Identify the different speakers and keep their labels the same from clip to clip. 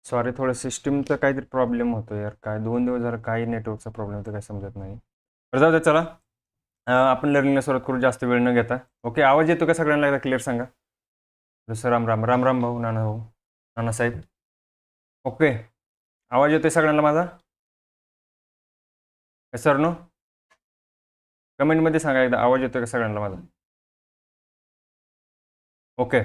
Speaker 1: Sorry, थोडं सिस्टीमचा काहीतरी प्रॉब्लेम होतो यार. काय 2 दिवस झालं काही नेटवर्कचा प्रॉब्लेम होतो, काय समजत नाही. बरं जाऊ द्या, चला. आपण लर्निंगला सुरुवात करू जास्त वेळ न घेता. ओके, आवाज येतो का सगळ्यांना? एकदा क्लिअर सांगा. जसं राम राम राम राम भाऊ, नाना भाऊ, नानासाहेब. ओके, आवाज येतोय सगळ्यांना माझा? सर नो, कमेंटमध्ये सांगा एकदा, आवाज येतोय का सगळ्यांना माझा? ओके.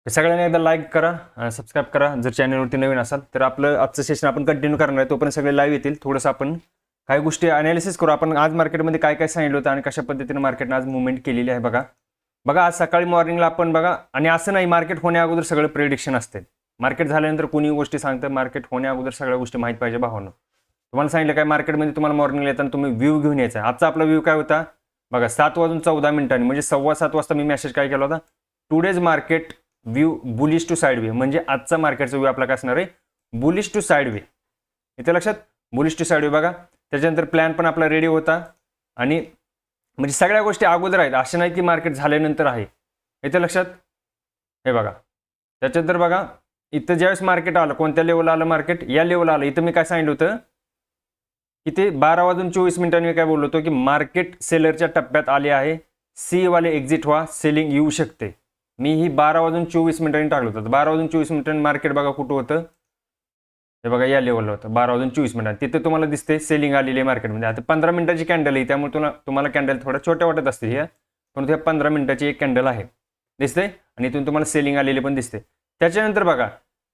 Speaker 1: सगळ्यांनी एकदा लाईक करा आणि सबस्क्राईब करा जर चॅनलवरती नवीन असाल तर. आपलं आजचं सेशन आपण कंटिन्यू करणार आहे, तोपर्यंत सगळे लाईव्ह येतील. थोडंसं आपण काही गोष्टी अनालिसिस करू. आपण आज मार्केटमध्ये काय काय सांगितलं होतं आणि कशा पद्धतीने मार्केटने आज मुवमेंट केलेली आहे बघा. बघा, आज सकाळी मॉर्निंगला आपण बघा, आणि असं नाही मार्केट होण्या अगोदर सगळं प्रेडिक्शन असते. मार्केट झाल्यानंतर कोणी गोष्टी सांगतं, मार्केट होण्या अगोदर सगळ्या गोष्टी माहीत पाहिजे भावांनो. तुम्हाला सांगितलं काय, मार्केटमध्ये तुम्हाला मॉर्निंगला येताना तुम्ही व्ह्यू घेऊन यायचा. आजचा आपला व्ह्यू काय होता बघा, 7:14 म्हणजे 7:15 वाजता मी मेसेज काय केला होता, today's market view bullish to side way. म्हणजे आजचा मार्केटचा व्यू आपला काय असणार आहे, बुलिश टू साइड वे. इथे लक्षात, बुलिश टू साइड वे बघा. त्याच्यानंतर प्लॅन पण आपला रेडी होता, आणि म्हणजे सगळ्या गोष्टी अगोदर आहेत, असं नाही की मार्केट झाल्यानंतर आहे. इथे लक्षात, हे बघा. त्याच्यानंतर बघा, इथं ज्यावेळेस मार्केट आलं, कोणत्या लेवलला आलं मार्केट, या लेवलला आलं. इथं मी काय सांगितलं होतं की ते 12:24 मी काय बोललो होतो की मार्केट सेलरच्या टप्प्यात आले आहे, सी वाले एक्झिट व्हा, सेलिंग येऊ शकते. मी ही 12:24 टाकलं होतं. 12:24 मार्केट बघा कुठं होतं, हे बघा या लेवलला होतं 12:24. तिथे तुम्हाला दिसते सेलिंग आलेली आहे मार्केटमध्ये. आता 15 मिनिटाची कॅन्डल आहे, त्यामुळे तुम्हाला कॅन्डल थोड्या छोट्या वाटत असते ह्या, पण त्या 15 मिनिटाची एक कॅन्डल आहे, दिसते. आणि इथून तुम्हाला सेलिंग आलेली पण दिसते. त्याच्यानंतर बघा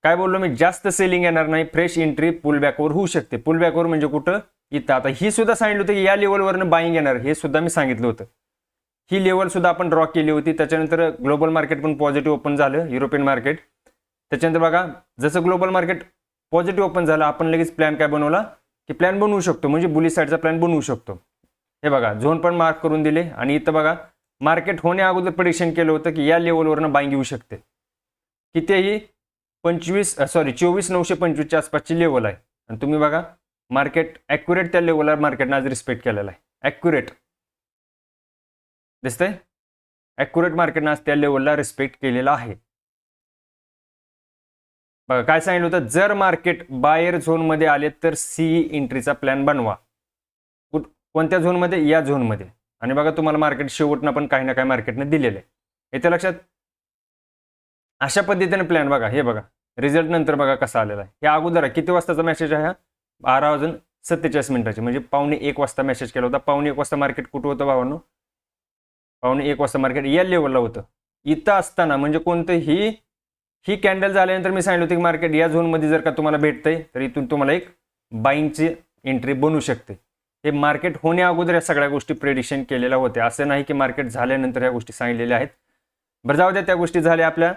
Speaker 1: काय बोललो मी, जास्त सेलिंग येणार नाही, फ्रेश एंट्री पुल बॅकवर होऊ शकते. पुल बॅकवर म्हणजे कुठं, इथं. आता ही सुद्धा सांगितलं होतं की या लेवलवरनं बाईंग येणार, हे सुद्धा मी सांगितलं होतं. ही लेवल सुद्धा आपण ड्रॉ केली होती. त्याच्यानंतर ग्लोबल मार्केट पण पॉझिटिव्ह ओपन झालं, युरोपियन मार्केट. त्याच्यानंतर बघा, जसं ग्लोबल मार्केट पॉझिटिव्ह ओपन झालं, आपण लगेच प्लॅन काय बनवला की प्लॅन बनवू शकतो, म्हणजे बुलिश साईडचा प्लॅन बनवू शकतो. हे बघा, झोन पण मार्क करून दिले. आणि इथं बघा, मार्केट होण्या अगोदर प्रेडिक्शन केलं होतं की या लेवलवरनं बाईंग येऊ शकते. कितीही 24,925च्या आसपासची लेवल आहे. आणि तुम्ही बघा, मार्केट ॲक्युरेट त्या लेवलला मार्केटनं आज रिस्पेक्ट केलेला आहे. ॲक्युरेट दिसतंय, ॲक्युरेट मार्केटनं आज त्या लेवलला रिस्पेक्ट केलेला आहे. बघा काय सांगितलं होतं, जर मार्केट बायर झोनमध्ये आले तर सी एंट्रीचा प्लॅन बनवा. कोणत्या झोनमध्ये, या झोनमध्ये. आणि बघा तुम्हाला मार्केट शेवटनं पण काही ना काही मार्केटने दिलेलं आहे. येथे लक्षात, अशा पद्धतीने प्लॅन बघा. हे बघा रिझल्ट नंतर बघा कसा आलेला आहे. हे अगोदर आहे, किती वाजताचा मेसेज आहे हा, 12:47 म्हणजे 12:45 वाजता मेसेज केला होता. 12:45 वाजता मार्केट कुठं होतं भावांनो, 12:45 वाजता मार्केट या लेवलला होतं. इथं असताना म्हणजे कोणतंही, ही कॅन्डल झाल्यानंतर मी सांगितलं होतं की मार्केट या झोनमध्ये जर का तुम्हाला भेटतंय तर इथून तुम्हाला एक बाईंगची एंट्री बनू शकते. हे मार्केट होण्या अगोदर या सगळ्या गोष्टी प्रेडिक्शन केलेल्या होत्या, असं नाही की मार्केट झाल्यानंतर या गोष्टी सांगितलेल्या आहेत. बरं जाऊ द्या, त्या गोष्टी झाल्या आपल्या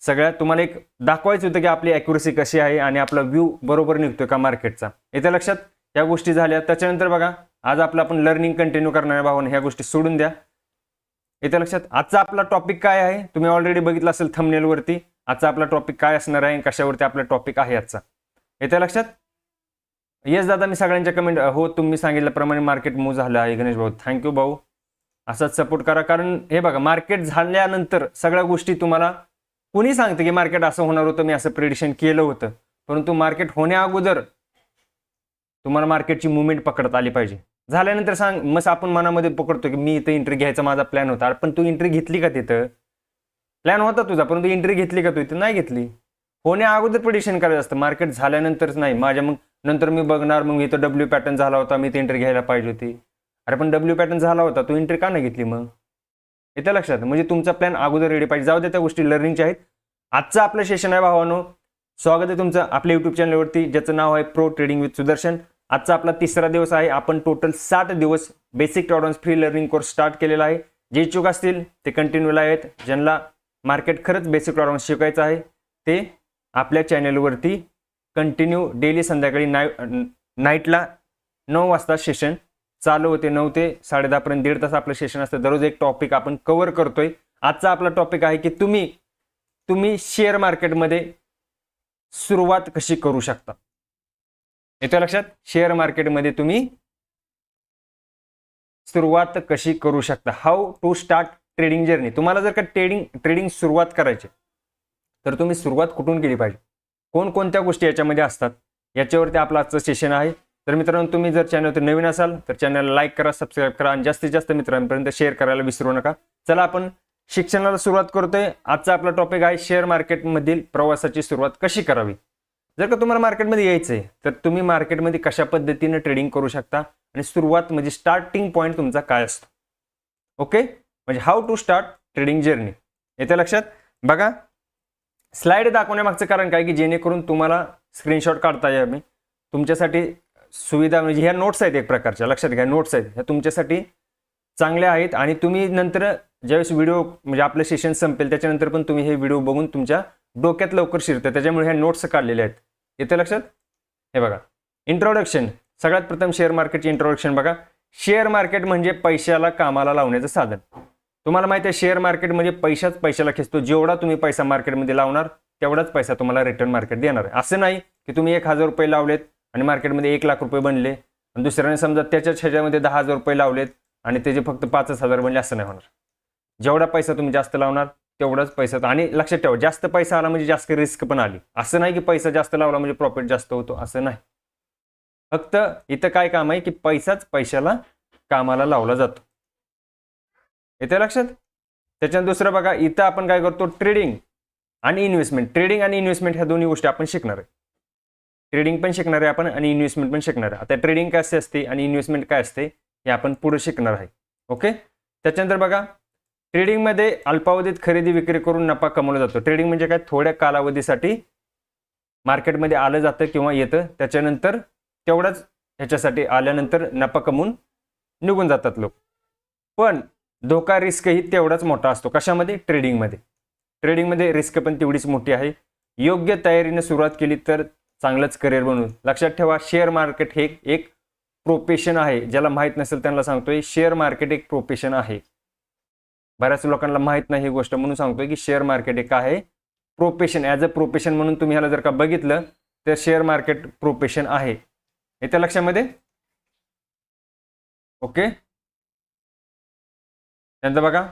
Speaker 1: सगळ्या. तुम्हाला एक दाखवायचं होतं की आपली ॲक्युरेसी कशी आहे आणि आपला व्ह्यू बरोबर निघतोय का मार्केटचा. येत्या लक्षात, या गोष्टी झाल्या. त्याच्यानंतर बघा, आज आपलं आपण लर्निंग कंटिन्यू करणार भावांनो, ह्या गोष्टी सोडून द्या. येत्या लक्षात, आजचा आपला टॉपिक काय आहे, तुम्ही ऑलरेडी बघितलं असेल थंबनेलवरती. आजचा आपला टॉपिक काय असणार आहे, कशावरती आपला टॉपिक आहे आजचा. येत्या लक्षात. येस दादा, मी सगळ्यांच्या कमेंट, हो तुम्ही सांगितल्याप्रमाणे मार्केट मूव्ह झालं आहे गणेश भाऊ, थँक्यू भाऊ. असाच सपोर्ट करा, कारण हे बघा मार्केट झाल्यानंतर सगळ्या गोष्टी तुम्हाला कुणी सांगतं की मार्केट असं होणार होतं, मी असं प्रेडिक्शन केलं होतं. परंतु मार्केट होण्या अगोदर तुम्हाला मार्केटची मुवमेंट पकडत आली पाहिजे. झाल्यानंतर सांग, मग आपण मनामध्ये पकडतो की मी इथं एंट्री घ्यायचा माझा प्लॅन होता. पण तू एंट्री घेतली का तिथं, प्लॅन होता तुझा, परंतु एंट्री घेतली का तू इथं, नाही घेतली. होण्या अगोदर प्रेडिक्शन करायचं असतं, मार्केट झाल्यानंतरच नाही. माझ्या मग नंतर मी बघणार, मग इथं डब्ल्यू पॅटर्न झाला होता, मी ती एंट्री घ्यायला पाहिजे होती. अरे पण डब्ल्यू पॅटर्न झाला होता, तू एंट्री का नाही घेतली मग, येत्या लक्षात. म्हणजे तुमचा प्लॅन अगोदर रेडी पाहिजे. जाऊ द्या, त्या गोष्टी लर्निंगच्या आहेत. आजचं आपलं सेशन आहे भावानो, स्वागत आहे तुमचं आपल्या यूट्यूब चॅनलवरती, ज्याचं नाव आहे प्रो ट्रेडिंग विथ सुदर्शन. आजचा आपला 3रा दिवस आहे. आपण टोटल 60 दिवस basic tolerance free learning course start केलेला आहे. जे इच्छुक असतील ते कंटिन्यूला आहेत. ज्यांना मार्केट खरंच बेसिक टॉलरन्स शिकायचं आहे ते आपल्या चॅनलवरती कंटिन्यू डेली संध्याकाळी नाईटला 9 वाजता सेशन चालू होते. 9 ते 10:30 पर्यंत 1.5 तास आपलं सेशन असतं. दररोज एक टॉपिक आपण कव्हर करतोय. आजचा आपला टॉपिक आहे की तुम्ही शेअर मार्केटमध्ये सुरुवात कशी करू शकता. येतं लक्षात, शेअर मार्केटमध्ये तुम्ही सुरुवात कशी करू शकता, how to start trading journey. तुम्हाला जर का ट्रेडिंग सुरुवात करायची तर तुम्ही सुरुवात कुठून केली पाहिजे, कोणकोणत्या गोष्टी याच्यामध्ये असतात, याच्यावरती आपलं आजचं सेशन आहे. तर मित्रांनो, तुम्ही जर चॅनलवर नवीन असाल तर चॅनलला लाईक करा, सबस्क्राईब करा आणि जास्तीत जास्त मित्रांपर्यंत शेअर करायला विसरू नका. चला आपण शिक्षणाला सुरुवात करतोय. आजचा आपला टॉपिक आहे शेअर मार्केटमधील प्रवासाची सुरुवात कशी करावी. जर का तुम्हाला मार्केटमध्ये यायचं आहे तर तुम्ही मार्केटमध्ये कशा पद्धतीने ट्रेडिंग करू शकता आणि सुरुवात म्हणजे स्टार्टिंग पॉईंट तुमचा काय असतो. ओके, म्हणजे how to start trading journey. येते लक्षात. बघा, स्लाइड दाखवण्यामागचं कारण काय की जेणेकरून तुम्हाला स्क्रीनशॉट काढता यावे. तुमच्यासाठी सुविधा म्हणजे ह्या नोट्स आहेत एक प्रकारच्या, लक्षात घ्या, नोट्स आहेत ह्या तुमच्यासाठी चांगल्या आहेत आणि तुम्ही नंतर ज्यावेळेस व्हिडिओ म्हणजे आपलं सेशन संपेल त्याच्यानंतर पण तुम्ही हे व्हिडिओ बघून तुमच्या डोक्यात लवकर शिरतं. त्याच्यामुळे ह्या नोट्स काढलेल्या आहेत. येते लक्षात. हे बघा, इंट्रोडक्शन. सगळ्यात प्रथम शेअर मार्केटचे इंट्रोडक्शन बघा. शेअर मार्केट म्हणजे पैशाला कामाला लावण्याचं साधन. तुम्हाला माहिती आहे शेअर मार्केट म्हणजे पैशाला खेचतो. जेवढा तुम्ही पैसा मार्केटमध्ये लावणार तेवढाच पैसा तुम्हाला रिटर्न मार्केट देणार आहे. असं नाही की तुम्ही 1,000 रुपये लावलेत आणि मार्केटमध्ये 1,00,000 रुपये बनले आणि दुसऱ्याने समजा त्याच्याच ह्याच्यामध्ये 10,000 रुपये लावलेत आणि त्याचे फक्त 5,000 बनले, असं नाही होणार. जेवढा पैसा तुम्ही जास्त लावणार तेवढाच पैसा. आणि लक्षात ठेवा, जास्त पैसा आला म्हणजे जास्त रिस्क पण आली. असं नाही की पैसा जास्त लावला म्हणजे प्रॉफिट जास्त होतो, असं नाही. फक्त इथं काय काम आहे की पैसाच पैशाला कामाला लावला जातो. येते लक्षात. त्याच्यानंतर दुसरं बघा, इथं आपण काय करतो, ट्रेडिंग आणि इन्व्हेस्टमेंट. ट्रेडिंग आणि इन्व्हेस्टमेंट ह्या दोन्ही गोष्टी आपण शिकणार आहे. ट्रेडिंग पण शिकणार आहे आपण आणि इन्व्हेस्टमेंट पण शिकणार आहे. आता ट्रेडिंग काय असते आणि इन्व्हेस्टमेंट काय असते हे आपण पुढे शिकणार आहे. ओके. त्याच्यानंतर बघा, ट्रेडिंगमध्ये अल्पावधीत खरेदी विक्री करून नफा कमवला जातो. ट्रेडिंग म्हणजे काय, थोड्या कालावधीसाठी मार्केटमध्ये आलं जातं किंवा येतं, त्याच्यानंतर तेवढाच ह्याच्यासाठी आल्यानंतर नफा कमवून निघून जातात लोक. पण धोका रिस्कही तेवढाच मोठा असतो. कशामध्ये, ट्रेडिंगमध्ये. ट्रेडिंगमध्ये रिस्क पण तेवढीच मोठी आहे. योग्य तयारीने सुरुवात केली तर चांगलंच करिअर बनवू. लक्षात ठेवा, शेअर मार्केट हे एक प्रोफेशन आहे. ज्याला माहीत नसेल त्यांना सांगतोय, शेअर मार्केट एक प्रोफेशन आहे. बऱ्याच लोकांना माहीत नाही ही गोष्ट, म्हणून सांगतोय की शेअर मार्केट एक आहे प्रोफेशन. ॲज अ प्रोफेशन म्हणून तुम्ही ह्याला जर का बघितलं तर शेअर मार्केट प्रोफेशन आहे. येत्या लक्षामध्ये. ओके. त्यानंतर बघा,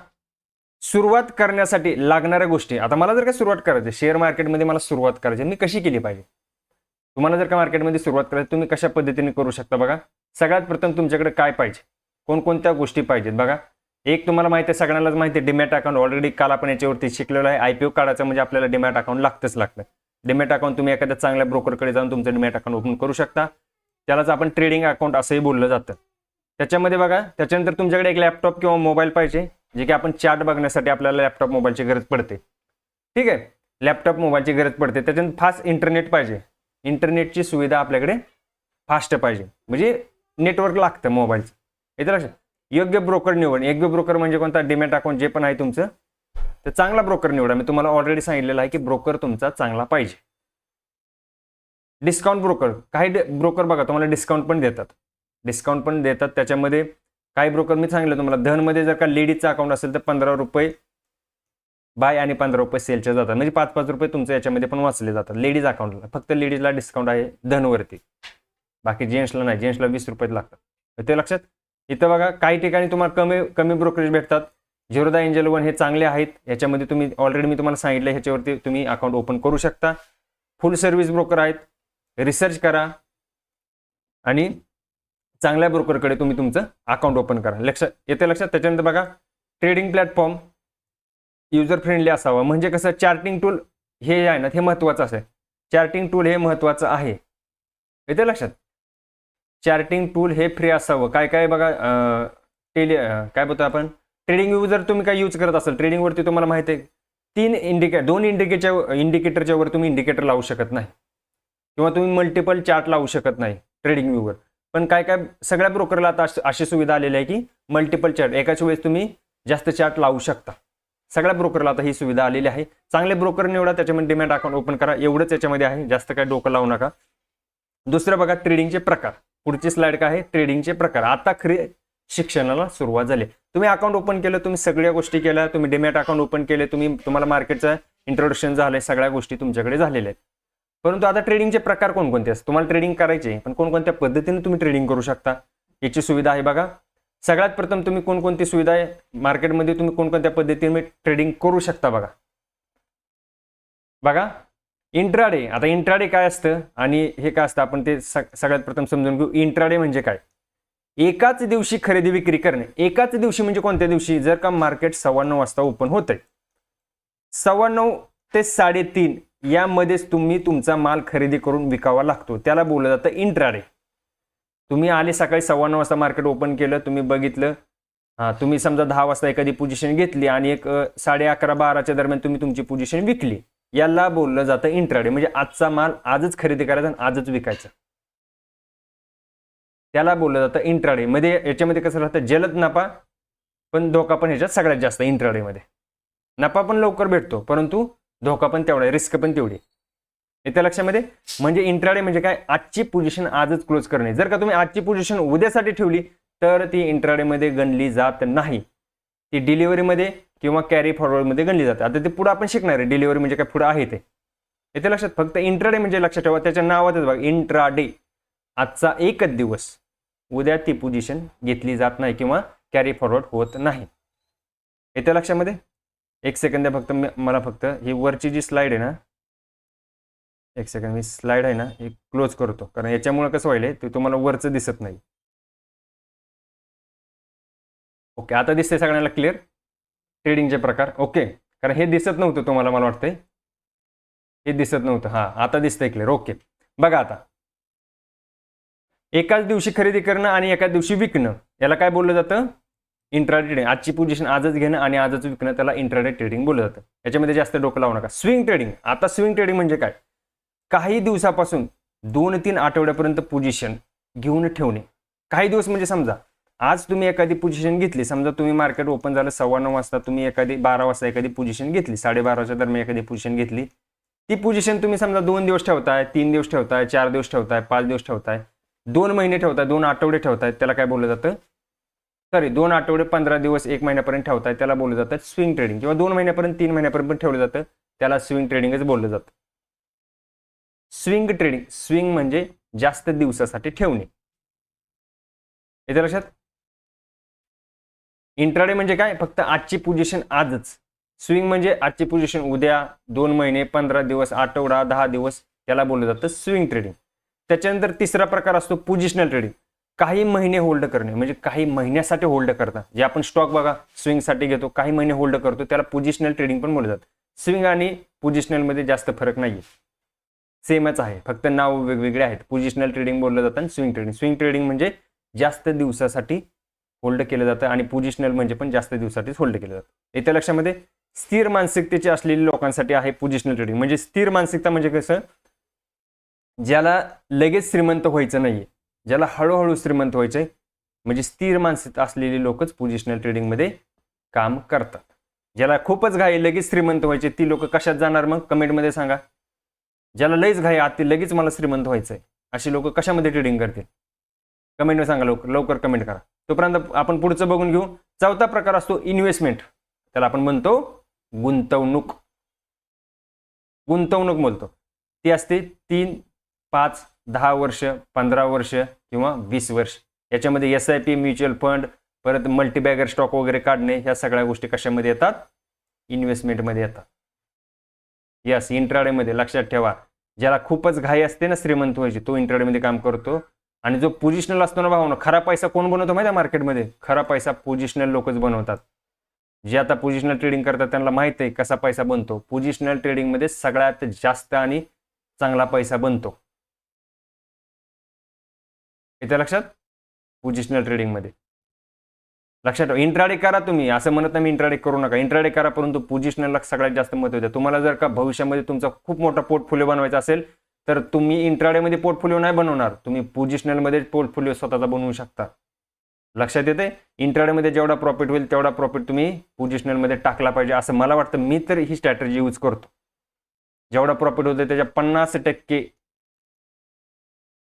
Speaker 1: सुरुवात करण्यासाठी लागणाऱ्या गोष्टी. आता मला जर का सुरुवात करायची शेअर मार्केटमध्ये, मला सुरुवात करायची, मी कशी केली पाहिजे. तुम्हाला जर का मार्केटमध्ये सुरुवात करायची तुम्ही कशा पद्धतीने करू शकता. बघा, सगळ्यात प्रथम तुमच्याकडे काय पाहिजे, कोणकोणत्या गोष्टी पाहिजेत. बघा, एक तुम्हाला माहिती आहे, सगळ्यांनाच माहिती आहे, डीमॅट अकाउंट. ऑलरेडी काल आपण याच्यावरती शिकलेलो आहे. IPO काढायचं म्हणजे आपल्याला डीमॅट अकाउंट लागतं. डीमॅट अकाउंट तुम्ही एखाद्या चांगल्या ब्रोकरकडे जाऊन तुमचं डीमॅट अकाउंट ओपन करू शकता. त्यालाच आपण ट्रेडिंग अकाउंट असंही बोललं जातं. त्याच्यामध्ये बघा, त्याच्यानंतर तुमच्याकडे एक लॅपटॉप किंवा मोबाईल पाहिजे, जे की आपण चार्ट बघण्यासाठी आपल्याला लॅपटॉप मोबाईलची गरज पडते. ठीक आहे, लॅपटॉप मोबाईलची गरज पडते. त्याच्यानंतर फास्ट इंटरनेट पाहिजे. इंटरनेटची सुविधा आपल्याकडे फास्ट पाहिजे, म्हणजे नेटवर्क लागतं मोबाईलचं. येतं लक्षात. योग्य ब्रोकर निवड. योग्य ब्रोकर म्हणजे कोणता, डीमॅट अकाउंट जे पण आहे तुमचं, तर चांगला ब्रोकर निवडा. मी तुम्हाला ऑलरेडी सांगितलेलं आहे की ब्रोकर तुमचा चांगला पाहिजे. Discount broker. काही ब्रोकर बघा तुम्हाला डिस्काउंट पण देतात. त्याच्यामध्ये काही ब्रोकर मी सांगितलं तुम्हाला, धनमध्ये जर का लेडीजचा अकाउंट असेल तर 15 रुपये बाय आणि 15 रुपये सेलच्या जातात. म्हणजे 5-5 रुपये तुमच्या याच्यामध्ये पण वाचले जातात. लेडीज अकाउंटला फक्त लेडीजला डिस्काउंट आहे धनवरती, बाकी जेंट्सला नाही. जेंट्सला 20 रुपये लागतात. ते लक्षात. इथं बघा, काही ठिकाणी तुम्हाला कमी ब्रोकरेज भेटतात. झिरोदा एंजल वन हे चांगले आहेत. याच्यामध्ये तुम्ही ऑलरेडी मी तुम्हाला सांगितलं, ह्याच्यावरती तुम्ही अकाउंट ओपन करू शकता. फुल सर्व्हिस ब्रोकर आहेत. रिसर्च करा आणि चांगल्या ब्रोकरकडे तुम्ही तुमचं अकाउंट ओपन करा. लक्षात. त्याच्यानंतर बघा, ट्रेडिंग प्लॅटफॉर्म युजर फ्रेंडली असावा. म्हणजे कसं, चार्टिंग टूल हे आहे ना, हे महत्त्वाचं असेल. चार्टिंग टूल हे महत्त्वाचं आहे. येते लक्षात. चार्टिंग टूल हे फ्री असावं. काय बघा, काय बोलतो आपण, ट्रेडिंग व्यू जर तुम्ही काय यूज करत असाल, ट्रेडिंगवरती तुम्हाला माहिती आहे 2 इंडिकेटरच्या वर तुम्ही इंडिकेटर लावू शकत नाही किंवा तुम्ही मल्टिपल चार्ट लावू शकत नाही ट्रेडिंग व्ह्यूवर. पण काय सगळ्या ब्रोकरला आता अशी सुविधा आलेली आहे की मल्टिपल चार्ट, एकाच वेळेस तुम्ही जास्त चार्ट लावू शकता. सगळ्या ब्रोकरला आता ही सुविधा आलेली आहे. चांगले ब्रोकर निवडा, त्याच्यामध्ये डीमॅट अकाउंट ओपन करा. एवढंच याच्यामध्ये आहे, जास्त काय डोकं लावू नका. दुसरं बघा, ट्रेडिंगचे प्रकार. पुढची स्लाइड काय आहे, ट्रेडिंगचे प्रकार. आता खरी शिक्षणाला सुरुवात झाली. तुम्ही अकाउंट ओपन केलं, तुम्ही सगळ्या गोष्टी केल्या, तुम्ही डीमॅट अकाउंट ओपन केले, तुम्हाला मार्केटचं इंट्रोडक्शन झालंय, सगळ्या गोष्टी तुमच्याकडे झालेल्या आहेत. परंतु आता ट्रेडिंगचे प्रकार कोणकोणते असतात, तुम्हाला ट्रेडिंग करायचे, पण कोणकोणत्या पद्धतीने तुम्ही ट्रेडिंग करू शकता याची सुविधा आहे. बघा, सगळ्यात प्रथम तुम्ही कोणकोणती सुविधा आहे मार्केटमध्ये, तुम्ही कोणकोणत्या पद्धतीने ट्रेडिंग करू शकता बघा. बघा इंट्राडे. आता इंट्राडे काय असतं आणि हे काय असतं आपण ते सगळ्यात प्रथम समजून घेऊ. इंट्राडे म्हणजे काय? एकाच दिवशी खरेदी विक्री करणे. एकाच दिवशी म्हणजे कोणत्या दिवशी? जर का मार्केट 9:15 वाजता ओपन होतंय, 9:15 ते 3:30 यामध्येच तुम्ही तुमचा माल खरेदी करून विकावा लागतो, त्याला बोललं जातं इंट्राडे. तुम्ही आले सकाळी 9:15 वाजता मार्केट ओपन केलं, तुम्ही बघितलं, तुम्ही समजा 10 वाजता एखादी पोझिशन घेतली आणि एक 11:30-12च्या दरम्यान तुम्ही तुमची पोझिशन विकली, याला बोललं जातं इंट्राडे. म्हणजे आजचा माल आजच खरेदी करायचा आणि आजच विकायचा, त्याला बोललं जातं इंट्राडे. मध्ये याच्यामध्ये कसं राहतं, जलद नफा पण धोका पण ह्याच्यात सगळ्यात जास्त इंट्राडेमध्ये. नफा पण लवकर भेटतो परंतु धोका पण तेवढा आहे, रिस्क पण तेवढी. येत्या लक्षामध्ये. म्हणजे इंट्राडे म्हणजे काय? आजची पोझिशन आजच क्लोज करणे. जर का तुम्ही आजची पोझिशन उद्यासाठी ठेवली तर ती इंट्राडेमध्ये गणली जात नाही, ती डिलिव्हरीमध्ये किंवा कॅरी फॉरवर्डमध्ये गणली जाते. आता ते पुढे आपण शिकणार आहे डिलिव्हरी म्हणजे काय, पुढे आहे ते. येथे लक्षात. फक्त इंट्राडे म्हणजे लक्षात ठेवा, त्याच्या नावातच बघा इंट्राडे, आजचा एकच दिवस, उद्या ती पोझिशन घेतली जात नाही किंवा कॅरी फॉरवर्ड होत नाही. येत्या लक्षामध्ये. एक सेकंद फक्त मला फक्त ही वरची जी स्लाइड आहे ना, एक सेकंड, मी स्लाइड आहे ना हे क्लोज करतो, कारण याच्यामुळे कसं व्हायलंय ते तुम्हाला वरचं दिसत नाही. ओके, आता दिसते सगळ्यांना क्लिअर ट्रेडिंगचे प्रकार. ओके, कारण हे दिसत नव्हतं तुम्हाला, मला वाटतंय हे दिसत नव्हतं. आता दिसतंय क्लिअर. ओके, बघा आता एकाच दिवशी खरेदी करणं आणि एकाच दिवशी विकणं, याला काय बोललं जातं? Intraday trading. आजची पोझिशन आजच घेणं आणि आजच विकणं, त्याला इंट्राडे ट्रेडिंग बोललं जातं. याच्यामध्ये जास्त डोकं लावू नका. Swing trading. आता स्विंग ट्रेडिंग म्हणजे काय? काही दिवसापासून 2-3 आठवड्यापर्यंत पोझिशन घेऊन ठेवणे. काही दिवस म्हणजे समजा आज तुम्ही एखादी पोझिशन घेतली, समजा तुम्ही मार्केट ओपन झालं 9:15 वाजता, तुम्ही एखादी 12 वाजता एखादी पोझिशन घेतली, 12:30च्या दरम्यान एखादी पोझिशन घेतली, ती पोझिशन तुम्ही समजा 2 दिवस ठेवताय, 3 दिवस ठेवताय, 4 दिवस ठेवताय, 5 दिवस ठेवताय, 2 महिने ठेवताय, 2 आठवडे ठेवताय, त्याला काय बोललं जातं? सॉरी, 2 आठवडे 15 दिवस 1 महिन्यापर्यंत ठेवताय, त्याला बोललं जातं स्विंग ट्रेडिंग. किंवा 2 महिन्यापर्यंत 3 महिन्यापर्यंत पण ठेवलं जातं, त्याला स्विंग ट्रेडिंगच बोललं जातं. Swing trading. स्विंग म्हणजे जास्त दिवसासाठी ठेवणे. येते लक्षात. इंट्राडे म्हणजे काय? फक्त आजची पोझिशन आजच. स्विंग म्हणजे आजची पोझिशन उद्या, 2 महिने, 15 दिवस, आठवडा, 10 दिवस, त्याला बोललं जातं स्विंग ट्रेडिंग. त्याच्यानंतर तिसरा प्रकार असतो पोझिशनल ट्रेडिंग. काही महिने होल्ड करणे, म्हणजे काही महिन्यासाठी होल्ड करता. जे आपण स्टॉक बघा स्विंगसाठी घेतो, काही महिने होल्ड करतो, त्याला पोझिशनल ट्रेडिंग पण बोललं जातं. स्विंग आणि पोझिशनल मध्ये जास्त फरक नाहीये, सेमच आहे, फक्त नाव वेगवेगळे आहेत. पोझिशनल ट्रेडिंग बोललं जातं आणि स्विंग ट्रेडिंग. स्विंग ट्रेडिंग म्हणजे जास्त दिवसासाठी होल्ड केलं जातं आणि पोझिशनल म्हणजे पण जास्त दिवसासाठीच होल्ड केलं जातं. येत्या लक्षामध्ये. स्थिर मानसिकतेची असलेल्या लोकांसाठी आहे पोझिशनल ट्रेडिंग. म्हणजे स्थिर मानसिकता म्हणजे कसं? ज्याला लगेच श्रीमंत व्हायचं नाहीये, ज्याला हळूहळू श्रीमंत व्हायचंय, म्हणजे स्थिर मानसिकता असलेली लोकच पोझिशनल ट्रेडिंगमध्ये काम करतात. ज्याला खूपच घाई लगेच श्रीमंत व्हायचे, ती लोक कशात जाणार मग? कमेंटमध्ये सांगा. ज्याला लईच घाई आती लगेच मला श्रीमंत व्हायचंय, अशी लोक कशामध्ये ट्रेडिंग करतील? कमेंटमध्ये सांगा, लवकर कमेंट करा. तोपर्यंत आपण पुढचं बघून घेऊ. चौथा प्रकार असतो इन्व्हेस्टमेंट. त्याला आपण म्हणतो गुंतवणूक. गुंतवणूक बोलतो. ती असते 3, 5, 10 वर्ष, 15 वर्ष किंवा 20 वर्ष. याच्यामध्ये SIP, म्युच्युअल फंड, परत मल्टीबॅगर स्टॉक वगैरे काढणे, ह्या सगळ्या गोष्टी कशामध्ये येतात? इन्व्हेस्टमेंटमध्ये येतात. यस, इंट्राडेमध्ये. लक्षात ठेवा, ज्याला खूपच घाई असते ना श्रीमंत व्हायची, तो इंट्राडेमध्ये काम करतो. आणि जो पोझिशनल असतो ना भावना, खरा पैसा कोण बनवतो माहिती आहे मार्केटमध्ये? खरा पैसा पोझिशनल लोकच बनवतात. जे आता पोझिशनल ट्रेडिंग करतात त्यांना माहित आहे कसा पैसा बनतो. पोझिशनल ट्रेडिंगमध्ये सगळ्यात जास्त आणि चांगला पैसा बनतो. येते लक्षात. पोझिशनल ट्रेडिंगमध्ये लक्षात ठेवा. इंट्राडे करा तुम्ही, असं म्हणत नाही मी इंट्राडे करू नका, इंट्राडे करा, परंतु पोझिशनलला सगळ्यात जास्त महत्त्व द्या. तुम्हाला जर का भविष्यामध्ये तुमचा खूप मोठा पोर्टफोलिओ बनवायचा असेल तर तुम्ही इंट्राडेमध्ये पोर्टफोलिओ नाही बनवणार, तुम्ही पोझिशनलमध्ये पोर्टफोलिओ स्वतःचा बनवू शकता. लक्षात येते. इंट्राडेमध्ये जेवढा प्रॉफिट होईल तेवढा प्रॉफिट तुम्ही पोझिशनलमध्ये टाकला पाहिजे, असं मला वाटतं. मी तर ही स्ट्रॅटेजी यूज करतो. जेवढा प्रॉफिट होतं त्याच्या 50%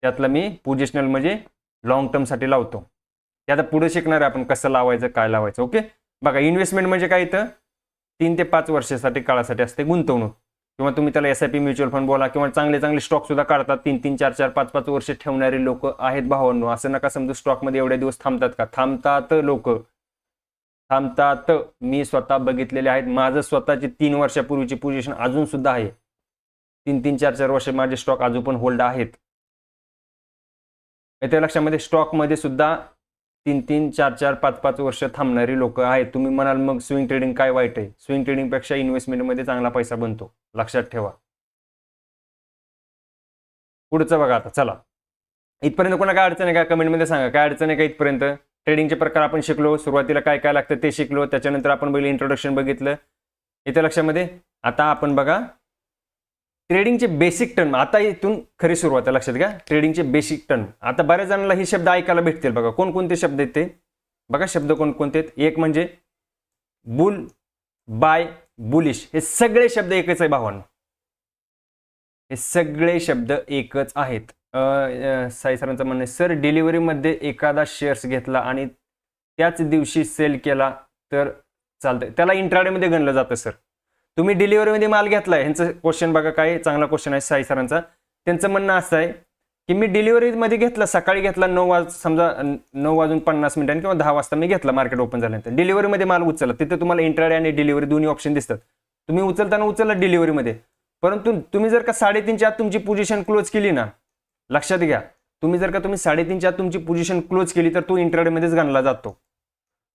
Speaker 1: त्यातलं मी पोझिशनल म्हणजे लॉंग टर्मसाठी लावतो. ते आता पुढे शिकणार आहे आपण कसं लावायचं, काय लावायचं. ओके, बघा इन्व्हेस्टमेंट म्हणजे काय? इथं 3 ते 5 वर्षासाठी काळासाठी असते गुंतवणूक. किंवा तुम्ही त्याला SIP म्युच्युअल फंड बोला किंवा चांगले चांगले स्टॉक सुद्धा काढतात, 3-3, 4-4, 5-5 वर्ष ठेवणारे लोक आहेत भावांनो. असं नका समजू स्टॉकमध्ये एवढे दिवस थांबतात का. थांबतात लोक, थांबतात. मी स्वतः बघितलेले आहेत. माझं स्वतःची 3 वर्षापूर्वीची पोझिशन अजून सुद्धा आहे. 3-3, 4-4 वर्ष माझे स्टॉक अजून पण होल्ड आहेत. येत्या लक्षामध्ये स्टॉकमध्ये सुद्धा 3-3, 4-4, 5-5 वर्ष थांबणारी लोक आहेत. तुम्ही म्हणाल मग स्विंग ट्रेडिंग काय वाईट आहे. स्विंग ट्रेडिंगपेक्षा इन्व्हेस्टमेंटमध्ये चांगला पैसा बनतो, लक्षात ठेवा. पुढचं बघा आता. चला, इथपर्यंत कोणा काय अडचण आहे का कमेंटमध्ये सांगा. काय अडचण आहे का इथपर्यंत. ट्रेडिंगचे प्रकार आपण शिकलो, सुरुवातीला काय काय लागतं ते शिकलो, त्याच्यानंतर आपण बघितलं इंट्रोडक्शन बघितलं. येत्या लक्षामध्ये आता आपण बघा ट्रेडिंगचे बेसिक टर्म. आता इथून खरी सुरुवात आहे, लक्षात घ्या. ट्रेडिंगचे बेसिक टर्म. आता बऱ्याच जणांना ही शब्द ऐकायला भेटतील बघा. कोणकोणते शब्द आहेत ते बघा. शब्द कोणकोणते आहेत. एक म्हणजे बुल, बाय, बुलिश. हे सगळे शब्द एकच आहे भावांनो. हे सगळे शब्द एकच आहेत. साई सरांचं म्हणणं आहे सर डिलिव्हरीमध्ये एखादा शेअर्स घेतला आणि त्याच दिवशी सेल केला तर चालतंय, त्याला इंट्राडेमध्ये गणलं जातं सर. तुम्ही डिलिव्हरीमध्ये माल घेतलाय, ह्यांचं क्वेश्चन बघा काय चांगला क्वेश्चन आहे साई सरांचा. त्यांचं म्हणणं असं आहे की मी डिलिव्हरीमध्ये घेतला, सकाळी घेतला 9 समजा 9:50 किंवा 10 वाजता मी घेतला मार्केट ओपन झाल्यानंतर. डिलिव्हरीमध्ये माल उचलला, तिथे तुम्हाला इंट्राडे आणि डिलिव्हरी दोन्ही ऑप्शन दिसतात. तुम्ही उचलताना उचलला डिलिव्हरीमध्ये, परंतु तुम्ही जर का 3:30च्या आत तुमची पोझिशन क्लोज केली ना, लक्षात घ्या, तुम्ही 3:30च्या आत तुमची पोझिशन क्लोज केली तर तो इंट्राडेमध्येच गणला जातो.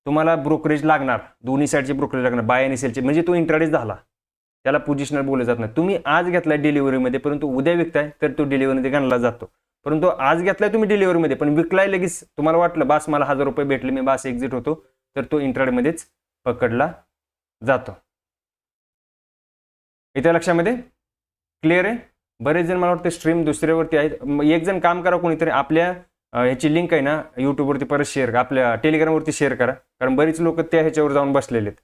Speaker 1: तुम्हाला ब्रोकरेज लागणार, दोन्ही साईडचे ब्रोकरेज लागणार, बाय आणि सेलचे, म्हणजे तो इंट्राडेच झाला. त्याला पोझिशनल बोललं जात नाही. तुम्ही आज घेतलाय डिलिव्हरीमध्ये परंतु उद्या विकताय तर तो डिलिव्हरीमध्ये गणला जातो. परंतु आज घेतलाय तुम्ही डिलिव्हरीमध्ये पण विकलाय लगेच, तुम्हाला वाटलं बास मला 1000 रुपये भेटले, मी बास एक्झिट होतो, तर तो इंट्राडेमध्येच पकडला जातो. इथे लक्षामध्ये क्लिअर आहे. बरेच जण मला वाटतं स्ट्रीम दुसऱ्यावरती आहेत. एक जण काम करा, कोणीतरी आपल्या ह्याची लिंक आहे ना युट्यूबवरती परत शेअर करा, आपल्या टेलिग्रामवरती शेअर करा, कारण बरीच लोक त्या ह्याच्यावर जाऊन बसलेले आहेत.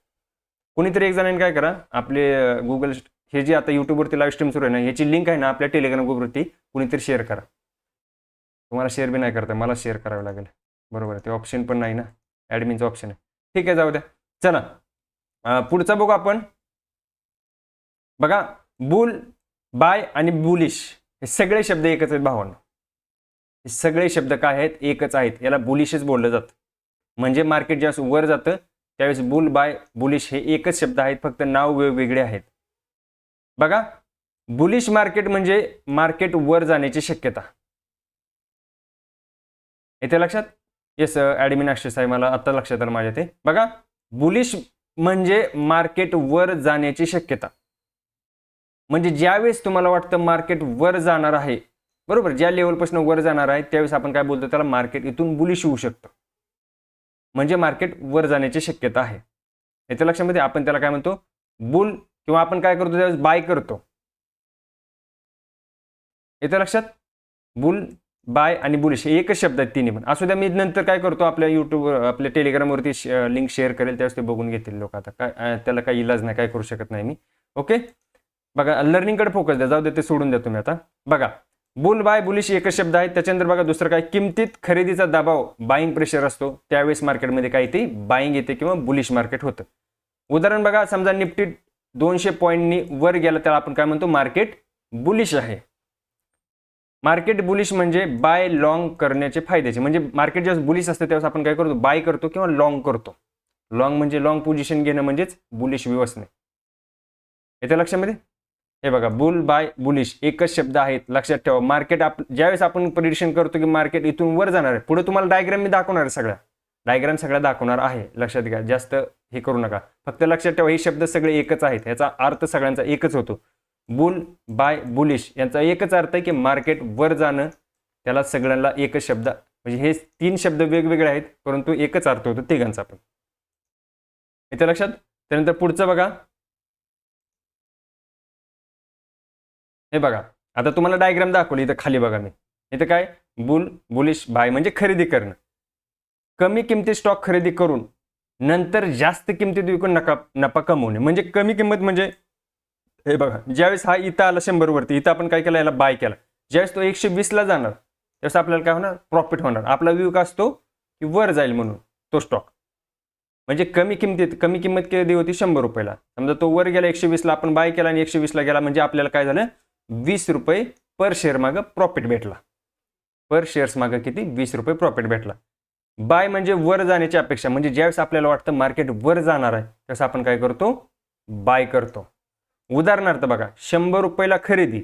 Speaker 1: कोणीतरी एक जणांनी काय करा, आपले गुगल हे जे आता युट्यूबवरती लाईव्ह स्ट्रीम सुरू आहे ना, याची लिंक आहे ना आपल्या टेलिग्राम ग्रुपवरती कोणीतरी शेअर करा. तुम्हाला शेअर बी नाही करता, मला शेअर करावं लागेल. बरोबर आहे, ते ऑप्शन पण नाही ना, ॲडमिनचं ऑप्शन आहे. ठीक आहे, जाऊ द्या. चला पुढचा बघू आपण. बघा बुल, बाय आणि बुलिश हे सगळे शब्द एकच आहेत भावांनो. हे सगळे शब्द काय आहेत, एकच आहेत. याला बुलिशच बोललं जातं. म्हणजे मार्केट ज्यावेळेस वर जातं त्यावेळेस बुल, बाय, बुलिश हे एकच शब्द आहेत, फक्त नाव वेगवेगळे आहेत. बघा बुलिश मार्केट म्हणजे मार्केट वर जाण्याची शक्यता. येते लक्षात. येस ॲडमिन ॲक्सेस आहे, मला आता लक्षात आलं माझ्या. ते बघा बुलिश म्हणजे मार्केट वर जाण्याची शक्यता. म्हणजे ज्यावेळेस तुम्हाला वाटतं मार्केट वर जाणार आहे, बरोबर, ज्या लेवलपासून वर जाणार आहे त्यावेळेस आपण काय बोलतो, त्याला मार्केट इथून बुलिश होऊ शकतं. म्हणजे मार्केट वर जाण्याची शक्यता आहे. याच्या लक्षामध्ये आपण त्याला काय म्हणतो, बुल, किंवा आपण काय करतो त्यावेळेस बाय करतो. येतं लक्षात. बुल, बाय आणि बुलिश हे एकच शब्द आहेत तिन्ही पण. असू द्या, मी नंतर काय करतो आपल्या युट्यूबवर आपल्या टेलिग्रामवरती लिंक शेअर करेल, त्यावेळेस ते बघून घेतील लोक. आता काय त्याला काही इलाज नाही, काय करू शकत नाही मी. ओके, बघा लर्निंगकडे फोकस द्या, जाऊ दे ते सोडून द्या तुम्ही. आता बघा बुल, बाय, बुलिश एकच शब्द आहेत. त्याच्यानंतर बघा दुसरं काय, किमतीत खरेदीचा दबाव, बाईंग प्रेशर असतो, त्यावेळेस मार्केटमध्ये काय येते, बाईंग येते किंवा बुलिश मार्केट होतं. उदाहरण बघा, समजा निफ्टी 200 पॉईंटनी वर गेला त्याला आपण काय म्हणतो, मार्केट बुलिश आहे. मार्केट बुलिश म्हणजे बाय लॉंग करण्याचे फायद्याचे. म्हणजे मार्केट जेव्हा बुलिश असतं त्यावेळेस आपण काय करतो, बाय करतो किंवा लॉंग करतो. लॉंग म्हणजे लॉंग पोझिशन घेणं म्हणजेच बुलिश व्यू असणे. येते लक्षामध्ये. हे बघा बुल, बाय, बुलिश एकच शब्द आहेत, लक्षात ठेवा. मार्केट ज्यावेळेस आपण प्रिडिक्शन करतो की मार्केट इथून वर जाणार आहे, पुढे तुम्हाला डायग्राम मी दाखवणार आहे, सगळ्या दाखवणार आहे, लक्षात घ्या. जास्त हे करू नका, फक्त लक्षात ठेवा हे शब्द सगळे एकच आहेत, याचा अर्थ सगळ्यांचा एकच होतो. बुल, बाय, बुलिश यांचा एकच अर्थ आहे की मार्केट वर जाणं, त्याला सगळ्यांना एकच शब्द, म्हणजे हे 3 शब्द वेगवेगळे आहेत परंतु एकच अर्थ होतो तिघांचा पण. इथे लक्षात. त्यानंतर पुढचं बघा. हे बघा आता तुम्हाला डायग्राम दाखवली, इथं खाली बघा मी. इथं काय, बुल, बुलिश, बाय म्हणजे खरेदी करणं. कमी किमतीत स्टॉक खरेदी करून नंतर जास्त किमतीत विकून नफा कमवणे. म्हणजे कमी किंमत म्हणजे हे बघा, ज्यावेळेस हा इथं आला 100 वरती, इथं आपण काय केलं, याला बाय केला. ज्यावेळेस तो 120 ला जाणार त्यावेळेस आपल्याला काय होणार, प्रॉफिट होणार. आपला व्यू का असतो की वर जाईल म्हणून तो स्टॉक. म्हणजे कमी किंमत किती होती 100 रुपयाला. समजा तो वर गेला 120ला, आपण बाय केला आणि 120ला गेला, म्हणजे आपल्याला काय झालं 20 रुपये पर शेअर मागं प्रॉफिट भेटला. पर शेअर्स मागं किती 20 रुपये प्रॉफिट भेटला. बाय म्हणजे वर जाण्याची अपेक्षा, म्हणजे ज्यावेळेस आपल्याला वाटतं मार्केट वर जाणार आहे त्यावेळेस आपण काय करतो बाय करतो. उदाहरणार्थ बघा 100 रुपयाला खरेदी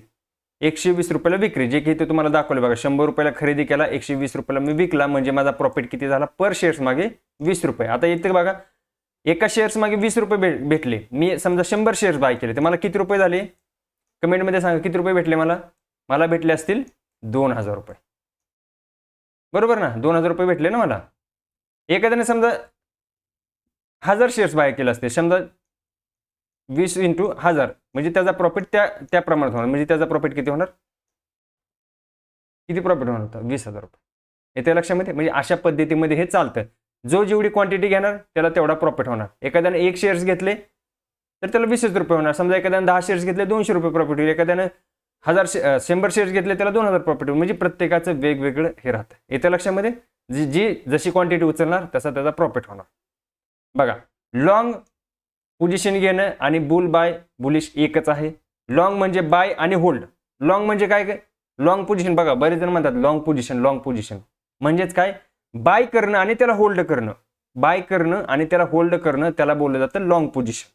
Speaker 1: 120 रुपयाला विक्री, जे की इथे तुम्हाला दाखवले बघा. 100 रुपयाला खरेदी केला 120 रुपयाला मी विकला, म्हणजे माझा प्रॉफिट किती झाला पर शेअर्स मागे 20 रुपये. आता इथे बघा एका शेअर्स मागे 20 रुपये भेटले. मी समजा 100 शेअर्स बाय केले तर मला किती रुपये झाले कमेंटमध्ये सांगा किती रुपये भेटले मला भेटले असतील 2000 रुपये. बरोबर ना, 2000 रुपये भेटले ना मला. एखाद्याने समजा 1000 शेअर्स बाय केले असते, समजा 20 × 1000 म्हणजे त्याचा प्रॉफिट त्या प्रमाणात होणार. म्हणजे त्याचा प्रॉफिट किती होणार, किती प्रॉफिट होणार होता 20,000 रुपये. येते लक्षामध्ये. म्हणजे अशा पद्धतीमध्ये हे चालतं. जो जेवढी क्वांटिटी घेणार त्याला तेवढा प्रॉफिट होणार. एखाद्याने 1 शेअर्स घेतले तर त्याला 20 रुपये होणार. समजा एखाद्याने 10 शेअर्स घेतले 200 रुपये प्रॉफिट होईल. एखाद्याने 100 शेअर्स घेतले त्याला 2000 प्रॉफिट होईल. म्हणजे प्रत्येकाचं वेगवेगळं हे राहतं. येते लक्षामध्ये. जशी क्वांटिटी उचलणार तसा त्याचा प्रॉफिट होणार. बघा लॉंग पोझिशन घेणं आणि बुलिश एकच आहे. लॉंग म्हणजे बाय आणि होल्ड. लॉंग म्हणजे काय लॉंग पोझिशन. बघा बरेच जण म्हणतात लॉंग पोझिशन म्हणजेच काय बाय करणं आणि त्याला होल्ड करणं. बाय करणं आणि त्याला होल्ड करणं त्याला बोललं जातं लॉंग पोझिशन.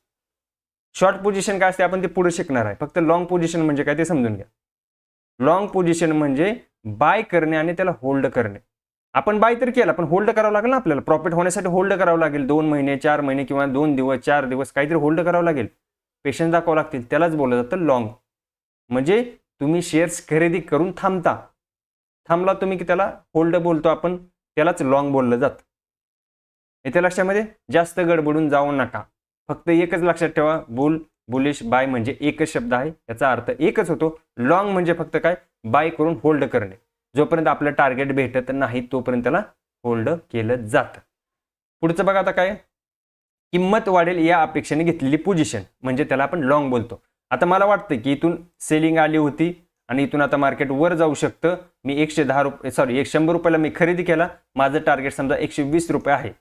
Speaker 1: शॉर्ट पोझिशन काय असते आपण ते पुढे शिकणार आहे. फक्त लॉंग पोझिशन म्हणजे काय ते समजून घ्या. लॉंग पोझिशन म्हणजे बाय करणे आणि त्याला होल्ड करणे. आपण बाय तर केला पण होल्ड करावं लागेल ना आपल्याला. प्रॉफिट होण्यासाठी होल्ड करावं लागेल. 2 महिने 4 महिने किंवा 2 दिवस 4 दिवस काहीतरी होल्ड करावं लागेल. पेशन्स दाखवावं लागतील. त्यालाच बोललं जातं लॉंग. म्हणजे तुम्ही शेअर्स खरेदी करून थांबला तुम्ही की त्याला होल्ड बोलतो आपण, त्यालाच लॉंग बोललं जातं. येथे लक्षामध्ये जास्त गडबडून जाऊ नका. फक्त एकच लक्षात ठेवा बुलिश बाय म्हणजे एकच शब्द आहे. याचा अर्थ एकच होतो. लॉंग म्हणजे फक्त काय बाय करून होल्ड करणे. जोपर्यंत आपलं टार्गेट भेटत नाही तोपर्यंत त्याला होल्ड केलं जातं. पुढचं बघा आता काय किंमत वाढेल या अपेक्षेने घेतलेली पोझिशन म्हणजे त्याला आपण लॉंग बोलतो. आता मला वाटतं की इथून सेलिंग आली होती आणि इथून आता मार्केट वर जाऊ शकतं. मी 100 रुपयाला मी खरेदी केला. माझं टार्गेट समजा 120 रुपये आहे.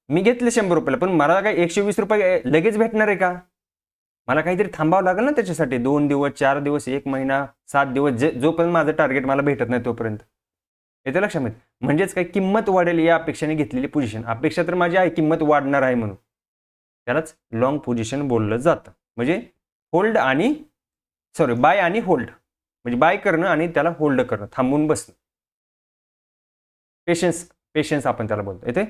Speaker 1: मी घेतले 100 रुपयाला, पण मला काय 120 रुपये लगेच भेटणार आहे का? मला काहीतरी थांबावं लागेल ना त्याच्यासाठी. 2 दिवस 4 दिवस 1 महिना 7 दिवस जोपर्यंत माझं टार्गेट मला भेटत नाही तोपर्यंत. येते लक्षामध्ये. म्हणजेच काय किंमत वाढेल या अपेक्षेने घेतलेली पोझिशन. अपेक्षा तर माझी आहे किंमत वाढणार आहे म्हणून, त्यालाच लॉंग पोझिशन बोललं जातं. म्हणजे बाय आणि होल्ड म्हणजे बाय करणं आणि त्याला होल्ड करणं, थांबून बसणं. पेशन्स आपण त्याला बोलतो. येते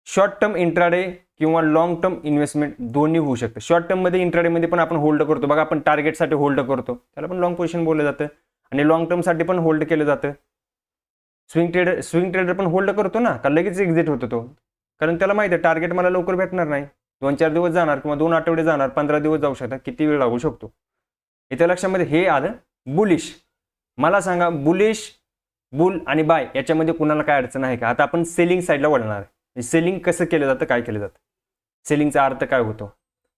Speaker 1: शॉर्ट टर्म इंट्राडे किंवा लॉंग टर्म इन्व्हेस्टमेंट दोन्ही होऊ शकतं. शॉर्ट टर्म मध्ये इंट्राडेमध्ये पण आपण होल्ड करतो बघा. आपण टार्गेटसाठी होल्ड करतो त्याला पण लॉंग पोझिशन बोललं जातं. आणि लॉंग टर्मसाठी पण होल्ड केलं जातं. स्विंग ट्रेडर पण होल्ड करतो ना, का लगेच एक्झिट होतो तो. कारण त्याला माहिती आहे टार्गेट मला लवकर भेटणार नाही. 2-4 दिवस जाणार किंवा 2 आठवडे जाणार, 15 दिवस जाऊ शकतात, किती वेळ लागू शकतो. इथे लक्षामध्ये हे आलं बुलिश. मला सांगा बुल आणि बाय याच्यामध्ये कुणाला काय अडचण आहे का? आता आपण सेलिंग साईडला वळणार आहे. सेलिंग कसं केलं जातं, काय केलं जातं, सेलिंगचा अर्थ काय होतो,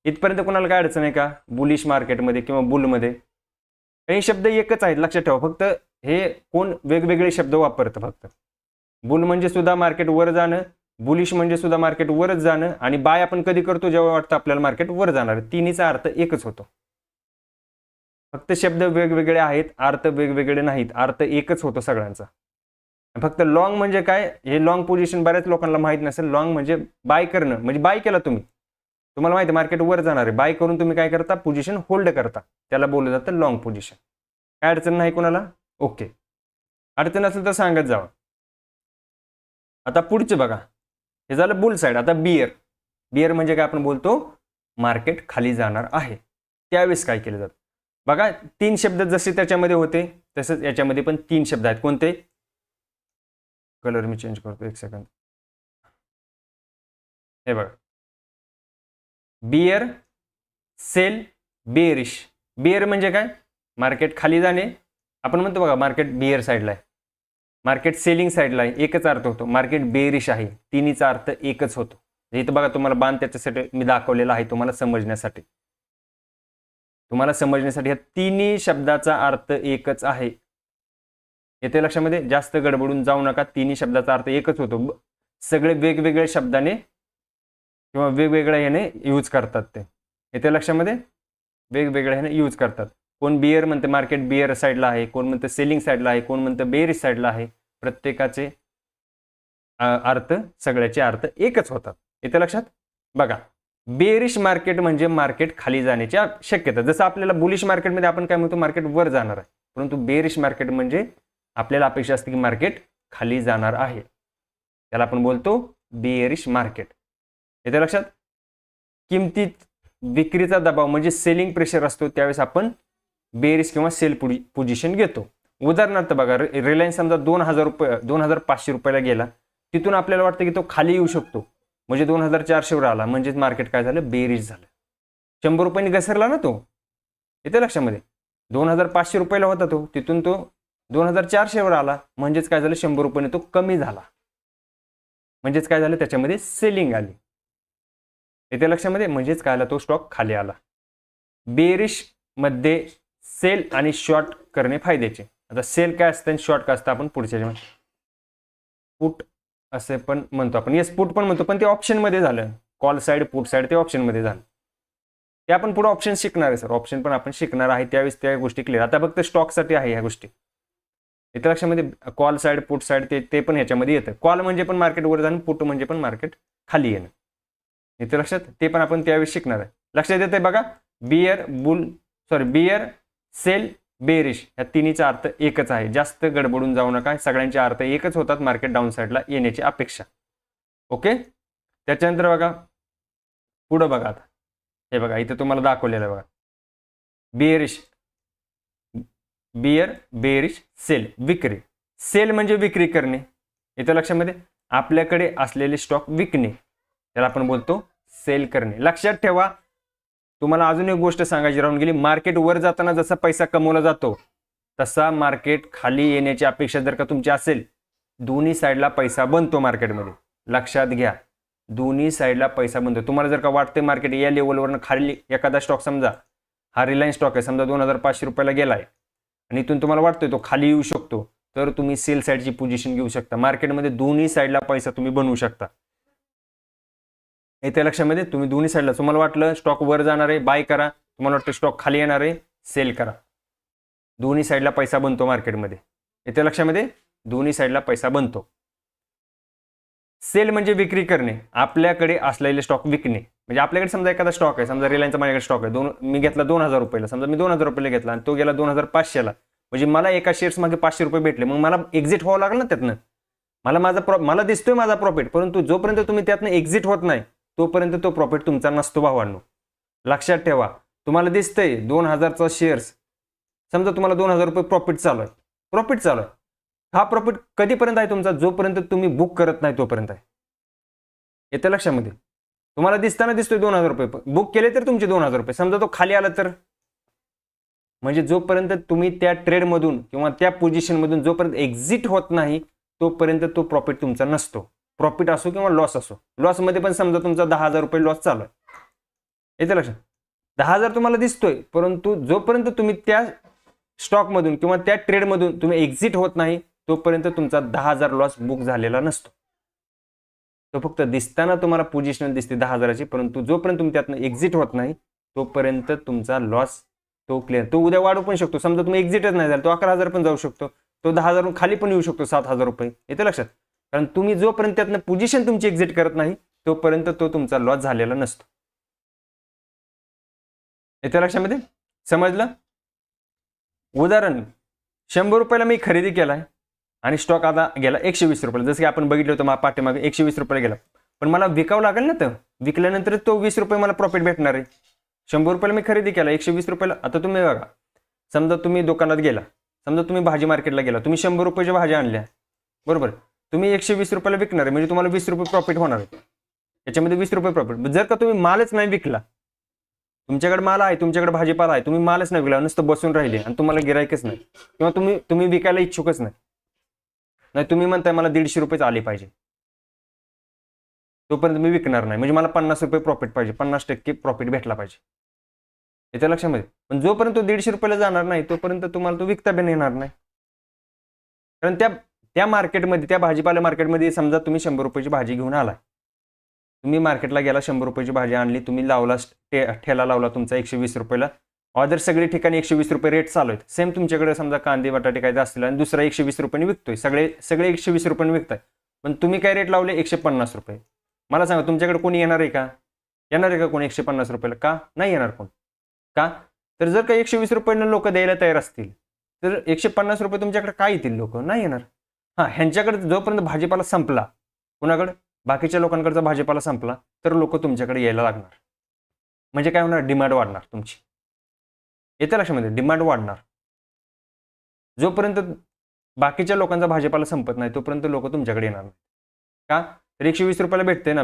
Speaker 1: इथपर्यंत कुणाला काय अडचण आहे का? बुलिश मार्केटमध्ये किंवा बुलमध्ये काही शब्द एकच आहेत लक्षात ठेवा. फक्त हे कोण वेगवेगळे शब्द वापरतं. फक्त बुल म्हणजे सुद्धा मार्केट वर जाणं, बुलिश म्हणजे सुद्धा मार्केट वरच जाणं, आणि बाय आपण कधी करतो जेव्हा वाटतं आपल्याला मार्केट वर जाणार. तिन्हीचा अर्थ एकच होतो. फक्त शब्द वेगवेगळे आहेत, अर्थ वेगवेगळे नाहीत, अर्थ एकच होतो सगळ्यांचा. फक्त लॉंग म्हणजे काय, हे लॉंग पोझिशन बऱ्याच लोकांना माहित नसेल. लॉंग म्हणजे बाय करणं, म्हणजे बाय केला तुम्हाला माहिती आहे मार्केट वर जाणार आहे, बाय करून तुम्ही काय करता, पोझिशन होल्ड करता, त्याला बोललं जातं लॉंग पोझिशन. काय अडचण नाही कोणाला? ओके. अडचण असेल तर सांगत जावा. आता पुढचे बघा, हे झालं बुल साईड. आता बियर म्हणजे काय आपण बोलतो, मार्केट खाली जाणार आहे त्यावेळेस काय केलं जातं बघा. 3 शब्द जसे त्याच्यामध्ये होते तसंच याच्यामध्ये पण 3 शब्द आहेत. कोणते? कलर मी चेंज करतो, 1 सेकंद. हे बघा, बियर, सेल, बेअरिश. बियर म्हणजे काय, मार्केट खाली जाणे. आपण म्हणतो बघा मार्केट बियर साईडला आहे, मार्केट सेलिंग साईडला आहे, एकच अर्थ होतो. मार्केट बेअरिश आहे, तिन्हीचा अर्थ एकच होतो. इथं बघा तुम्हाला बाण त्याच्यासाठी मी दाखवलेला आहे, तुम्हाला समजण्यासाठी ह्या तिन्ही शब्दाचा अर्थ एकच आहे. येते लक्षामध्ये. जास्त गडबडून जाऊ नका. तिन्ही शब्दाचा अर्थ एकच होतो. सगळे वेगवेगळ्या शब्दाने किंवा वेगवेगळ्या ह्याने यूज करतात ते. येते लक्षामध्ये? वेगवेगळ्या ह्याने यूज करतात. कोण बियर म्हणते मार्केट बियर साईडला आहे, कोण म्हणतं सेलिंग साईडला आहे, कोण म्हणतं बेरिश साईडला आहे. प्रत्येकाचे अर्थ, सगळ्याचे अर्थ एकच होतात. येते लक्षात? बघा, बेरिश मार्केट म्हणजे मार्केट खाली जाण्याची शक्यता. जसं आपल्याला बुलिश मार्केटमध्ये आपण काय म्हणतो, मार्केट वर जाणार आहे. परंतु बेरिश मार्केट म्हणजे आपल्याला अपेक्षा असते की मार्केट खाली जाणार आहे. त्याला आपण बोलतो बेरिश मार्केट. येते लक्षात? किमतीत विक्रीचा दबाव म्हणजे सेलिंग प्रेशर असतो, त्यावेळेस आपण बेरिश किंवा सेल पोझिशन घेतो. उदाहरणार्थ बघा, रिलायन्स समजा 2500 रुपयाला गेला, तिथून आपल्याला वाटतं की तो खाली येऊ शकतो, म्हणजे 2400 वर आला, म्हणजेच मार्केट काय झालं, बेरिश झालं. 100 रुपयांनी घसरला ना तो. येते लक्षामध्ये? 2500 रुपयाला होता तो, तिथून तो 2400 वर आला, म्हणजेच काय झालं, 100 रुपयाने तो कमी झाला, म्हणजेच काय झालं, त्याच्यामध्ये सेलिंग आली. येते लक्षामध्ये? म्हणजेच काय आला, तो स्टॉक खाली आला. बेरिश मध्ये सेल आणि शॉर्ट करणे फायद्याचे. आता सेल काय असतं आणि शॉर्ट काय असतं आपण पुढच्या पुट असे पण म्हणतो आपण. येस, पुट पण म्हणतो, पण ते ऑप्शन मध्ये झालं. कॉल साइड, पुट साइड ते ऑप्शन मध्ये झालं. ते आपण पुढे ऑप्शन शिकणार आहे सर, ऑप्शन पण आपण शिकणार आहे, त्यावेळेस त्या गोष्टी क्लिअर. आता फक्त स्टॉकसाठी आहे ह्या गोष्टी. इथे लक्षामध्ये कॉल साइड, पुट साइड ते पण ह्याच्यामध्ये येतं. कॉल म्हणजे पण मार्केट वर जाणं, पुट म्हणजे पण मार्केट खाली येणं. इथे लक्षात? ते पण आपण त्यावेळेस शिकणार आहे. लक्षात येते बघा, बियर, सेल, बेरिश या तिन्हीचा अर्थ एकच आहे. जास्त गडबडून जाऊ नका, सगळ्यांचे अर्थ एकच होतात मार्केट डाऊन साईडला येण्याची अपेक्षा. ओके. त्याच्यानंतर बघा पुढे बघा, आता हे बघा इथे तुम्हाला दाखवलेलं आहे बघा, बियर, बेरिश, सेल, विक्री. सेल म्हणजे विक्री करणे. इथे लक्षामध्ये आपल्याकडे असलेले स्टॉक विकणे, त्याला आपण बोलतो सेल करणे. लक्षात ठेवा, तुम्हाला अजून एक गोष्ट सांगायची राहून गेली. मार्केट वर जाताना जसा पैसा कमवला जातो, तसा मार्केट खाली येण्याची अपेक्षा जर का तुमची असेल, दोन्ही साईडला पैसा बनतो मार्केटमध्ये. लक्षात घ्या, दोन्ही साईडला पैसा बनतो. तुम्हाला जर का वाटते मार्केट या लेवलवरनं खाली, एखादा स्टॉक समजा हा रिलायन्स स्टॉक आहे, समजा 2500 रुपयाला गेलाय आणि इथून तुम्हाला वाटतोय तो खाली येऊ शकतो, तर तुम्ही सेल साईडची पोझिशन घेऊ शकता. मार्केटमध्ये दोन्ही साईडला पैसा तुम्ही बनवू शकता. येत्या लक्षामध्ये, तुम्ही दोन्ही साईडला, तुम्हाला वाटलं स्टॉक वर जाणार आहे, बाय करा. तुम्हाला वाटतं स्टॉक खाली येणार आहे, सेल करा. दोन्ही साईडला पैसा बनतो मार्केटमध्ये. येत्या लक्षामध्ये, दोन्ही साईडला पैसा बनतो. सेल म्हणजे विक्री करणे, आपल्याकडे असलेले स्टॉक विकणे. म्हणजे आपल्याकडे समजा एखादा स्टॉक आहे, समजा रिलायन्सचा माझ्याकडे स्टॉक आहे, मी घेतला 2000 रुपयाला, समजा मी 2000 रुपयाला घेतला आणि तो गेला 2500ला, म्हणजे मला एका शेअर्स मागे 500 रुपये भेटले. मग मला एक्झिट व्हावं लागलं ना त्यातनं. मला दिसतोय माझा प्रॉफिट, परंतु जोपर्यंत तुम्ही त्यातनं एक्झिट होत नाही, तोपर्यंत तो प्रॉफिट तुमचा नसतो भावांनो. लक्षात ठेवा, तुम्हाला दिसतंय 2000चा शेअर्स, समजा तुम्हाला 2000 रुपये प्रॉफिट चालू आहे. हा प्रॉफिट कधीपर्यंत आहे तुमचा? जोपर्यंत तुम्ही बुक करत नाही तोपर्यंत आहे. येत्या लक्षामध्ये, तुम्हाला दिसतोय 2000 रुपये, बुक केले तर तुमचे 2000 रुपये. समजा तो खाली आला तर, म्हणजे जोपर्यंत तुम्ही त्या ट्रेडमधून किंवा त्या पोझिशनमधून जोपर्यंत एक्झिट होत नाही, तोपर्यंत तो प्रॉफिट तुमचा नसतो. प्रॉफिट असो किंवा लॉस असो. लॉसमध्ये पण समजा तुमचा 10,000 रुपये लॉस चालू आहे, येते लक्षात. 10,000 तुम्हाला दिसतोय, परंतु जोपर्यंत तुम्ही त्या स्टॉकमधून किंवा त्या ट्रेडमधून तुम्ही एक्झिट होत नाही, तोपर्यंत तुमचा 10,000 लॉस बुक झालेला नसतो. तो फक्त दिसताना तुम्हाला पोझिशन दिसते 10,000ची, परंतु जोपर्यंत तुम्ही त्यातनं एक्झिट होत नाही, तोपर्यंत तुमचा लॉस तो क्लिअर. तो उद्या वाढू पण शकतो. समजा तुम्ही एक्झिटच नाही झाला, तो 11,000 पण जाऊ शकतो, तो 10,000 खाली पण येऊ शकतो 7,000 रुपये. येते लक्षात. कारण तुम्ही जोपर्यंत त्यातनं पोझिशन तुमची एक्झिट करत नाही, तोपर्यंत तो तुमचा लॉस झालेला नसतो. येते लक्षामध्ये, समजलं? उदाहरण, 100 रुपयाला मी खरेदी केलाय आणि स्टॉक आता गेला 120 रुपयाला. जसं की आपण बघितलं होतं पाठीमागे 120 रुपयाला गेला, पण मला विकावं लागेल ना. तर विकल्यानंतर तो 20 रुपये मला प्रॉफिट भेटणार आहे. 100 रुपयाला मी खरेदी केला, 120 रुपयाला. आता तुम्ही बघा, समजा तुम्ही दुकानात गेला, समजा तुम्ही भाजी मार्केटला गेला, तुम्ही 100 रुपयाच्या भाज्या आणल्या, बरोबर. तुम्ही 120 रुपयाला विकणार आहे, म्हणजे तुम्हाला 20 रुपये प्रॉफिट होणार आहे. याच्यामध्ये 20 रुपये प्रॉफिट. जर का तुम्ही मालच नाही विकला, तुमच्याकडे माल आहे, तुमच्याकडे भाजीपाला आहे, तुम्ही मालच नाही विकला, नुसतं बसून राहिले आणि तुम्हाला गिरायकच नाही, किंवा तुम्ही विकायला इच्छुकच नाही, तुम्ही म्हणताय मला 150 रुपयेच आले पाहिजे, तोपर्यंत मी विकणार नाही. म्हणजे मला 50 रुपये प्रॉफिट पाहिजे, 50% प्रॉफिट भेटला पाहिजे. येत्या लक्षामध्ये. पण जोपर्यंत तो 150 रुपयाला जाणार नाही, तोपर्यंत तुम्हाला तो विकता पण येणार नाही. कारण त्या मार्केटमध्ये, त्या भाजीपाला मार्केटमध्ये समजा तुम्ही 100 रुपयाची भाजी घेऊन आलाय, तुम्ही मार्केटला गेला 100 रुपयाची भाजी आणली, तुम्ही लावला ठेला लावला तुमचा 120 रुपयाला, ऑदर सगळे ठिकाणी 120 रुपये रेट चालू आहेत. सेम तुमच्याकडे समजा कांदे बटाटे काय असतील आणि दुसरा 120 रुपयांनी विकतोय, सगळे 120 रुपयांनी विकताय, पण तुम्ही काय रेट लावले 150 रुपये. मला सांगा तुमच्याकडे कोणी येणार आहे का? येणार आहे का कोणी 150 रुपयाला? का नाही येणार कोण? का? तर जर का 120 रुपयांना लोक द्यायला तयार असतील तर 150 रुपये तुमच्याकडे काय येतील? लोक नाही येणार. हां, ह्यांच्याकडे जोपर्यंत भाजीपाला संपला, कुणाकडे? बाकीच्या लोकांकडचा भाजीपाला संपला तर लोक तुमच्याकडे यायला लागणार. म्हणजे काय होणार? डिमांड वाढणार तुमची. येते लक्षामध्ये? डिमांड वाढणार. जोपर्यंत बाकीच्या लोकांचा भाजीपाला संपत नाही तोपर्यंत लोक तुमच्याकडे येणार नाही. का? तर 120 रुपयाला भेटते ना,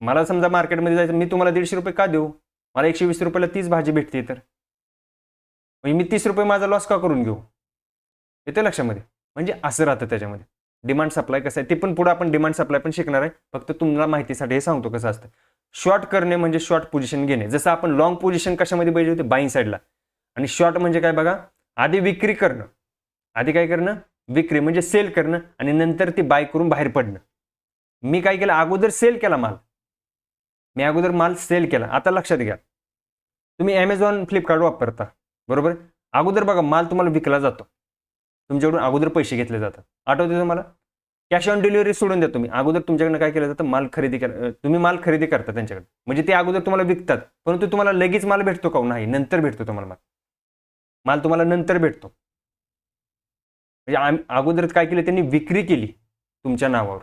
Speaker 1: मला समजा मार्केटमध्ये जायचं, मी तुम्हाला 150 रुपये का देऊ? मला 120 रुपयाला तीच भाजी भेटते, तर म्हणजे मी 30 रुपये माझा लॉस का करून घेऊ? येते लक्षामध्ये? म्हणजे असं राहतं त्याच्यामध्ये. डिमांड सप्लाय कसं आहे ते पण पुढे आपण डिमांड सप्लाय पण शिकणार आहे. फक्त तुम्हाला माहितीसाठी हे सांगतो कसं असतं. शॉर्ट करणे म्हणजे शॉर्ट पोझिशन घेणे. जसं आपण लॉंग पोझिशन कशामध्ये पाहिजे होते? बाईंग साईडला. आणि शॉर्ट म्हणजे काय बघा, आधी विक्री करणं, आधी काय करणं? विक्री म्हणजे सेल करणं आणि नंतर ती बाय करून बाहेर पडणं. मी काय केलं? अगोदर सेल केला माल. मी अगोदर माल सेल केला. आता लक्षात घ्या, तुम्ही ॲमेझॉन फ्लिपकार्ट वापरता बरोबर. अगोदर बघा माल तुम्हाला विकला जातो, तुमच्याकडून अगोदर पैसे घेतले जातात. आठवते तुम्हाला? कॅश ऑन डिलिव्हरी सोडून द्या तुम्ही. अगोदर तुमच्याकडनं काय केलं जातं? माल खरेदी तुम्ही माल खरेदी करता त्यांच्याकडे, म्हणजे ते अगोदर तुम्हाला विकतात, परंतु तुम्हाला लगेच माल भेटतो का? नाही, नंतर भेटतो तुम्हाला माल तुम्हाला नंतर भेटतो. म्हणजे अगोदर काय केलं त्यांनी? विक्री केली तुमच्या नावावर,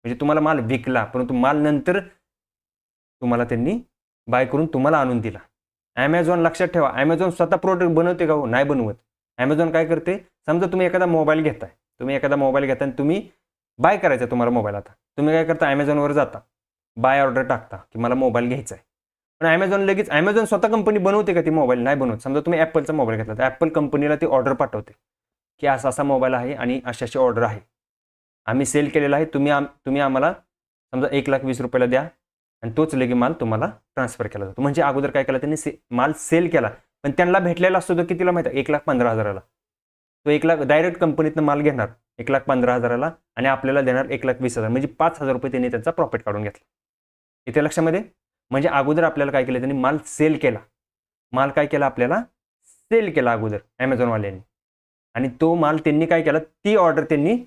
Speaker 1: म्हणजे तुम्हाला माल विकला, परंतु माल नंतर तुम्हाला त्यांनी बाय करून तुम्हाला आणून दिला. ॲमेझॉन लक्षात ठेवा, ॲमेझॉन स्वतः प्रोडक्ट बनवते का? हो, नाही बनवत. ॲमेझॉन काय करते? समजा तुम्ही एखादा मोबाईल घेताय, आणि तुम्ही बाय करायचा तुम्हाला मोबाईल. आता तुम्ही काय करता? ॲमेझॉनवर जाता, बाय ऑर्डर टाकता की मला मोबाईल घ्यायचा आहे. पण ॲमेझॉन स्वतः कंपनी बनवते का ती मोबाईल? नाही बनवत. समजा तुम्ही ॲपलचा मोबाईल घेतला तर ॲपल कंपनीला ती ऑर्डर पाठवते की असा असा मोबाईल आहे आणि अशी ऑर्डर आहे, आम्ही सेल केलेला आहे, तुम्ही आम्हाला समजा 1,20,000 रुपयाला द्या आणि तोच लगे माल तुम्हाला ट्रान्सफर केला जातो. म्हणजे अगोदर काय केलं त्यांनी? माल सेल केला, पण त्यांना भेटलेला असतो तो कितीला माहिती आहे? 1,15,000ला. तो 1,00,000 डायरेक्ट कंपनीतनं माल घेणार 1,15,000ला आणि आपल्याला देणार 1,20,000, म्हणजे 5,000 रुपये त्यांनी त्यांचा प्रॉफिट काढून घेतला. इथे लक्षामध्ये? म्हणजे अगोदर आपल्याला काय केलं त्यांनी? माल सेल केला. माल काय केला? आपल्याला सेल केला अगोदर ॲमेझॉनवाल्यांनी, आणि तो माल त्यांनी काय केला? ती ऑर्डर त्यांनी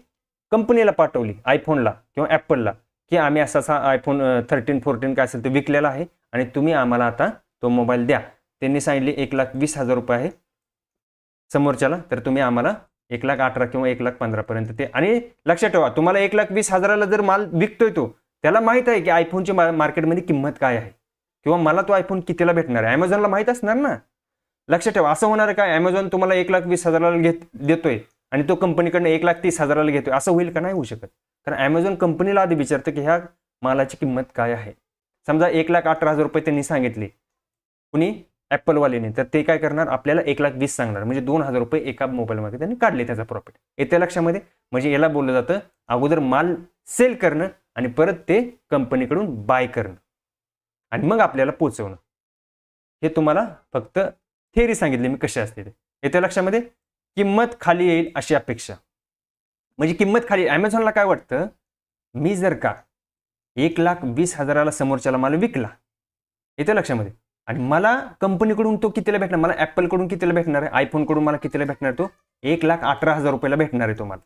Speaker 1: कंपनीला पाठवली, आयफोनला किंवा ॲपलला, की आम्ही असा आयफोन 13, 14 काय असेल ते विकलेला आहे आणि तुम्ही आम्हाला आता तो मोबाईल द्या. त्यांनी सांगितले 1,20,000 रुपये आहे समोरच्याला, तर तुम्ही आम्हाला 1,18,000 किंवा 1,15,000 पर्यंत ते. आणि लक्षात ठेवा, तुम्हाला 1,20,000ला जर माल विकतोय तो, त्याला माहित आहे की आयफोनची मार्केटमध्ये किंमत काय आहे किंवा मला तो आयफोन कितीला भेटणार आहे. ॲमेझॉनला माहित असणार ना. लक्षात ठेवा, असं होणार आहे का? ॲमेझॉन तुम्हाला 1,20,000ला देतोय आणि तो कंपनीकडनं 1,30,000ला घेतोय, असं होईल का? नाही होऊ शकत. कारण ॲमेझॉन कंपनीला आधी विचारतं की ह्या मालाची किंमत काय आहे. समजा 1,18,000 रुपये त्यांनी सांगितले कुणी? ॲपलवाल्याने, तर ते काय करणार? आपल्याला 1,20,000 सांगणार, म्हणजे 2,000 रुपये एका मोबाईलमध्ये त्यांनी काढले त्याचा प्रॉफिट. येत्या लक्षामध्ये? म्हणजे याला बोललं जातं अगोदर माल सेल करणं आणि परत ते कंपनीकडून बाय करणं आणि मग आपल्याला पोचवणं. हे तुम्हाला फक्त थेअरी सांगितली मी कशी असते ते. येत्या लक्षामध्ये? किंमत खाली येईल अशी अपेक्षा. म्हणजे किंमत खाली. ॲमेझॉनला काय वाटतं? मी जर का 1,20,000ला समोरच्याला माल विकला, येत्या लक्षामध्ये, आणि मला कंपनीकडून तो कितीला भेटणार? मला ॲपलकडून कितीला भेटणार आहे? आयफोनकडून मला कितीला भेटणार? तो 1,18,000 रुपयाला भेटणार आहे तो माल.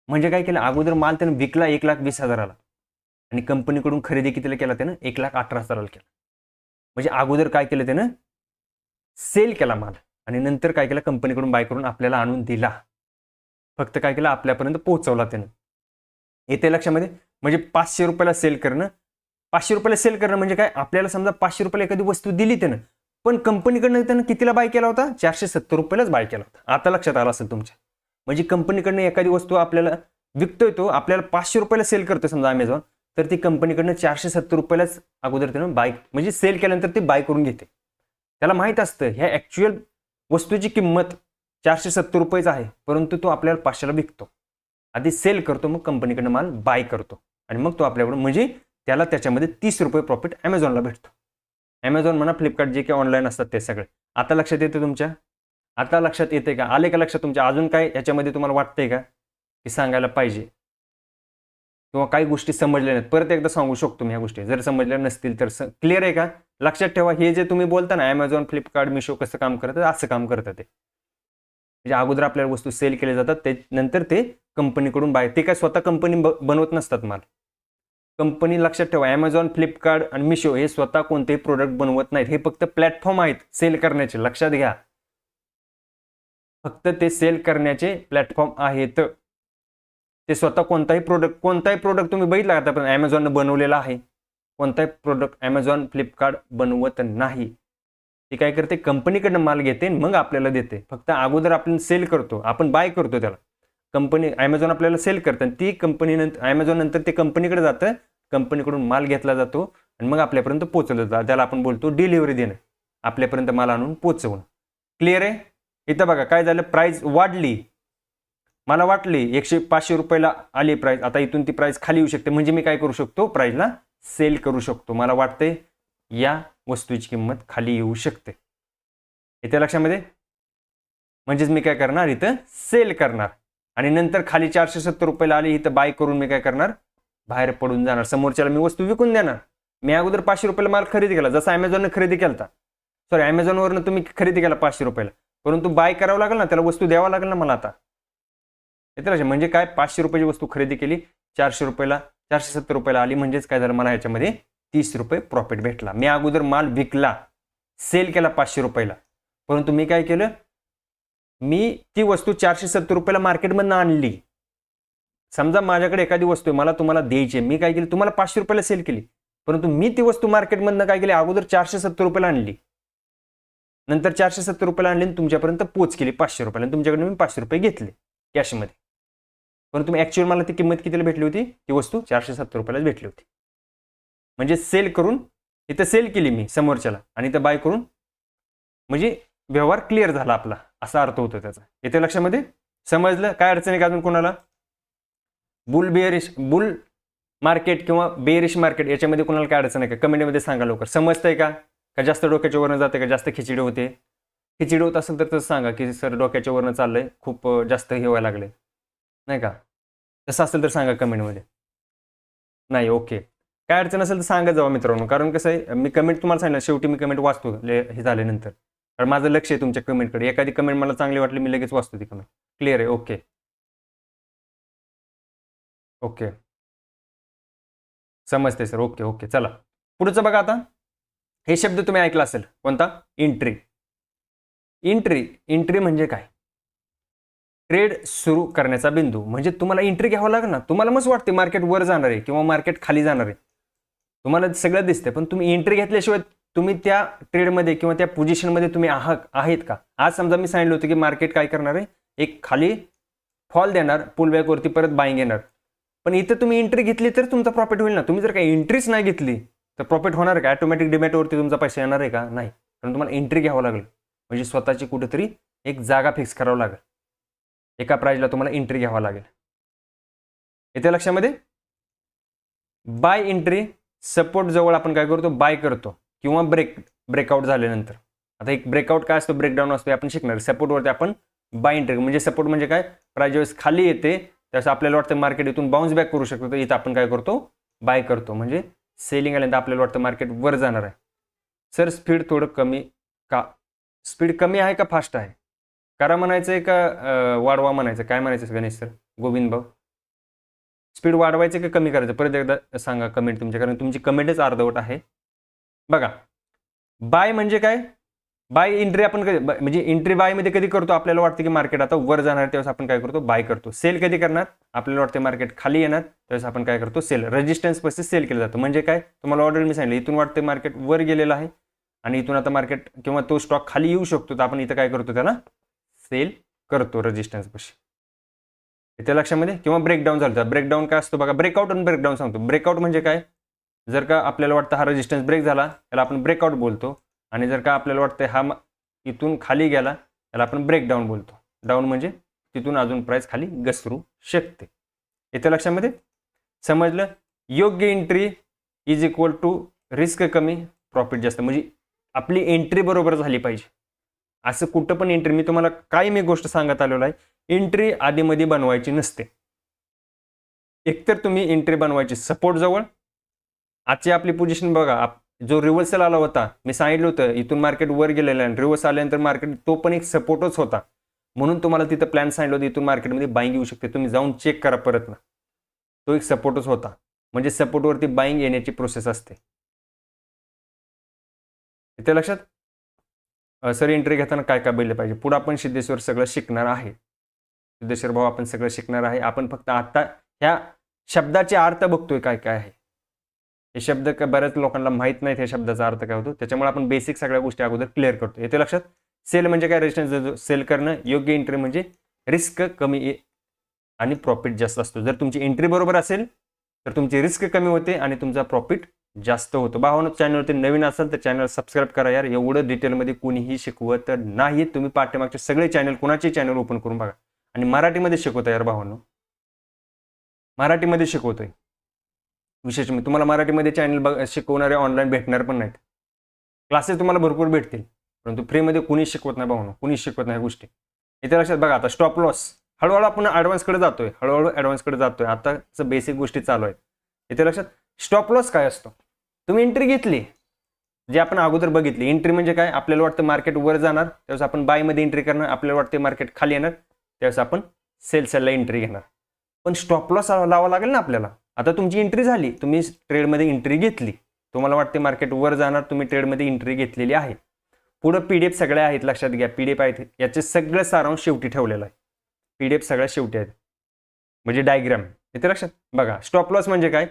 Speaker 1: म्हणजे काय केलं? अगोदर माल त्यानं विकला 1,20,000ला आणि कंपनीकडून खरेदी कितीला केला त्यानं? 1,18,000ला केला. म्हणजे अगोदर काय केलं त्यानं? सेल केला माल आणि नंतर काय केलं? कंपनीकडून बाय करून आपल्याला आणून दिला. फक्त काय केलं? आपल्यापर्यंत पोहोचवला त्यानं. येते लक्षामध्ये? म्हणजे 500 रुपयाला सेल करणं. 500 रुपयाला सेल करणं म्हणजे काय? आपल्याला समजा 500 रुपयाला एखादी वस्तू दिली त्यानं, पण कंपनीकडनं त्यानं कितीला बाय केला होता? 470 रुपयालाच बाय केला होता. आता लक्षात आलं असेल तुमच्या. म्हणजे कंपनीकडनं एखादी वस्तू आपल्याला विकतोय, तो आपल्याला 500 रुपयाला सेल करतोय समजा ॲमेझॉन, तर ती कंपनीकडनं 470 रुपयालाच अगोदर त्यानं बाय, म्हणजे सेल केल्यानंतर ती बाय करून घेते. त्याला माहीत असतं ह्या ॲक्च्युअल वस्तूची किंमत 470 रुपयेच आहे, परंतु तो आपल्याला 500ला विकतो. आधी सेल करतो, मग कंपनीकडनं माल बाय करतो आणि मग तो आपल्याकडून, म्हणजे त्याला त्याच्यामध्ये 30 रुपये प्रॉफिट ॲमेझॉनला भेटतो. ॲमेझॉन म्हणा, फ्लिपकार्ट, जे काही ऑनलाईन असतात ते सगळे. आता लक्षात येतं तुमच्या? आता लक्षात येते का? आले का लक्षात तुमच्या? अजून काय याच्यामध्ये तुम्हाला वाटतंय का की सांगायला पाहिजे? किंवा काही गोष्टी समजल्या नाहीत, परत एकदा सांगू शकतो मी ह्या गोष्टी, जर समजल्या नसतील तर. क्लिअर आहे का? लक्षात ठेवा, हे जे तुम्ही बोलता ना ॲमेझॉन, फ्लिपकार्ट, मिशो कसं काम करतं, असं काम करतं ते. म्हणजे अगोदर आपल्याला वस्तू सेल केल्या जातात, ते नंतर ते कंपनीकडून बाय, ते काय स्वतः कंपनी बनवत नसतात माल. कंपनी, लक्षात ठेवा, ॲमेझॉन, फ्लिपकार्ट आणि मिशो हे स्वतः कोणतेही प्रोडक्ट बनवत नाहीत, हे फक्त प्लॅटफॉर्म आहेत सेल करण्याचे. लक्षात घ्या, फक्त ते सेल करण्याचे प्लॅटफॉर्म आहेत. ते स्वतः कोणताही प्रोडक्ट तुम्ही बघितला आता पण ॲमेझॉननं बनवलेला आहे, कोणताही प्रोडक्ट ॲमेझॉन, फ्लिपकार्ट बनवत नाही. ते काय करते, कंपनीकडनं माल घेते मग आपल्याला देते. फक्त अगोदर आपण सेल करतो, आपण बाय करतो त्याला. कंपनी, ॲमेझॉन आपल्याला सेल करतं आणि ती कंपनी नंतर, ॲमेझॉन नंतर ते कंपनीकडे जातं, कंपनीकडून माल घेतला जातो आणि मग आपल्यापर्यंत पोहोचवलं जातं. त्याला आपण बोलतो डिलिव्हरी देणं, आपल्यापर्यंत माल आणून पोहोचवणं. क्लिअर आहे? इथं बघा काय झालं, प्राइस वाढली, मला वाटली 500 रुपयाला आली प्राइस, आता इथून ती प्राइस खाली येऊ शकते, म्हणजे मी काय करू शकतो, प्राइसला सेल करू शकतो. मला वाटते या वस्तूची किंमत खाली येऊ शकते. इथे लक्षामध्ये, म्हणजेच मी काय करणार, इथं सेल करणार आणि नंतर खाली 470 रुपयाला आली, इथं बाय करून मी काय करणार, बाहेर पडून जाणार. समोरच्याला मी वस्तू विकून देणार. मी अगोदर 500 रुपयाला माल खरेदी केला, जसा ॲमेझॉनने खरेदी केला, सॉरी ॲमेझॉनवरनं तुम्ही खरेदी केला 500 रुपयाला, परंतु बाय करावं लागेल ना, त्याला वस्तू द्यावं लागेल ना मला आता. इथे म्हणजे काय, 500 रुपयाची वस्तू खरेदी केली, 470 रुपयाला आली, म्हणजेच काय झालं, मला ह्याच्यामध्ये 30 रुपये प्रॉफिट भेटला. मी अगोदर माल विकला, सेल केला 500 रुपयाला, परंतु मी काय केलं, मी ती वस्तू 470 रुपयाला मार्केटमधनं आणली. समजा माझ्याकडे एखादी वस्तू आहे, मला तुम्हाला द्यायची, मी काय केली, तुम्हाला 500 रुपयाला सेल केली, परंतु मी ती वस्तू मार्केटमधनं काय केली, अगोदर 470 रुपयाला आणली, नंतर 470 रुपयाला आणली आणि तुमच्यापर्यंत पोच केली 500 रुपयाला, आणि तुमच्याकडे मी 500 रुपये घेतले कॅशमध्ये. परंतु तुम्ही ॲक्च्युअल मला ती किंमत कितीला भेटली होती, ती वस्तू 470 रुपयाला भेटली होती. म्हणजे सेल करून इथं सेल केली मी समोरच्याला आणि इथं बाय करून, म्हणजे व्यवहार क्लिअर झाला आपला, असा अर्थ होतो त्याचा. इथे लक्षामध्ये समजलं? काय अडचण आहे का अजून कोणाला? बुल मार्केट किंवा बेरिश मार्केट याच्यामध्ये कोणाला काय अडचण आहे का, कमेंटमध्ये सांगा लवकर. समजतंय का? का जास्त डोक्याच्या वरनं जाते, का जास्त खिचडी होते? खिचडी होत असेल तर तसं सांगा की सर डोक्याच्या वरनं चाललंय, खूप जास्त हे व्हायला लागले, नाही का? तसं असेल तर सांगा कमेंटमध्ये. नाही, ओके. काय अडचण असेल तर सांगत जावा मित्रांनो, कारण कसं आहे, मी कमेंट तुम्हाला सांगितलं, शेवटी मी कमेंट वाचतो हे झाल्यानंतर, कारण माझं लक्ष आहे तुमच्या कमेंटकडे. एखादी कमेंट मला चांगली वाटली, मी लगेच वाचतो ती कमेंट. क्लिअर आहे? ओके ओके, समजते सर. ओके ओके, चला पुढचं बघा. आता हे शब्द तुम्ही ऐकला असेल, कोणता? एंट्री. एंट्री म्हणजे काय? ट्रेड सुरू करण्याचा बिंदू. म्हणजे तुम्हाला एंट्री घ्यावं लागेल ना. तुम्हाला मस्त वाटते मार्केट वर जाणार आहे किंवा मार्केट खाली जाणार आहे, तुम्हाला सगळं दिसतंय, पण तुम्ही एंट्री घेतल्याशिवाय तुम्ही त्या ट्रेडमध्ये किंवा त्या पोझिशनमध्ये तुम्ही आहेत का? आज समजा मी सांगितलं होतं की मार्केट काय करणार आहे, एक खाली फॉल देणार, पुल बॅकवरती परत बाईंग येणार, पण इथं तुम्ही एंट्री घेतली तर तुमचा प्रॉफिट होईल ना. तुम्ही जर काही एंट्रीच नाही घेतली तर प्रॉफिट होणार का? ऑटोमॅटिक डिमॅटवरती तुमचा पैसा येणार आहे का? नाही, कारण तुम्हाला एंट्री घ्यावं लागेल. म्हणजे स्वतःची कुठेतरी एक जागा फिक्स करावं लागेल, एका प्राइजला तुम्हाला एंट्री घ्यावा लागेल. इथे लक्षामध्ये, बाय एंट्री, सपोर्ट जवळ आपण काय करतो, बाय करतो, किंवा ब्रेकआउट झाल्यानंतर. आता एक ब्रेकआउट काय असतो, ब्रेकडाऊन असतो, आपण शिकणार. सपोर्टवरती आपण बाय एंट्री, म्हणजे सपोर्ट म्हणजे काय, प्राइस ज्यावेळेस खाली येते त्यावेळेस आपल्याला वाटतं मार्केट इथून बाउन्स बॅक करू शकतो, तर इथं आपण काय करतो, बाय करतो. म्हणजे सेलिंग आल्यानंतर आपल्याला वाटतं मार्केट वर जाणार आहे. सर स्पीड थोडं कमी का? स्पीड कमी आहे का फास्ट आहे? करा म्हणायचं आहे का वाढवा म्हणायचं, काय म्हणायचं गणेश सर, गोविंद भाऊ? स्पीड वाढवायचं का कमी करायचं? परत एकदा सांगा कमेंट तुमच्या, कारण तुमची कमेंटच अर्धवट आहे. बघा, बाय म्हणजे काय, बाय एंट्री आपण कधी, म्हणजे एंट्री बायमध्ये कधी करतो, आपल्याला वाटतं की मार्केट आता वर जाणार त्यावेळेस आपण काय करतो, बाय करतो. सेल कधी करणार, आपल्याला वाटतं मार्केट खाली येणार त्यावेळेस आपण काय करतो, सेल. रेजिस्टन्स पाशी सेल केलं जातं. म्हणजे काय, तुम्हाला ऑर्डर मी सांगितलं, इथून वाटतं मार्केट वर गेलेलं आहे आणि इथून आता मार्केट किंवा तो स्टॉक खाली येऊ शकतो, तर आपण इथं काय करतो, त्याला सेल करतो रेजिस्टन्स पाशी. इथे लक्षामध्ये. किंवा ब्रेकडाऊन झालं तर ब्रेकडाऊन काय असतो बघा, ब्रेकआउट आणि ब्रेकडाऊन सांगतो. ब्रेकआउट म्हणजे काय, जर का आपल्याला वाटतं हा रेजिस्टन्स ब्रेक झाला त्याला आपण ब्रेकआउट बोलतो, आणि जर का आपल्याला वाटतं हा इथून खाली गेला त्याला आपण ब्रेकडाऊन बोलतो. डाऊन म्हणजे तिथून अजून प्राइस खाली घसरू शकते. इथे लक्षामध्ये समजलं. योग्य entry is equal to risk कमी, प्रॉफिट जास्त. म्हणजे आपली एंट्री बरोबर झाली पाहिजे. असं कुठं पण एंट्री, मी तुम्हाला काय मी गोष्ट सांगत आलेलो आहे, एंट्री आधीमध्ये बनवायची नसते. एकतर तुम्ही एंट्री बनवायची सपोर्ट जवळ. आजची आपली पोझिशन बघा, जो रिव्हर्सल आला होता, मी सांगितलं होतं इथून मार्केट वर गेलेलं आहे, रिव्हर्स आल्यानंतर मार्केट तो पण एक सपोर्टच होता. म्हणून तुम्हाला तिथं प्लॅन सांगितलं होतं इथून मार्केटमध्ये बाईंग येऊ शकते. तुम्ही जाऊन चेक करा परत ना, तो एक सपोर्टच होता. म्हणजे सपोर्टवरती बाईंग येण्याची प्रोसेस असते. इथे लक्षात. सर एंट्री घेताना काय काय बघितलं पाहिजे. पुढे आपण सिद्धेश्वर सगळं शिकणार आहे. सिद्धेश्वर भाऊ आपण सगळं शिकणार आहे. आपण फक्त आता ह्या शब्दाचे अर्थ बघतोय काय काय आहे. हे शब्द बऱ्याच लोकांना माहित नाहीत, ह्या शब्दाचा अर्थ काय होतो. त्याच्यामुळे आपण बेसिक सगळ्या गोष्टी अगोदर क्लिअर करतो. येते लक्षात. सेल म्हणजे काय, रेजिस्टन्स सेल करणं. योग्य एंट्री म्हणजे रिस्क कमी आणि प्रॉफिट जास्त असतो. जर तुमची एंट्री बरोबर असेल तर तुमची रिस्क कमी होते आणि तुमचा प्रॉफिट जास्त होतो. भावांनो, चॅनलवरती नवीन असाल तर चॅनल सबस्क्राईब करा यार. एवढं डिटेलमध्ये कोणीही शिकवत नाही. तुम्ही पाठीमागचे सगळे चॅनल, कोणाचे चॅनल ओपन करून बघा. आणि मराठीमध्ये शिकवतोय यार भावांनो, मराठीमध्ये शिकवतोय. विशेष मी तुम्हाला मराठीमध्ये चॅनल शिकवणारे ऑनलाईन भेटणार पण नाहीत. क्लासेस तुम्हाला भरपूर भेटतील, परंतु फ्रीमध्ये कुणीच शिकवत नाही भावांनो, कुणीच शिकवत नाही गोष्टी. इथे लक्षात बघा. आता स्टॉप लॉस हळूहळू आपण ॲडव्हान्सकडे जातोय, हळूहळू ॲडव्हान्सकडे जातोय. आताचं बेसिक गोष्टी चालू आहेत. इथे लक्षात. स्टॉप लॉस काय असतो. तुम्ही एंट्री घेतली, जे आपण अगोदर बघितली. एंट्री म्हणजे काय, आपल्याला वाटतं मार्केट वर जाणार त्यावेळेस आपण बायमध्ये एंट्री करणार. आपल्याला वाटतं मार्केट खाली येणार त्यावेळेस आपण सेलला एंट्री घेणार. पण स्टॉप लॉस लावावा लागेल ना आपल्याला. आता तुमची एंट्री झाली, तुम्ही ट्रेडमध्ये एंट्री घेतली, तुम्हाला वाटते मार्केट वर जाणार, तुम्ही ट्रेडमध्ये एंट्री घेतलेली आहे. पुढं PDF सगळ्या आहेत, लक्षात घ्या. PDF आहेत, याचे सगळं सारांश शेवटी ठेवलेलं आहे. PDF सगळ्या शेवटी आहेत, म्हणजे डायग्राम. इथे लक्षात बघा. स्टॉप लॉस म्हणजे काय,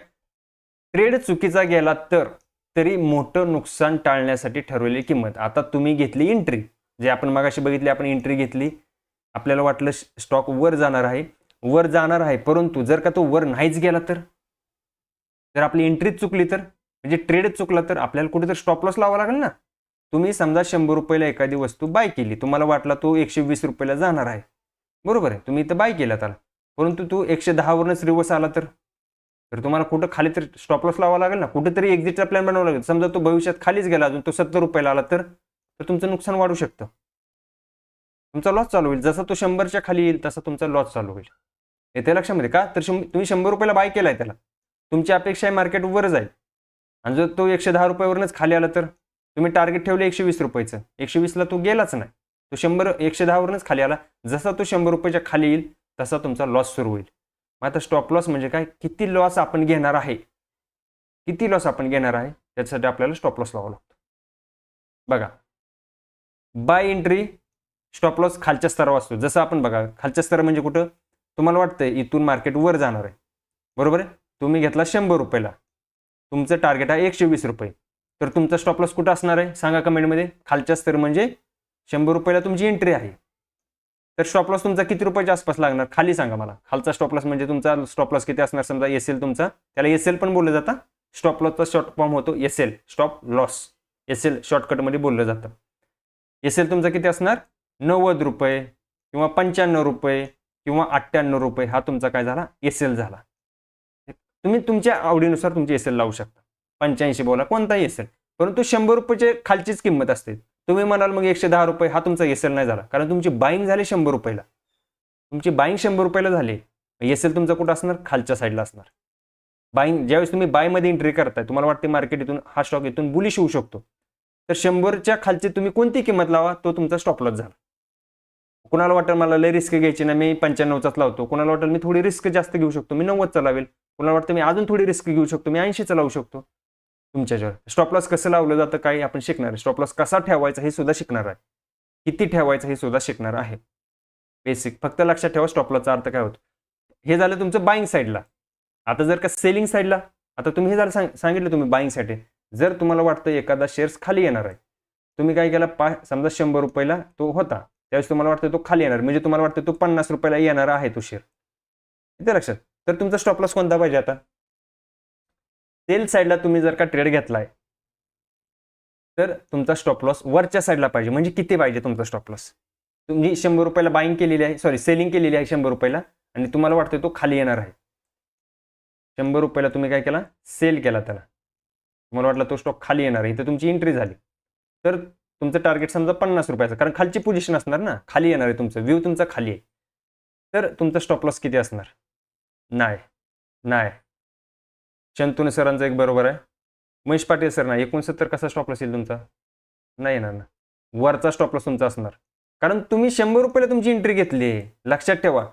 Speaker 1: ट्रेड चुकीचा गेला तर तरी मोठं नुकसान टाळण्यासाठी ठरवलेली किंमत. आता तुम्ही घेतली एंट्री, जे आपण मगाशी बघितली, आपण एंट्री घेतली, आपल्याला वाटलं स्टॉक वर जाणार आहे, वर जाणार आहे, परंतु जर का तो वर नाहीच गेला तर, जर आपली एंट्रीच चुकली तर, म्हणजे ट्रेडच चुकला तर आपल्याला कुठेतरी स्टॉप लॉस लावावा लागेल ना. तुम्ही समजा 100 रुपयाला एखादी वस्तू बाय केली, तुम्हाला वाटला तो 120 रुपयाला जाणार आहे, बरोबर आहे, तुम्ही इथं बाय केला त्याला, परंतु तो 110 वरच रिवर्स आला तर तुम्हाला कुठं खाली तर स्टॉप लॉस लावावा लागेल ना. कुठेतरी एक्झिटचा प्लॅन बनवावा लागेल. समजा तो भविष्यात खालीच गेला, अजून तो 70 रुपयाला आला तर तुमचं नुकसान वाढू शकतं, तुमचा लॉस चालू होईल. जसा तो 100च्या खाली येईल तसा तुमचा लॉस चालू होईल. येते लक्षामध्ये का, तर तुम्ही 100 रुपयाला बाय केलाय, त्याला तुमची अपेक्षा आहे मार्केट वर जाईल, आणि जर तो 110 रुपयावरूनच खाली आला तर तुम्ही टार्गेट ठेवले 120 रुपयाचं, 120ला तो गेलाच नाही, तो 110 वरूनच खाली आला. जसा तो 100 रुपयाच्या खाली येईल तसा तुमचा लॉस सुरू होईल. मग आता स्टॉप लॉस म्हणजे काय, किती लॉस आपण घेणार आहे, किती लॉस आपण घेणार आहे त्याच्यासाठी आपल्याला स्टॉप लॉस लावावा लागतो. बघा, बाय एंट्री स्टॉप लॉस खालच्या स्तरावर असतो. जसं आपण बघा, खालच्या स्तर म्हणजे कुठं, तुम्हाला वाटतंय इथून मार्केट वर जाणार आहे, बरोबर आहे, तुम्ही घेतला 100 रुपयाला, तुमचं टार्गेट आहे 120 रुपये, तर तुमचा स्टॉप लॉस कुठं असणार आहे सांगा कमेंटमध्ये. खालच्या स्तर म्हणजे 100 रुपयाला तुमची एंट्री आहे, तर स्टॉप लॉस तुमचा किती रुपयाच्या आसपास लागणार खाली सांगा मला. खालचा स्टॉप लॉस म्हणजे तुमचा स्टॉप लॉस किती असणार, समजा SL तुमचा, त्याला SL पण बोललं जातं. स्टॉप लॉसचा शॉर्ट फॉर्म होतो SL, स्टॉप लॉस. SL शॉर्टकटमध्ये बोललं जातं. SL तुमचा किती असणार, 90 रुपये किंवा 95 रुपये किंवा 98 रुपये, हा तुमचा काय झाला, SL झाला. तुम्ही तुमच्या आवडीनुसार तुमची SL लावू शकता. 85 बोला, कोणताही SL, परंतु 100 रुपयाची खालचीच किंमत असते. तुम्ही म्हणाल मग 110 रुपये, हा तुमचा SL नाही झाला, कारण तुमची बाईंग झाली 100 रुपयाला, तुमची बाईंग 100 रुपयाला झाली. SL तुमचा कुठं असणार, खालच्या साईडला असणार. बाईंग ज्यावेळेस तुम्ही बायमध्ये एंट्री करताय, तुम्हाला वाटते मार्केट इथून हा स्टॉक इथून बुलिश होऊ शकतो, तर 100च्या खालची तुम्ही कोणती किंमत लावा, तो तुमचा स्टॉप लॉस झाला. कुणाला वाटेल मला लय रिस्क घ्यायची ना, मी 95चाच लावतो, कुणाला वाटेल मी थोडी रिस्क जास्त घेऊ शकतो, मी 90चा लावेल, कुणाला वाटतं मी अजून थोडी रिस्क घेऊ शकतो, मी 80चा लावू शकतो. तुमच्यावर स्टॉप लॉस कसं लावलं जातं काय आपण शिकणार आहे. स्टॉप लॉस कसा ठेवायचा हे सुद्धा शिकणार आहे, किती ठेवायचं हे सुद्धा शिकणार आहे. बेसिक फक्त लक्षात ठेवा स्टॉप लॉसचा अर्थ काय होतो. हे झालं तुमचं बाईंग साईडला. आता जर का सेलिंग साईडला, आता तुम्ही हे झालं सांगितलं तुम्ही बाईंग साठी, जर तुम्हाला वाटतं एखादा शेअर्स खाली येणार आहे, तुम्ही काय केला, समजा 100 रुपयाला तो होता, त्यावेळेस तुम्हाला वाटतं तो खाली येणार, म्हणजे तुम्हाला वाटतं तो 50 रुपयाला येणार आहे तो शेअर, इथे लक्षात. तर तुमचा स्टॉप लॉस कोणता पाहिजे, आता सेल साईडला तुम्ही जर का ट्रेड घेतलाय तर तुमचा स्टॉप लॉस वरच्या साईडला पाहिजे. म्हणजे किती पाहिजे तुमचा स्टॉप लॉस, तुम्ही 100 रुपयाला बाईंग केलेली आहे, सॉरी सेलिंग केलेली आहे 100 रुपयाला, आणि तुम्हाला वाटतं तो खाली येणार आहे. 100 रुपयाला तुम्ही काय केला, सेल केला त्याला, तुम्हाला वाटलं तो स्टॉक खाली येणार आहे, इथे तुमची एंट्री झाली, तर तुमचं टार्गेट समजा 50 रुपयाचं, कारण खालची पोझिशन असणार ना, खाली येणार आहे, तुमचं व्ह्यू तुमचा खाली आहे, तर तुमचा स्टॉप लॉस किती असणार, नाही नाही. शंतनू सरांचं एक बरोबर आहे. महेश पाटील सर नाही. 69 कसा स्टॉप लॉस येईल तुमचा? नाही येणार ना. वरचा स्टॉप लॉस तुमचा असणार, कारण तुम्ही 100 रुपयाला तुमची एंट्री घेतली. लक्षात ठेवा,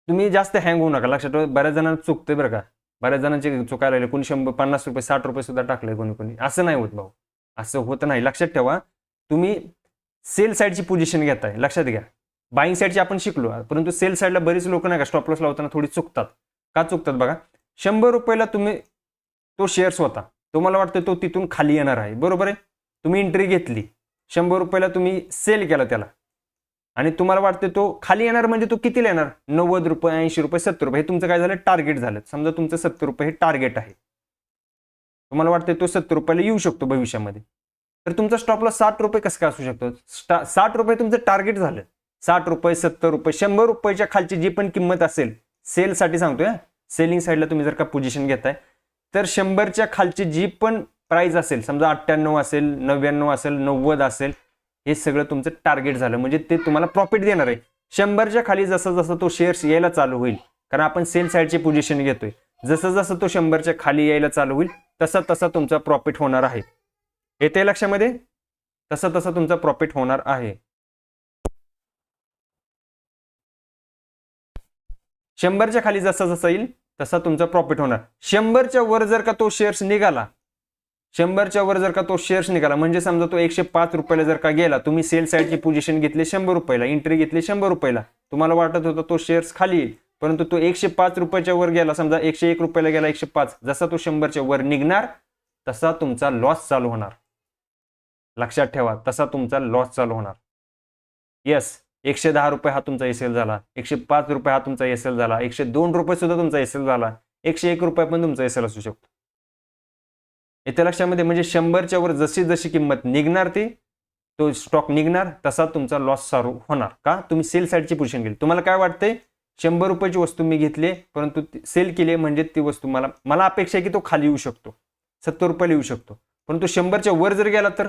Speaker 1: तुम्ही जास्त हँग होऊ नका. लक्षात ठेवा, बऱ्याच जणांना चुकते बरं का. बऱ्याच जणांचे चुकायला लागले. कोणी 100 50 रुपये 60 रुपये सुद्धा टाकले कोणी. असं नाही होत भाऊ, असं होत नाही. लक्षात ठेवा, तुम्ही सेल साईडची पोझिशन घेताय. लक्षात घ्या, बाईंग साईडची आपण शिकलो, परंतु सेल साईडला बरीच लोक नाही का स्टॉप लॉस लावताना थोडी चुकतात. का चुकतात बघा. 100 रुपयाला तुम्ही तो शेअर्स होता, तुम्हाला वाटतं तो तिथून खाली येणार आहे, बरोबर आहे. तुम्ही एंट्री घेतली, 100 रुपयाला तुम्ही सेल केला त्याला, आणि तुम्हाला वाटतं तो खाली येणार, म्हणजे तो कितीला येणार? 90 रुपये 80 रुपये 70 रुपये. हे तुमचं काय झालं? टार्गेट झालं. समजा तुमचं 70 रुपये हे टार्गेट आहे, तुम्हाला वाटतं तो 70 रुपयाला येऊ शकतो भविष्यामध्ये, तर तुमचा स्टॉप लॉस 60 रुपये कसं काय असू शकतो? 60 रुपये तुमचं टार्गेट झालं. 60 रुपये 70 रुपये 100 रुपयाच्या खालची जी पण किंमत असेल, सेलसाठी सांगतोय, सेलिंग साईडला तुम्ही जर का पोझिशन घेताय, तर 100च्या खालची जी पण प्राइस असेल, समजा 98 असेल, 99 असेल, 90 असेल, हे सगळं तुमचं टार्गेट झालं, म्हणजे ते तुम्हाला प्रॉफिट देणार आहे. 100च्या खाली जसं जसं तो शेअर्स यायला चालू होईल, कारण आपण सेल साईडची पोझिशन घेतोय, जसं जसं तो 100च्या खाली यायला चालू होईल, तसा तसा तुमचा प्रॉफिट होणार आहे. येते लक्षामध्ये? तसा तसा तुमचा प्रॉफिट होणार आहे. 100च्या खाली जसा जसा येईल तसा तुमचा प्रॉफिट होणार. 100च्या वर जर का तो शेअर्स निघाला, 100च्या वर जर का तो शेअर्स निघाला, म्हणजे समजा तो 105 रुपयाला जर का गेला, तुम्ही सेल साईडची पोझिशन घेतली 100 रुपयाला, एंट्री घेतली 100 रुपयाला, तुम्हाला वाटत होतं तो शेअर्स खाली येईल, परंतु तो 105 रुपयाच्या वर गेला, समजा 101 रुपयाला गेला, 105, जसा तो 100च्या वर निघणार तसा तुमचा लॉस चालू होणार. लक्षात ठेवा, तसा तुमचा लॉस चालू होणार. येस, 110 रुपये हा तुमचा एसएल झाला, 105 रुपये हा तुमचा एसएल झाला, 102 रुपये सुद्धा तुमचा एसएल झाला, 101 रुपये पण तुमचा एसएल असू शकतो. येत्या लक्षामध्ये, म्हणजे 100च्या वर जशी जशी किंमत निघणार ती तो स्टॉक निघणार, तसा तुमचा लॉस चालू होणार. का? तुम्ही सेल साईडची पोझिशन घेतली. तुम्हाला काय वाटतंय? 100 रुपयाची वस्तू मी घेतली, परंतु सेल केली, म्हणजे ती वस्तू मला अपेक्षा आहे की तो खाली येऊ शकतो, 70 रुपयाला येऊ शकतो, परंतु 100च्या वर जर गेला, तर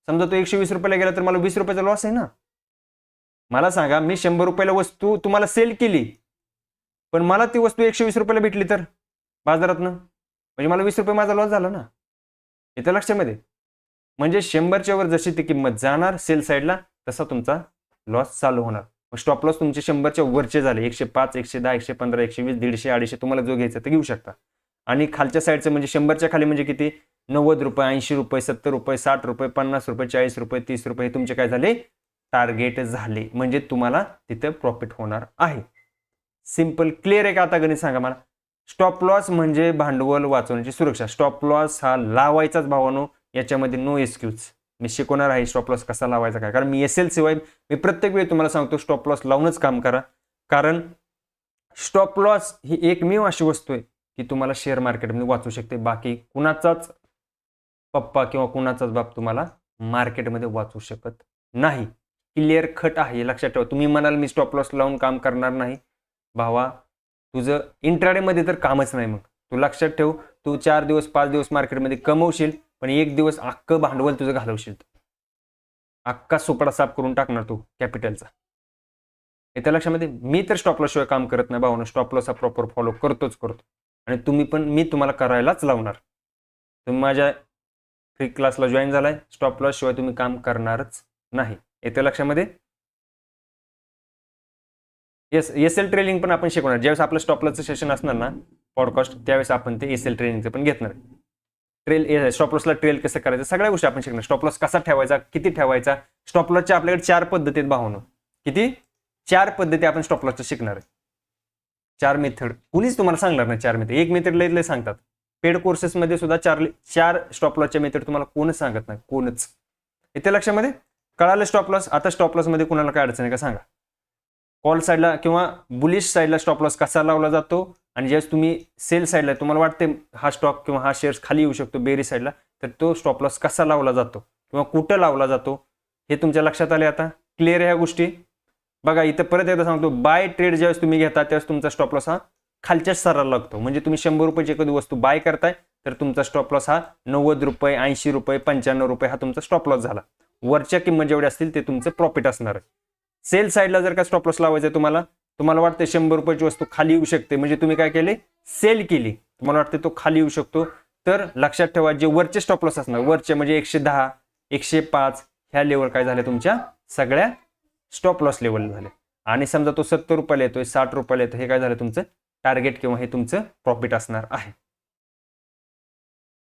Speaker 1: समजा तो 120 रुपयाला गेला, तर मला 20 रुपयाचा लॉस आहे ना. मला सांगा, मी 100 रुपयाला वस्तू तुम्हाला सेल केली, पण मला ती वस्तू 120 रुपयाला भेटली तर बाजारातनं, म्हणजे मला 20 रुपये माझा लॉस झाला ना. येत्या लक्षामध्ये, म्हणजे 100च्या वर जशी ती किंमत जाणार सेल साईडला, तसा तुमचा लॉस चालू होणार. स्टॉप लॉस तुमचे 100च्या वरचे झाले, 105 110 115 120 150 250, तुम्हाला जो घ्यायचा ते घेऊ शकता. आणि खालच्या साईडचं म्हणजे 100च्या खाली म्हणजे किती? 90 रुपये 80 रुपये 70 रुपये 60 रुपये 50 रुपये 40 रुपये 30 रुपये, हे तुमचे काय झाले? टार्गेट झाले, म्हणजे तुम्हाला तिथे प्रॉफिट होणार आहे. सिंपल, क्लिअर आहे का? आता गणित सांगा मला. स्टॉप लॉस म्हणजे भांडवल वाचवण्याची सुरक्षा. स्टॉप लॉस हा लावायचाच भावानो, याच्यामध्ये नो एक्सक्यूज. मी शिकवणार आहे स्टॉप लॉस कसा लावायचा काय, कारण मी एसएल शिवाय मी प्रत्येक वेळी तुम्हाला सांगतो स्टॉप लॉस लावूनच काम करा, कारण स्टॉप लॉस ही एकमेव अशी वस्तू आहे की तुम्हाला शेअर मार्केटमध्ये वाचू शकते. बाकी कुणाचाच पप्पा किंवा कुणाचाच बाप तुम्हाला मार्केटमध्ये वाचू शकत नाही. क्लिअर कट आहे, लक्षात ठेवा. तुम्ही म्हणाल मी स्टॉप लॉस लावून काम करणार नाही, भावा तुझं इंट्राडेमध्ये तर कामच नाही. मग तू लक्षात ठेव, तू 4 दिवस 5 दिवस मार्केटमध्ये कमवशील, पण एक दिवस अख्खं भांडवल तुझं घालवशील, अख्खा सुपडा साफ करून टाकणार तू कॅपिटलचा. येत्या लक्षामध्ये, मी तर स्टॉप लॉस शिवाय काम करत नाही भावना. स्टॉप लॉस हा प्रॉपर फॉलो करतो, आणि तुम्ही पण, मी तुम्हाला करायलाच लावणार. तुम्ही माझ्या फ्री क्लासला जॉईन झालाय, स्टॉप लॉस शिवाय तुम्ही काम करणारच नाही. येत्या लक्षामध्ये. एसएल ट्रेलिंग पण आपण शिकवणार. ज्यावेळेस आपलं स्टॉप लॉसचं सेशन असणार ना पॉडकास्ट, त्यावेळेस आपण ते एसएल ट्रेलिंगचं पण घेणार. स्टॉप लॉसला ट्रेल कसं करायचं, सगळ्या गोष्टी आपण शिकणार. स्टॉप लॉस कसा ठेवायचा, किती ठेवायचा. स्टॉप लॉसच्या आपल्याकडे 4 पद्धती आहेत भावनो. किती? 4 पद्धती आपण स्टॉप लॉसच्या शिकणार आहे. 4 मेथड कुणीच तुम्हाला सांगणार नाही. 4 मेथड, एक मेथड लय सांगतात. पेड कोर्सेसमध्ये सुद्धा 4 स्टॉप लॉसच्या मेथड तुम्हाला कोणच सांगत नाही, कोणच. येत्या लक्षामध्ये कळालं स्टॉप लॉस. आता स्टॉप लॉस मध्ये कुणाला काय अडचण आहे का सांगा. कॉल साईडला किंवा बुलिश साईडला स्टॉप लॉस कसा लावला जातो, आणि ज्यावेळेस तुम्ही सेल साईडला तुम्हाला वाटते हा स्टॉक किंवा हा शेअर्स खाली येऊ शकतो बेरी साईडला, तर तो स्टॉप लॉस कसा लावला जातो किंवा कुठं लावला जातो हे तुमच्या लक्षात आले. आता क्लिअर आहे ह्या गोष्टी. बघा इथं परत एकदा सांगतो, बाय ट्रेड ज्यावेळेस तुम्ही घेता त्यावेळेस तुमचा स्टॉप लॉस हा खालच्या स्तराला लागतो. म्हणजे तुम्ही 100 रुपयाची एखादी वस्तू बाय करताय, तर तुमचा स्टॉप लॉस हा 90 रुपये 80 रुपये 95 रुपये हा तुमचा स्टॉप लॉस झाला. वरच्या किंमत जेवढे असतील ते तुमचं प्रॉफिट असणार आहे. सेल साईडला जर का स्टॉप लॉस लावायचा तुम्हाला, तुम्हाला वाटतं 100 रुपयाची वस्तू खाली येऊ शकते, म्हणजे तुम्ही काय केले, सेल केली, तुम्हाला वाटते तो खाली येऊ शकतो, तर लक्षात ठेवा जे वरचे स्टॉप लॉस असणार, वरचे म्हणजे 110, 105 ह्या लेवल काय झाल्या तुमच्या सगळ्या स्टॉप लॉस लेवल झाले. आणि समजा तो 70 रुपयाला येतोय, 60 रुपयाला येतोय, हे काय झालं तुमचं टार्गेट किंवा हे तुमचं प्रॉफिट असणार आहे.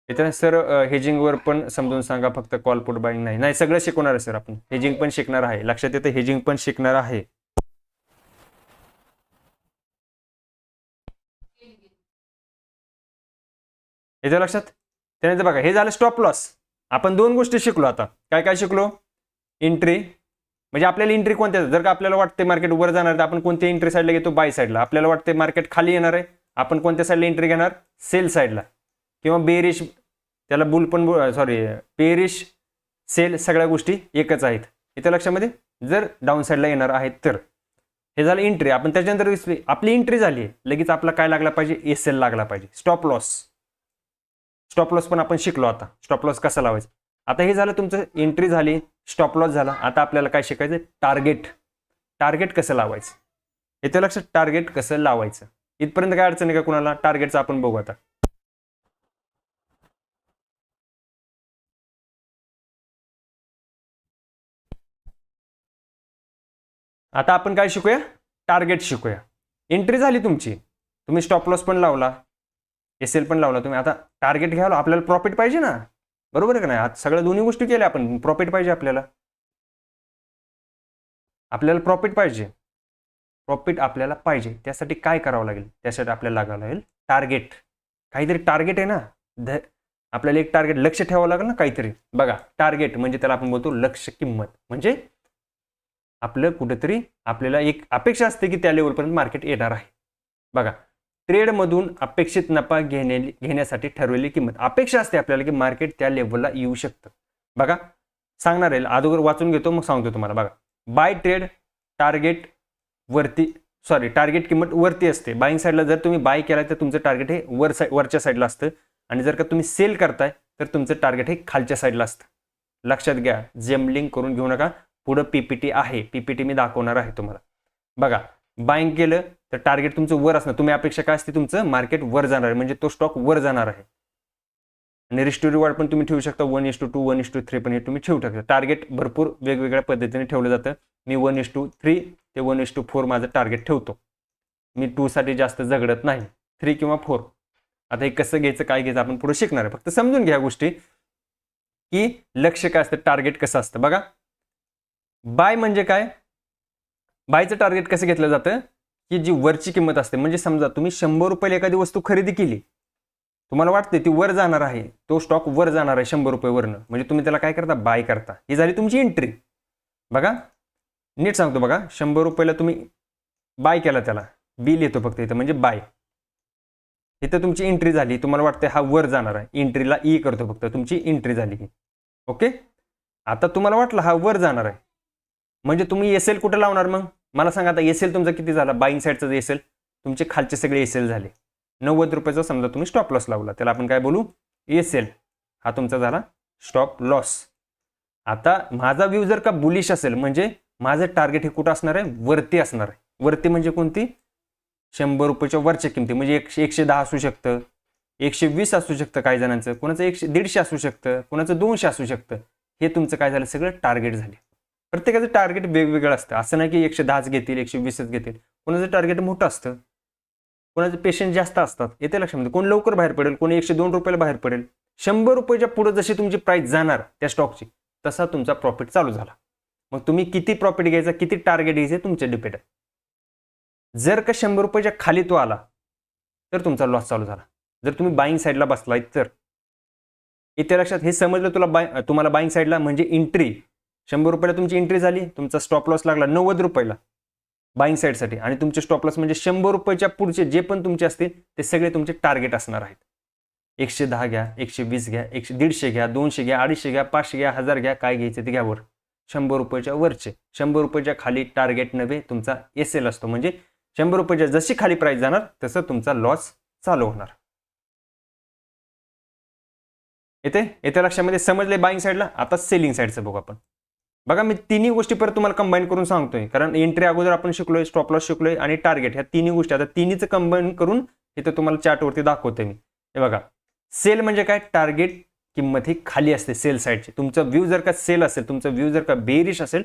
Speaker 1: इथे सर हेजिंगवर पण समजून सांगा, फक्त कॉल पुट बाईंग नाही, सगळं शिकवणार आहे सर. आपण हेजिंग पण शिकणार आहे, लक्षात येतं, हेजिंग पण शिकणार आहे. याच्या लक्षात. त्यानंतर बघा हे झालं स्टॉप लॉस. आपण दोन गोष्टी शिकलो आता. काय काय शिकलो, एंट्री म्हणजे आपल्याला एंट्री कोणत्या, जर का आपल्याला वाटते मार्केट वर जाणार तर आपण कोणत्या एंट्री साईडला घेतो, बाय साईडला. आपल्याला वाटते मार्केट खाली येणार आहे, आपण कोणत्या साईडला एंट्री घेणार, सेल साईडला. किंवा बेरिश, त्याला बुल पण बेरिश सेल सगळ्या गोष्टी एकच आहेत इथे लक्षामध्ये, जर डाऊन साईडला येणार आहेत तर. हे झालं एंट्री. आपण त्याच्यानंतर आपली एंट्री झाली आहे, लगेच आपला काय लागला पाहिजे, एसएल लागला पाहिजे, स्टॉप लॉस. स्टॉप लॉस पण आपण शिकलो आता, स्टॉप लॉस कसा लावायचा. आता हे झालं तुमचं एंट्री झाली, स्टॉप लॉस झाला. आता आपल्याला काय शिकायचं, टार्गेट. टार्गेट कसं लावायचं इथे लक्षात, टार्गेट कसं लावायचं. इथपर्यंत काय अडचण आहे का कुणाला, टार्गेटचं आपण बघू आता. आता आपण काय शिकूया, टार्गेट शिकूया. एंट्री झाली तुमची, तुम्ही स्टॉप लॉस पण लावला, एसएल पण लावला तुम्ही. आता टार्गेट घ्यायला आपल्याला प्रॉफिट पाहिजे ना, बरोबर आहे का नाही. आज सगळ्या दोन्ही गोष्टी केल्या आपण, प्रॉफिट पाहिजे आपल्याला. आपल्याला प्रॉफिट पाहिजे, प्रॉफिट आपल्याला पाहिजे. त्यासाठी काय करावं लागेल, त्यासाठी आपल्याला लागावं लागेल टार्गेट. काहीतरी टार्गेट आहे ना, आपल्याला एक टार्गेट लक्ष ठेवावं लागेल ना काहीतरी. बघा टार्गेट म्हणजे त्याला आपण बोलतो लक्ष किंमत. म्हणजे आपलं कुठेतरी आपल्याला एक अपेक्षा असते की त्या लेवलपर्यंत मार्केट येणार आहे. बघा ट्रेडमधून अपेक्षित नफा घेण्यासाठी ठरवलेली किंमत, अपेक्षा असते आपल्याला की मार्केट त्या लेवलला येऊ शकतं. बघा सांगणार आहे, अगोदर वाचून घेतो मग सांगतो तुम्हाला. बघा बाय ट्रेड टार्गेट वरती, टार्गेट किंमत वरती असते. बाईंग साईडला जर तुम्ही बाय केलाय तर तुमचं टार्गेट हे वरच्या साईडला असतं, आणि जर का तुम्ही सेल करताय तर तुमचं टार्गेट हे खालच्या साईडला असतं. लक्षात घ्या, जेमलिंग करून घेऊ नका. पुढं पीपीटी आहे, पीपीटी मी दाखवणार आहे तुम्हाला. बघा बाईंग केलं तर टार्गेट तुमचं वर असणार. तुम्ही अपेक्षा काय असते, तुमचं मार्केट वर जाणार आहे, म्हणजे तो स्टॉक वर जाणार आहे. आणि रिस्क टू रिवॉर्ड पण तुम्ही ठेवू शकता, 1:2, 1:3 पण हे तुम्ही ठेवू शकता. टार्गेट भरपूर वेगवेगळ्या पद्धतीने ठेवलं जातं. मी 1:3 ते 1:4 माझं टार्गेट ठेवतो. मी 2 साठी जास्त झगडत नाही, 3 किंवा 4. आता हे कसं घ्यायचं, काय घ्यायचं आपण पुढे शिकणार आहे. फक्त समजून घ्या गोष्टी की लक्ष काय असतं, टार्गेट कसं असतं. बघा बाय म्हणजे काय, बायचं टार्गेट कसं घेतलं जातं की जी वरची किंमत असते. म्हणजे समजा तुम्ही 100 रुपयाला एखादी वस्तू खरेदी केली, तुम्हाला वाटते ती वर जाणार आहे, तो स्टॉक वर जाणार आहे 100 रुपये वरनं, म्हणजे तुम्ही त्याला काय करता, बाय करता. ही झाली तुमची एंट्री. बघा नीट सांगतो, बघा 100 रुपयाला तुम्ही बाय केला, त्याला बिल येतो फक्त इथं, म्हणजे बाय. इथं तुमची एंट्री झाली, तुम्हाला वाटते हा वर जाणार आहे, एंट्रीला ई करतो फक्त, तुमची एंट्री झाली ही. ओके. आता तुम्हाला वाटलं हा वर जाणार आहे, म्हणजे तुम्ही एसएल कुठे लावणार मग मला सांगा. आता एसएल तुमचा किती झाला, बाईंग साईडचा एसएल, तुमचे खालचे सगळे एसएल झाले. 90 रुपयाचा समजा तुम्ही स्टॉप लॉस लावला, त्याला आपण काय बोलू, एसएल. हा तुमचा झाला स्टॉप लॉस. आता माझा व्ह्यू जर का बुलिश असेल, म्हणजे माझं टार्गेट हे कुठं असणार आहे, वरती असणार आहे. वरती म्हणजे कोणती, 100 रुपयाच्या वरच्या किमती, म्हणजे 110 असू शकतं, 120 असू शकतं काही जणांचं, कोणाचं 150 असू शकतं, कोणाचं 200 असू शकतं. हे तुमचं काय झालं, सगळं टार्गेट झाले. प्रत्येकाचं टार्गेट वेगवेगळं असतं. असं नाही की 110च घेतील, 120च घेतील. कोणाचं टार्गेट मोठं असतं, कोणाचं पेशंट जास्त असतात. येते लक्षामध्ये, कोण लवकर बाहेर पडेल, कोणी 102 रुपयाला बाहेर पडेल. 100 रुपयाच्या पुढे जशी तुमची प्राइस जाणार त्या स्टॉकची, तसा तुमचा प्रॉफिट चालू झाला. मग तुम्ही किती प्रॉफिट घ्यायचा, किती टार्गेट घ्यायचे, तुमचे डिपेंड आहे. जर का 100 रुपयाच्या खाली तो आला तर तुमचा लॉस चालू झाला. जर तुम्ही बाईंग साईडला बसलाय तर. इथे लक्षात, हे समजलं तुम्हाला बाईंग साईडला म्हणजे एंट्री. 100 रुपयाला तुमची एंट्री झाली, तुमचा स्टॉप लॉस लागला 90 रुपयाला बाईंग साईडसाठी, आणि तुमचे स्टॉप लॉस म्हणजे 100 रुपयाच्या पुढचे जे पण तुमचे असतील ते सगळे तुमचे टार्गेट असणार आहेत. 110 घ्या, 120 घ्या, 150 घ्या, 200 घ्या, 250 घ्या, 500 घ्या, 1000 घ्या, काय घ्यायचे ते घ्या वर. 100 रुपयाच्या वरचे, 100 रुपयाच्या खाली टार्गेट नव्हे, तुमचा एसएल असतो. म्हणजे 100 रुपयाच्या जशी खाली प्राइस जाणार तसं तुमचा लॉस चालू होणार. येते लक्षामध्ये, समजले बाईंग साईडला. आता सेलिंग साईडचं बघू आपण. बघा मी तिन्ही गोष्टी परत तुम्हाला कंबाईन करून सांगतोय, कारण एंट्री अगोदर आपण शिकलोय, स्टॉप लॉस शिकलोय आणि टार्गेट, ह्या तिन्ही गोष्टी आता तिन्हीचं कंबाईन करून इथं तुम्हाला चार्टवरती दाखवतोय मी. हे बघा, सेल म्हणजे काय, टार्गेट किंमत ही खाली असते सेल साईडची. तुमचा व्ह्यू जर का सेल असेल, तुमचा व्ह्यू जर का बेरिश असेल,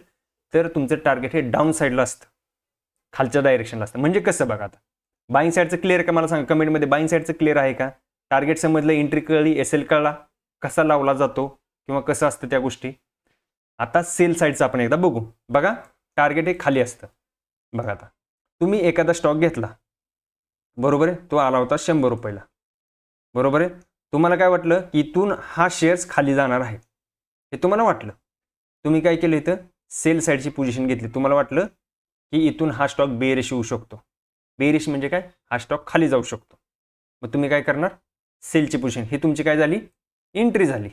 Speaker 1: तर तुमचं टार्गेट हे डाऊन साईडला असतं, खालच्या डायरेक्शनला असतं. म्हणजे कसं बघा, आता बाईंग साईडचं क्लिअर का मला सांगा कमेंटमध्ये, बाईंग साईडचं क्लिअर आहे का, टार्गेट समजलं, एंट्री कळली, एसएल कळला, कसा लावला जातो किंवा कसं असतं त्या गोष्टी. आता सेल साईडचं आपण एकदा बघू. बघा, टार्गेट हे खाली असतं. बघा, आता तुम्ही एखादा स्टॉक घेतला, बरोबर आहे, तो आला होता 100 रुपयाला, बरोबर आहे. तुम्हाला काय वाटलं की इथून हा शेअर्स खाली जाणार आहे, हे तुम्हाला वाटलं. तुम्ही काय केलं, इथं सेल साईडची पोझिशन घेतली. तुम्हाला वाटलं की इथून हा स्टॉक बेरिश होऊ शकतो. बेरिश म्हणजे काय, हा स्टॉक खाली जाऊ शकतो. मग तुम्ही काय करणार, सेलची पोझिशन, ही तुमची काय झाली, एंट्री झाली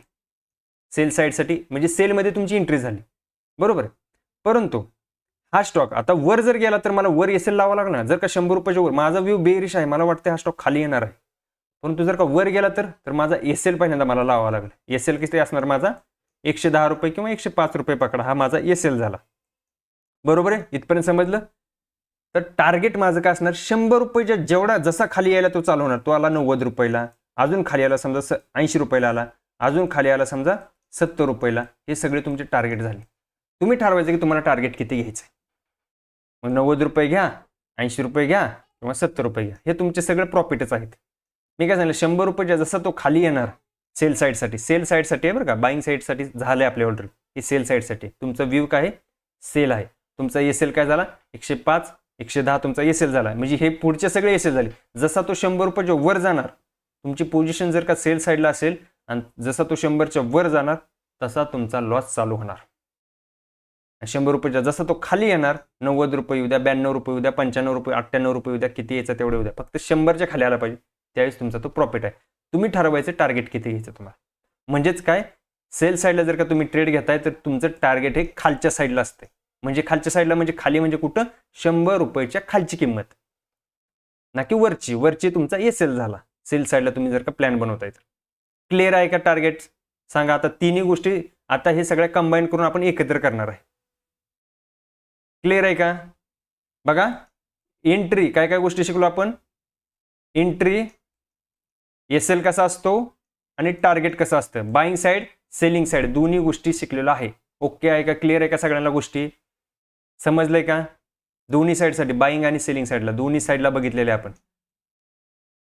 Speaker 1: सेल साईडसाठी, म्हणजे सेलमध्ये तुमची एंट्री झाली, बरोबर आहे. परंतु हा स्टॉक आता वर जर गेला तर मला वर एसएल लावा लागणार. जर का 100 रुपयाच्या वर माझा व्ह्यू बेरिश आहे, मला वाटतं हा स्टॉक खाली येणार आहे, परंतु जर का वर गेला तर माझा एसएल पहिल्यांदा मला लावावा लागेल. एसएल किती असणार माझा, 110 रुपये किंवा 105 रुपये पकडा, हा माझा एसएल झाला, बरोबर आहे. इथपर्यंत समजलं. तर टार्गेट माझं काय असणार, 100 रुपयाच्या जेवढा जसा खाली यायला तो चालू होणार. तो आला 90 रुपयाला, अजून खाली आला समजा 80 रुपयाला आला, अजून खाली आला समजा 70 रुपयाला. हे सगळे तुमचे टार्गेट झाले. तुम्ही ठरवायचं की तुम्हाला टार्गेट किती घ्यायचं. मग 90 रुपये घ्या, 80 रुपये घ्या किंवा 70 रुपये घ्या, हे तुमचे सगळे प्रॉफिटच आहेत. मी काय सांगितलं, 100 रुपयाच्या जसा तो खाली येणार सेल साईडसाठी, सेल साईडसाठी आहे बरं का, बाईंग साईडसाठी झालं आहे आपल्या ऑर्डर, ही सेल साईडसाठी. तुमचा व्ह्यू काय आहे, सेल आहे. तुमचा एसएल काय झाला, 105 110 तुमचा एसएल झाला, म्हणजे हे पुढचे सगळे एसएल झाले. जसा तो 100 रुपयाच्या वर जाणार, तुमची पोझिशन जर का सेल साईडला असेल आणि जसा तो 100च्या वर जाणार, तसा तुमचा लॉस चालू होणार. 100 रुपयाचा जसा तो खाली येणार, 90 रुपये उद्या, 92 रुपये उद्या, 95 रुपये, 98 रुपये उद्या, किती यायचं तेवढे उद्या, फक्त 100च्या खाली आला पाहिजे, त्यावेळेस तुमचा तो प्रॉफिट आहे. तुम्ही ठरवायचं टार्गेट किती घ्यायचं तुम्हाला. म्हणजेच काय, सेल साईडला जर का तुम्ही ट्रेड घेताय तर तुमचं टार्गेट हे खालच्या साईडला असते. म्हणजे खालच्या साईडला म्हणजे खाली म्हणजे कुठं, 100 रुपयाच्या खालची किंमत, ना की वरची. वरची तुमचा एसएल झाला सेल साईडला तुम्ही जर का प्लॅन बनवताय तर. क्लिअर आहे का टार्गेट सांगा. आता तिन्ही गोष्टी आता हे सगळ्या कंबाईन करून आपण एकत्र करणार आहे. क्लिअर आहे का. बघा, एंट्री काय काय गोष्टी शिकलो आपण, एंट्री, एसएल कसा असतो आणि टार्गेट कसं असतं, बाईंग साईड सेलिंग साईड दोन्ही गोष्टी शिकलेलो आहे. ओके आहे का, क्लिअर आहे का सगळ्यांना गोष्टी, समजलंय का. दोन्ही साईडसाठी बाईंग आणि सेलिंग साईडला दोन्ही साईडला बघितलेले आपण,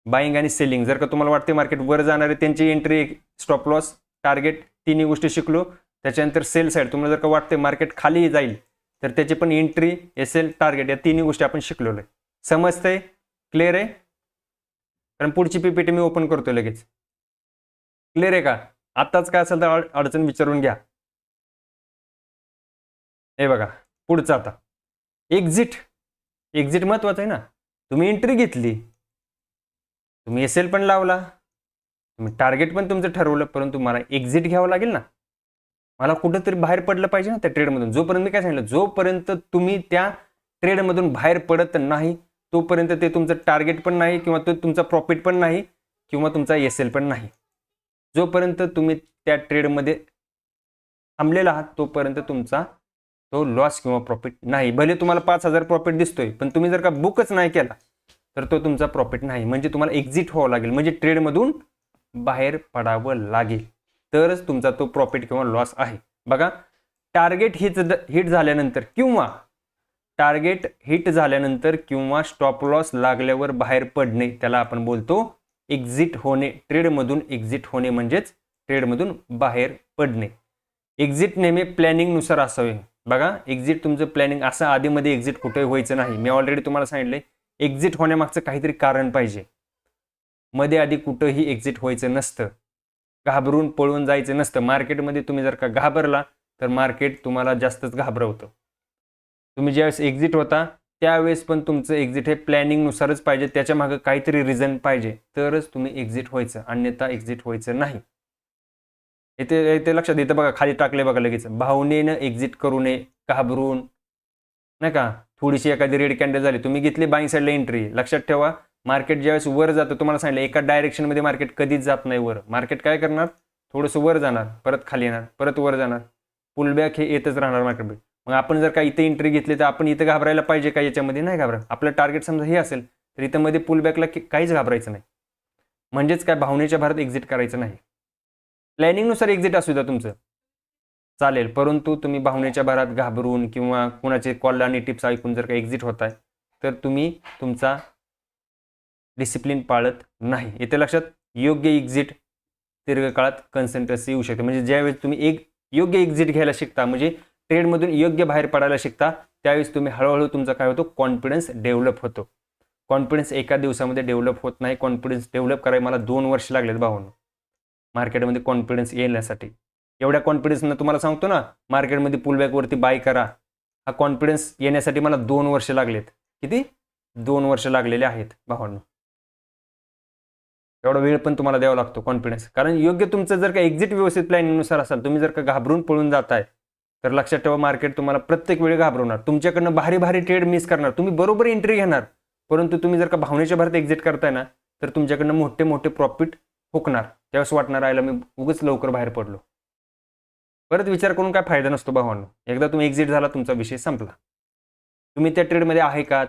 Speaker 1: बाईंग आणि सेलिंग. जर का तुम्हाला वाटते मार्केट वर जाणार आहे, त्यांची एंट्री, स्टॉप लॉस, टार्गेट तिन्ही गोष्टी शिकलो. त्याच्यानंतर सेल साईड, तुम्हाला जर का वाटते मार्केट खाली जाईल तर त्याची पण एंट्री, एसएल, टार्गेट या तिन्ही गोष्टी आपण शिकलेलो आहे. समजतंय, क्लिअर आहे. कारण पुढची पीपीटी मी ओपन करतोय लगेच. क्लिअर आहे का. आताच काय असेल तर अडचण विचारून घ्या. हे बघा पुढचं, आता एक्झिट. एक्झिट महत्वाचं आहे ना. तुम्ही एंट्री घेतली, तुम्ही एसएल पण लावला, तुम्ही टार्गेट पण तुमचं ठरवलं, परंतु मला एक्झिट घ्यावं लागेल ना. मला कुठंतरी बाहेर पडलं पाहिजे ना त्या ट्रेडमधून. जोपर्यंत मी काय सांगितलं, जोपर्यंत तुम्ही त्या ट्रेडमधून बाहेर पडत नाही तोपर्यंत ते तुमचं टार्गेट पण नाही किंवा तो तुमचा प्रॉफिट पण नाही किंवा तुमचा एसएल पण नाही. जोपर्यंत तुम्ही त्या ट्रेडमध्ये थांबलेला आहात तोपर्यंत तुमचा तो लॉस किंवा प्रॉफिट नाही. भले तुम्हाला 5,000 प्रॉफिट दिसतोय, पण तुम्ही जर का बुकच नाही केला तर तो तुमचा प्रॉफिट नाही. म्हणजे तुम्हाला एक्झिट व्हावं लागेल, म्हणजे ट्रेडमधून बाहेर पडावं लागेल, तरच तुमचा तो प्रॉफिट किंवा लॉस आहे. बघा, टार्गेट हिट झाल्यानंतर किंवा टार्गेट हिट झाल्यानंतर किंवा स्टॉप लॉस लागल्यावर बाहेर पडणे, त्याला आपण बोलतो एक्झिट होणे. ट्रेडमधून एक्झिट होणे म्हणजेच ट्रेडमधून बाहेर पडणे. एक्झिट नेहमी प्लॅनिंगनुसार असावे. बघा, एक्झिट तुमचं प्लॅनिंग असं आधीमध्ये एक्झिट कुठे व्हायचं नाही. मी ऑलरेडी तुम्हाला सांगितलंय, एक्झिट होण्यामागचं काहीतरी कारण पाहिजे. मध्ये आधी कुठंही एक्झिट व्हायचं नसतं, घाबरून पळून जायचं नसतं. मार्केटमध्ये तुम्ही जर का घाबरला तर मार्केट तुम्हाला जास्तच घाबरवतं. तुम्ही ज्यावेळेस एक्झिट होता त्यावेळेस पण तुमचं एक्झिट हे प्लॅनिंगनुसारच पाहिजे, त्याच्या मागे काहीतरी रिझन पाहिजे, तरच तुम्ही एक्झिट व्हायचं, अन्यथा एक्झिट व्हायचं नाही. इथे लक्षात येतं बघा, खाली टाकले बघा लगेच, भावनेनं एक्झिट करू नये, घाबरून नाही का. थोडीशी एखादी रेड कॅन्डल झाली, तुम्ही घेतली बाईंग साईडला एंट्री. लक्षात ठेवा, मार्केट ज्यावेळेस वर जातं, तुम्हाला सांगितलं एका डायरेक्शनमध्ये मार्केट कधीच जात नाही वर. मार्केट काय करणार, थोडंसं वर जाणार, परत खाली येणार, परत वर जाणार. पुलबॅक हे येतच राहणार मार्केटमध्ये. मग आपण जर का इथे एंट्री घेतली तर आपण इथं घाबरायला पाहिजे का? याच्यामध्ये नाही घाबरा. आपलं टार्गेट समजा हे असेल तर इथं मध्ये पुलबॅकला काहीच घाबरायचं नाही. म्हणजेच काय, भावनेच्या भरात एक्झिट करायचं नाही. प्लॅनिंगनुसार एक्झिट असू द्या तुमचं चालेल, परंतु तुम्ही भावनेच्या भरात घाबरून किंवा कुणाचे कॉल आणि टिप्स ऐकून जर का एक्झिट होताय तर तुम्ही तुमचा डिसिप्लिन पाळत नाही. इथे लक्षात, योग्य एक्झिट दीर्घकाळात कन्सिस्टन्सी येऊ शकते. म्हणजे ज्यावेळेस तुम्ही एक योग्य एक्झिट घ्यायला शिकता, म्हणजे ट्रेडमधून योग्य बाहेर पडायला शिकता, त्यावेळेस तुम्ही हळूहळू तुमचा काय होतो, कॉन्फिडन्स डेव्हलप होतो. कॉन्फिडन्स एका दिवसामध्ये डेव्हलप होत नाही. कॉन्फिडन्स डेव्हलप करायला मला 2 वर्ष लागलेत भावांनो मार्केटमध्ये कॉन्फिडन्स येण्यासाठी. एवढ्या कॉन्फिडन्सनं तुम्हाला सांगतो ना, मार्केटमध्ये पुलबॅकवरती बाय करा. हा कॉन्फिडन्स येण्यासाठी मला 2 वर्ष लागलेत. किती? 2 वर्ष लागलेले आहेत भावांनो. एवढा वेळ पण तुम्हाला द्यावा लागतो कॉन्फिडन्स. कारण योग्य तुमचं जर का एक्झिट व्यवस्थित प्लॅनिंगनुसार असाल, तुम्ही जर का घाबरून पळून जाताय तर लक्षात ठेवा, मार्केट तुम्हाला प्रत्येक वेळी घाबरवणार. तुमच्याकडनं भारी भारी ट्रेड मिस करणार. तुम्ही बरोबर एंट्री घेणार, परंतु तुम्ही जर का भावनेच्या भरात एक्झिट करताय ना, तर तुमच्याकडनं मोठे मोठे प्रॉफिट हुकणार. त्यावेळेस वाटणार आयला मी उगाच लवकर बाहेर पडलो. परत विचार करून काय फायदा नसतो भावांनो. एकदा तुम्ही एक्झिट झाला, तुमचा विषय संपला. तुम्ही त्या ट्रेडमध्ये आहे का?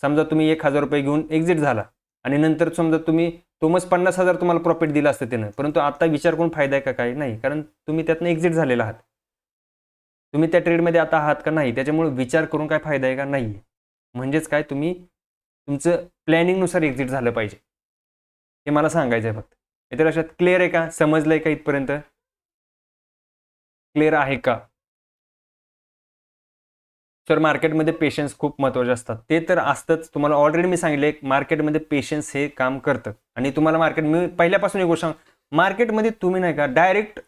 Speaker 1: समजा तुम्ही 1,000 रुपये घेऊन एक्झिट झाला आणि नंतर समजा तुम्ही तोमच 50,000 तुम्हाला प्रॉफिट दिलं असतं त्यानं, परंतु आता विचार करून फायदा आहे का? काही नाही, कारण तुम्ही त्यातनं एक्झिट झालेला आहात. तुम्ही त्या ट्रेडमध्ये आता आहात का? नाही. त्याच्यामुळे विचार करून काय फायदा आहे का? नाही. म्हणजेच काय, तुम्ही तुमचं प्लॅनिंगनुसार एक्झिट झालं पाहिजे, हे मला सांगायचं आहे फक्त. इथे लक्षात, क्लिअर आहे का? समजलंय का? इथपर्यंत क्लिअर आहे का? सर, मार्केटमध्ये पेशन्स खूप महत्त्वाचे असतात. ते तर असतंच. तुम्हाला ऑलरेडी मी सांगितले, मार्केटमध्ये पेशन्स हे काम करतं. आणि तुम्हाला मी पहिल्यापासून एक गोष्ट मार्केटमध्ये तुम्ही नाही का डायरेक्ट,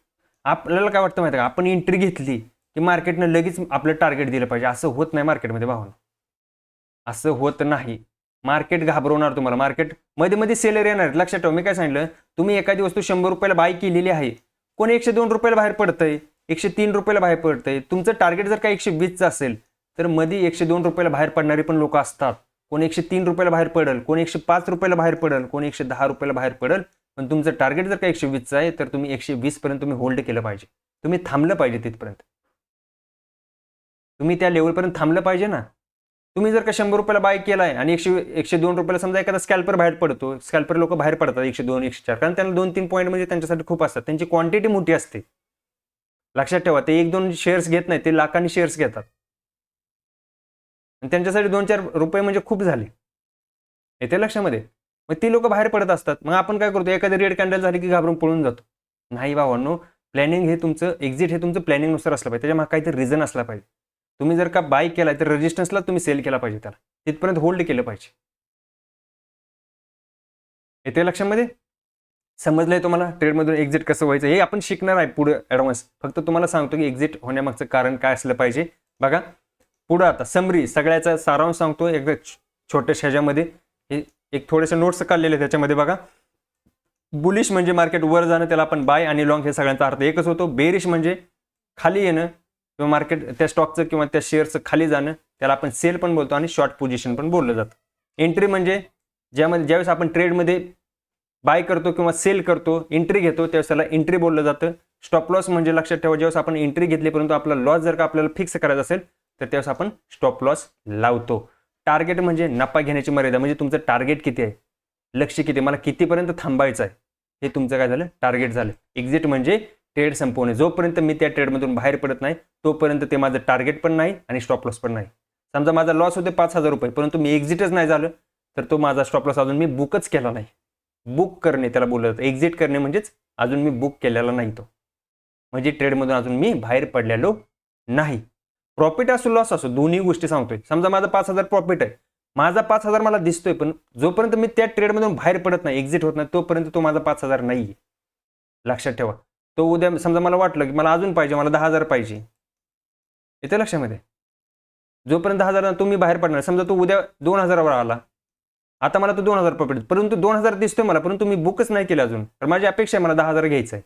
Speaker 1: आपल्याला काय वाटतं माहिती आहे का, आपण एंट्री घेतली की मार्केटनं लगेच आपलं टार्गेट दिलं पाहिजे. असं होत नाही मार्केटमध्ये भावना. असं होत नाही. मार्केट घाबरवणार तुम्हाला. मार्केट मध्ये मध्ये सेलर येणार. लक्षात ठेवा, मी काय सांगितलं, तुम्ही एखादी वस्तू 100 रुपयाला बाय केलेली आहे, कोणी 102 रुपयाला बाहेर पडतंय, 103 रुपयाला बाहेर पडतंय. तुमचं टार्गेट जर का 120चं असेल तर मध्ये 102 रुपयाला बाहेर पडणारी पण लोक असतात. कोणी 103 रुपयाला बाहेर पडेल, कोणी 105 रुपयाला बाहेर पडेल, कोणी 110 रुपयाला बाहेर पडेल. पण तुमचं टार्गेट जर का 120चं आहे तर तुम्ही 120 पर्यंत तुम्ही होल्ड केलं पाहिजे. तुम्ही थांबलं पाहिजे तिथपर्यंत. तुम्ही त्या लेवलपर्यंत थांबलं पाहिजे ना. तुम्ही जर का 100 रुपयाला बाय केलाय आणि 102 रुपयाला समजा एखादा स्कॅल्पर बाहेर पडतो, स्कॅल्पर लोक बाहेर पडतात 102, 104, कारण त्यांना 2-3 पॉईंट म्हणजे त्यांच्यासाठी खूप असतात. त्यांची क्वांटिटी मोठी असते. लक्षात ठेवा, ते 1-2 शेअर्स घेत नाही, ते लाखांनी शेअर्स घेतात. आणि त्यांच्यासाठी 2-4 रुपये म्हणजे खूप झाले. येते लक्षामध्ये. मग ती लोक बाहेर पडत असतात. मग आपण काय करतो, एखादी रेड कॅन्डल झाली की घाबरून पळून जातो. नाही भावांनो, प्लॅनिंग हे तुमचं, एक्झिट हे तुमचं प्लॅनिंगनुसार असलं पाहिजे. त्याच्यामागे काहीतरी रिझन असला पाहिजे. तुम्ही जर का बाय केलाय तर रेजिस्टन्सला तुम्ही सेल केला पाहिजे, त्याला तिथपर्यंत होल्ड केलं पाहिजे. येते लक्षामध्ये. समजलंय तुम्हाला ट्रेडमधून एक्झिट कसं व्हायचं? हे आपण शिकणार आहे पुढे ॲडव्हान्स. फक्त तुम्हाला सांगतो की एक्झिट होण्यामागचं कारण काय असलं पाहिजे. बघा पुढं आता समरी सगळ्याचा सारांश सांगतो एकदा छोट्याशा ह्याच्यामध्ये. हे एक थोडेसे नोट्स काढलेले त्याच्यामध्ये बघा. बुलिश म्हणजे मार्केट वर जाणं, त्याला आपण बाय, आणि लॉंग हे सगळ्यांचा अर्थ एकच होतो. बेरिश म्हणजे खाली येणं किंवा मार्केट त्या स्टॉकचं किंवा त्या शेअरचं खाली जाणं, त्याला आपण सेल पण बोलतो आणि शॉर्ट पोझिशन पण बोललं जातं. एंट्री म्हणजे ज्यावेळेस आपण ट्रेडमध्ये बाय करतो किंवा सेल करतो, एंट्री घेतो, त्यावेळेस त्याला एंट्री बोललं जातं. स्टॉप लॉस म्हणजे लक्षात ठेवा, ज्यावेळेस आपण एंट्री घेतली परंतु आपला लॉस जर का आपल्याला फिक्स करायचा असेल तर त्यावेळेस आपण स्टॉप लॉस लावतो. टार्गेट म्हणजे नफा घेण्याची मर्यादा, म्हणजे तुमचं टार्गेट किती आहे, लक्ष्य किती, मला कितीपर्यंत थांबायचं आहे, हे तुमचं काय झालं, टार्गेट झालं. एक्झिट म्हणजे ट्रेड संपवणे. जोपर्यंत मी त्या ट्रेडमधून बाहेर पडत नाही तोपर्यंत ते माझं टार्गेट पण नाही आणि स्टॉप लॉस पण नाही. समजा माझा लॉस होते 5,000 रुपये, परंतु मी एक्झिटच नाही झालं तर तो माझा स्टॉप लॉस अजून मी बुकच केला नाही. बुक करणे त्याला बोललं जातं. एक्झिट करणे म्हणजेच अजून मी बुक केलेला नाही, तो म्हणजे ट्रेडमधून अजून मी बाहेर पडलेलो नाही. प्रॉफिट असो लॉस असो, दोन्ही गोष्टी सांगतोय. समजा माझा 5,000 प्रॉफिट आहे, माझा 5,000 मला दिसतोय, पण जोपर्यंत मी त्या ट्रेडमधून बाहेर पडत नाही, एक्झिट होत नाही, तोपर्यंत तो माझा 5,000 नाही. लक्षात ठेवा. तो उद्या समजा मला वाटलं की मला अजून पाहिजे, मला 10,000 पाहिजे, येते लक्षामध्ये. जोपर्यंत 10,000 तुम्ही बाहेर पडणार, समजा तो उद्या 2,000 वर आला, आता मला तो 2,000 प्रॉफिट, परंतु 2,000 दिसतोय मला, परंतु मी बुकच नाही केलं अजून, तर माझी अपेक्षा आहे मला 10,000 घ्यायचं आहे.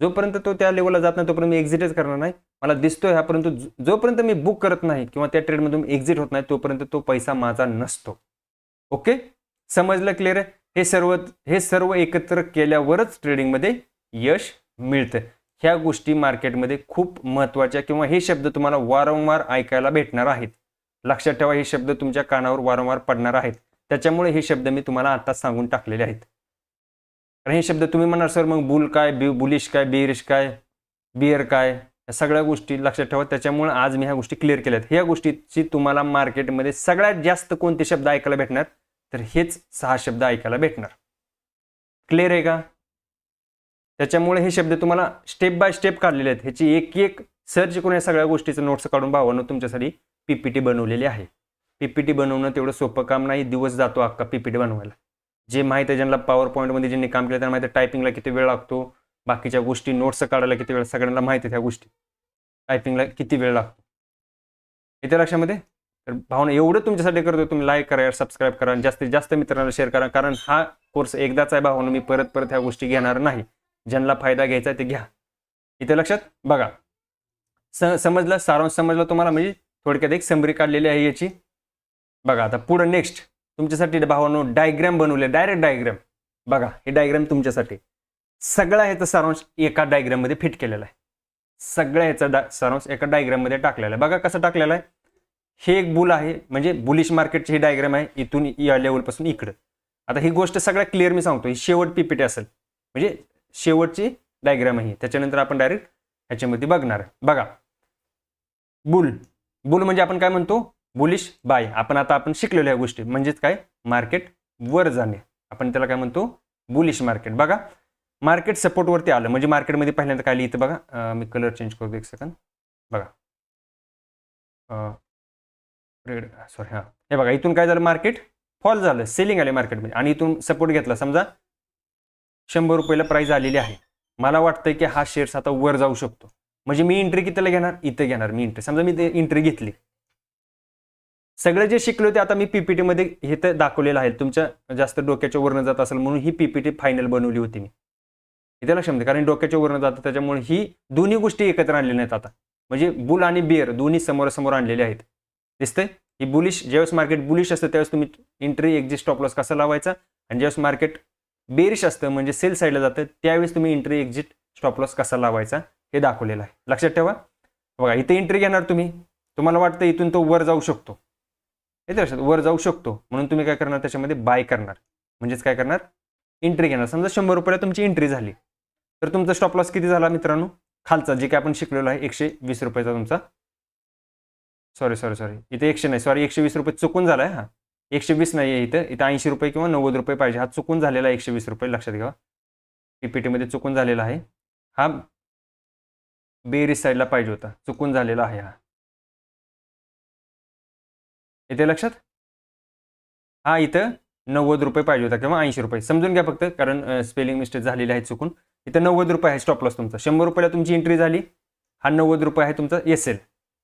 Speaker 1: जोपर्यंत तो त्या लेवलला जात नाही तोपर्यंत मी एक्झिटच करणार नाही. मला दिसतोय हा, परंतु जोपर्यंत मी बुक करत नाही किंवा त्या ट्रेडमधून एक्झिट होत नाही तोपर्यंत तो पैसा माझा नसतो. ओके, समजलं, क्लिअर आहे. हे सर्व एकत्र केल्यावरच ट्रेडिंगमध्ये यश मिळतं. ह्या गोष्टी मार्केटमध्ये खूप महत्त्वाच्या किंवा हे शब्द तुम्हाला वारंवार ऐकायला भेटणार आहेत. लक्षात ठेवा, हे शब्द तुमच्या कानावर वारंवार पडणार आहेत. त्याच्यामुळे हे शब्द मी तुम्हाला आता सांगून टाकलेले आहेत. कारण हे शब्द तुम्ही म्हणाल सर मग बुल काय, बुलिश काय, बेरिश काय, बिअर काय, या सगळ्या गोष्टी लक्षात ठेवा. त्याच्यामुळे आज मी ह्या गोष्टी क्लिअर केल्यात. ह्या गोष्टीची तुम्हाला मार्केटमध्ये सगळ्यात जास्त कोणते शब्द ऐकायला भेटणार, तर हेच 6 शब्द ऐकायला भेटणार. क्लिअर आहे का? त्याच्यामुळे हे शब्द तुम्हाला स्टेप बाय स्टेप काढलेले आहेत. ह्याची एक एक सर्च करून या सगळ्या गोष्टीचं नोट्स काढून भावानं तुमच्यासाठी पीपीटी बनवलेली आहे. पीपीटी बनवणं तेवढं सोपं काम नाही, दिवस जातो अख्खा पीपीटी बनवायला. जे माहिती आहे ज्यांना पॉवर पॉईंटमध्ये ज्यांनी काम केलं त्यांना माहिती आहे टायपिंगला किती वेळ लागतो, बाकीच्या गोष्टी नोट्स काढायला किती वेळ, सगळ्यांना माहिती आहे त्या गोष्टी. टायपिंगला किती वेळ लागतो येत्या लक्षामध्ये. तर भावना एवढं तुमच्यासाठी करतो, तुम्ही लाईक करा, सबस्क्राईब करा, जास्तीत जास्त मित्रांना शेअर करा. कारण हा कोर्स एकदाच आहे भावना, मी परत परत ह्या गोष्टी घेणार नाही. ज्यांना फायदा घ्यायचा आहे ते घ्या. इथे लक्षात बघा, समजलं, सारांश समजलं तुम्हाला, म्हणजे थोडक्यात एक समरी काढलेली आहे याची. बघा आता पुढे नेक्स्ट तुमच्यासाठी भावानो डायग्राम बनवले, डायरेक्ट डायग्राम. बघा हे डायग्राम तुमच्यासाठी, सगळा ह्याचा सारांश एका डायग्राम मध्ये फिट केलेला आहे. सगळ्या ह्याचा सारांश एका डायग्राम मध्ये टाकलेला आहे. बघा कसं टाकलेला आहे. हे एक बुल आहे, म्हणजे बुलिश मार्केटची ही डायग्राम आहे, इथून या लेवलपासून इकडं. आता ही गोष्ट सगळ्या क्लिअर मी सांगतो, ही शेवट पीपीटी असेल, म्हणजे शेवटची डायग्राम आहे. त्याच्यानंतर आपण डायरेक्ट ह्याच्यामध्ये बघणार आहे. बघा बुल, बुल म्हणजे आपण काय म्हणतो, बुलिश बाय. आपण शिकलेलो ह्या गोष्टी, म्हणजेच काय, मार्केट वर जाणे, आपण त्याला काय म्हणतो, बुलिश मार्केट. बघा मार्केट सपोर्टवरती आलं, म्हणजे मार्केटमध्ये पहिल्यांदा काय लिहितं बघा, मी कलर चेंज करतो एक सेकंड. बघा रेड, सॉरी, हां, हे बघा इथून काय झालं, मार्केट फॉल झालं, सेलिंग आले मार्केटमध्ये, आणि इथून सपोर्ट घेतला. समजा 100 रुपयाला प्राइस आलेली आहे, मला वाटतंय की हा शेअर्स आता वर जाऊ शकतो, म्हणजे मी एंट्री कितीला घेणार, इथे घेणार मी एंट्री. समजा मी ते एंट्री घेतली. सगळे जे शिकलो ते आता मी पीपीटी मध्ये हे तर दाखवलेलं आहे. तुमच्या जास्त डोक्याच्या वरनं जात असेल म्हणून ही पीपीटी फायनल बनवली होती मी. इथे लक्षात ठेवा, कारण डोक्याच्या वरनं जातं, त्याच्यामुळे ही दोन्ही गोष्टी एकत्र आणलेल्या नाहीत आता. म्हणजे बुल आणि बिअर दोन्ही समोरासमोर आणलेले आहेत. दिसतंय, ही बुलिश, ज्यावेळेस मार्केट बुलिश असतं त्यावेळेस तुम्ही एंट्री एक्झिट स्टॉप लॉस कसा लावायचा, आणि ज्यावेळेस मार्केट बेरिश असतं म्हणजे सेल साईडला जातं त्यावेळेस तुम्ही एंट्री एक्झिट स्टॉप लॉस कसा लावायचा हे दाखवलेलं आहे. लक्षात ठेवा. बघा इथे एंट्री घेणार तुम्ही, तुम्हाला वाटतं इथून तो वर जाऊ शकतो, येते लक्षात, वर जाऊ शकतो, म्हणून तुम्ही काय करणार, त्याच्यामध्ये बाय करणार, म्हणजेच काय करणार, एंट्री घेणार. समजा 100 रुपयाला तुमची एंट्री झाली, तर तुमचा स्टॉप लॉस किती झाला मित्रांनो, खालचा जे काय आपण शिकलेलो आहे 120 रुपयाचा तुमचा, सॉरी इथे 100 नाही, सॉरी 120 रुपये चुकून झाला आहे. हा 120 नाही आहे, इथं 80 रुपये किंवा 90 रुपये पाहिजे. हा चुकून झालेला आहे 120 रुपये, लक्षात घ्या. पीपीटी मध्ये चुकून झालेला आहे, हा बेरीज साईडला पाहिजे होता, चुकून झालेला आहे हा. इथे लक्षात, हा इथं 90 रुपये पाहिजे होता किंवा 80 रुपये, समजून घ्या फक्त, कारण स्पेलिंग मिस्टेक झालेली आहे चुकून. इथं 90 रुपये आहे स्टॉप लॉस तुमचा. 100 रुपयाला तुमची एंट्री झाली, हा 90 रुपये आहे तुमचा एसएल.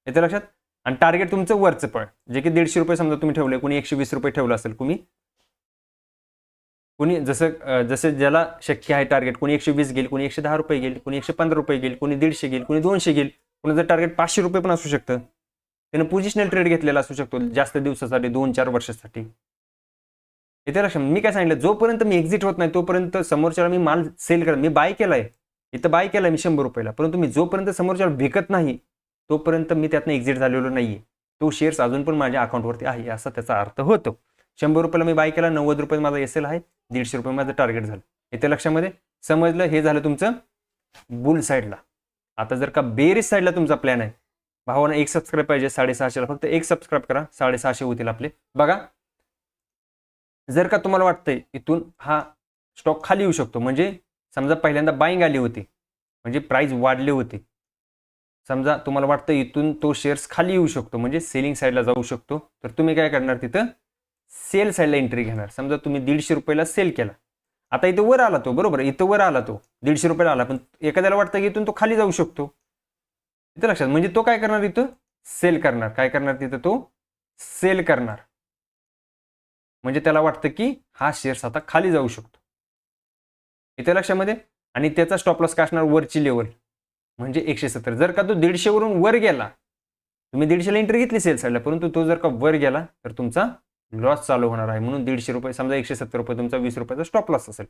Speaker 1: इथे लक्षात. आणि टार्गेट तुमचं वरचं पळ, जे की 150 रुपये समजा तुम्ही ठेवले, कोणी 120 रुपये ठेवलं असेल, कोणी जसं ज्याला शक्य आहे टार्गेट, कोणी 120 घेईल, कोणी 110 रुपये घेईल, कोणी 115 रुपये घेईल, कोणी 150 घेईल, कोणी 200 घेईल, कोणाचं टार्गेट 500 रुपये पण असू शकतं. त्यानं पोझिशनल ट्रेड घेतलेला असू शकतो जास्त दिवसासाठी, 2-4 वर्षासाठी. इथे लक्षात, मी काय सांगितलं, जोपर्यंत मी एक्झिट होत नाही तोपर्यंत समोरच्याला मी माल सेल करत, मी बाय केलाय, इथं बाय केलाय मी 100 रुपयाला, परंतु मी जोपर्यंत समोरच्याला विकत नाही तोपर्यंत मी त्यातनं एक्झिट झालेलो नाहीये. तो शेअर्स अजून पण माझ्या अकाउंटवरती आहे, असा त्याचा अर्थ होतो. 100 रुपयाला मी बाय केला, 90 रुपये माझा एसएल आहे, 150 रुपये माझं टार्गेट झालं. इथे लक्षामध्ये समजलं. हे झालं तुमचं बुल साईडला. आता जर का बेरिज साईडला तुमचा प्लॅन आहे, भावानं 1 सबस्क्राईब पाहिजे 650ला, फक्त 1 सबस्क्राईब करा, 650 होतील आपले. बघा जर का तुम्हाला वाटतंय इथून हा स्टॉक खाली येऊ शकतो, म्हणजे समजा पहिल्यांदा बाईंग आली होती, म्हणजे प्राइस वाढली होती, समजा तुम्हाला वाटतं इथून तो शेअर्स खाली येऊ शकतो, म्हणजे सेलिंग साईडला जाऊ शकतो, तर तुम्ही काय करणार, तिथं सेल साईडला एंट्री घेणार. समजा तुम्ही 150 रुपयाला सेल केला, आता इथं वर आला तो, बरोबर, इथं वर आला तो 150 रुपयाला आला, पण एखाद्याला वाटतं की इथून तो खाली जाऊ शकतो. इथं लक्षात, म्हणजे तो काय करणार, इथं सेल करणार. काय करणार, तिथं तो सेल करणार, म्हणजे त्याला वाटतं की हा शेअर्स आता खाली जाऊ शकतो. इथे लक्षामध्ये. आणि त्याचा स्टॉप लॉस काय असणार, वरची लेवल, म्हणजे 170. जर का तो 150 वरून वर गेला, तुम्ही 150ला एंट्री घेतली सेल साईडला, परंतु तो जर का वर गेला तर तुमचा लॉस चालू होणार आहे. म्हणून 150 रुपये, समजा 170 रुपये तुमचा 20 रुपयाचा स्टॉप लॉस असेल,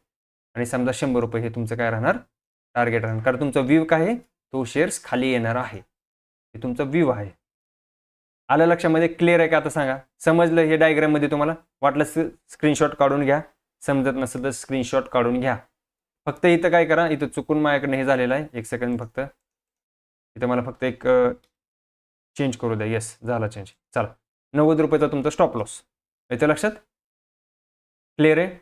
Speaker 1: आणि समजा 100 रुपये हे तुमचं काय राहणार, टार्गेट राहणार, कारण तुमचा व्ह्यू काय आहे, तो शेअर्स खाली येणार आहे, हे तुमचा व्ह्यू आहे. आलं लक्षामध्ये? क्लिअर आहे का आता सांगा? समजलं हे डायग्राम मध्ये तुम्हाला? वाटलं स्क्रीनशॉट काढून घ्या, समजत नसेल तर स्क्रीनशॉट काढून घ्या. फक्त इथं काय करा, इथं चुकून माझ्याकडनं हे झालेलं आहे, एक सेकंड फक्त इथं मला फक्त एक चेंज करू द्या. येस, झाला चेंज. चला, 90 रुपयाचा तुमचा स्टॉप लॉस येतं लक्षात? क्लिअर आहे?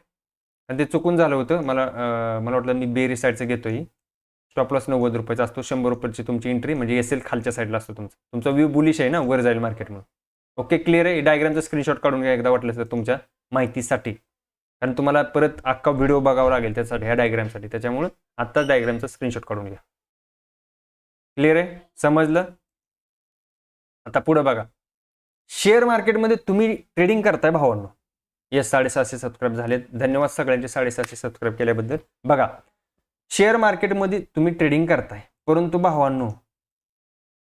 Speaker 1: आणि ते चुकून झालं होतं, मला वाटलं मी बेरी साईडचं घेतोय. स्टॉप लॉस 90 रुपयाचा असतो, 100 रुपयाची तुमची एंट्री, म्हणजे एसएल खालच्या साईडला असतो तुमचा व्ह्यू बुलिश आहे ना, वर जाईल मार्केट म्हणून. ओके, क्लिअर आहे? डायग्रामचा स्क्रीनशॉट काढून घ्या एकदा वाटलं तर तुमच्या माहितीसाठी, कारण तुम्हाला परत अख्खा व्हिडिओ बघावा लागेल त्यासाठी, ह्या डायग्रामसाठी. त्याच्यामुळे आत्ताच डायग्रामचा स्क्रीनशॉट काढून घ्या. क्लिअर आहे? समजलं? आता पुढे बघा, शेअर मार्केटमध्ये तुम्ही ट्रेडिंग करताय भावांनो. येस, 750 सबस्क्राईब झालेत. धन्यवाद सगळ्यांचे 750 सबस्क्राईब केल्याबद्दल. बघा, शेअर मार्केटमध्ये तुम्ही ट्रेडिंग करताय, परंतु भावांनो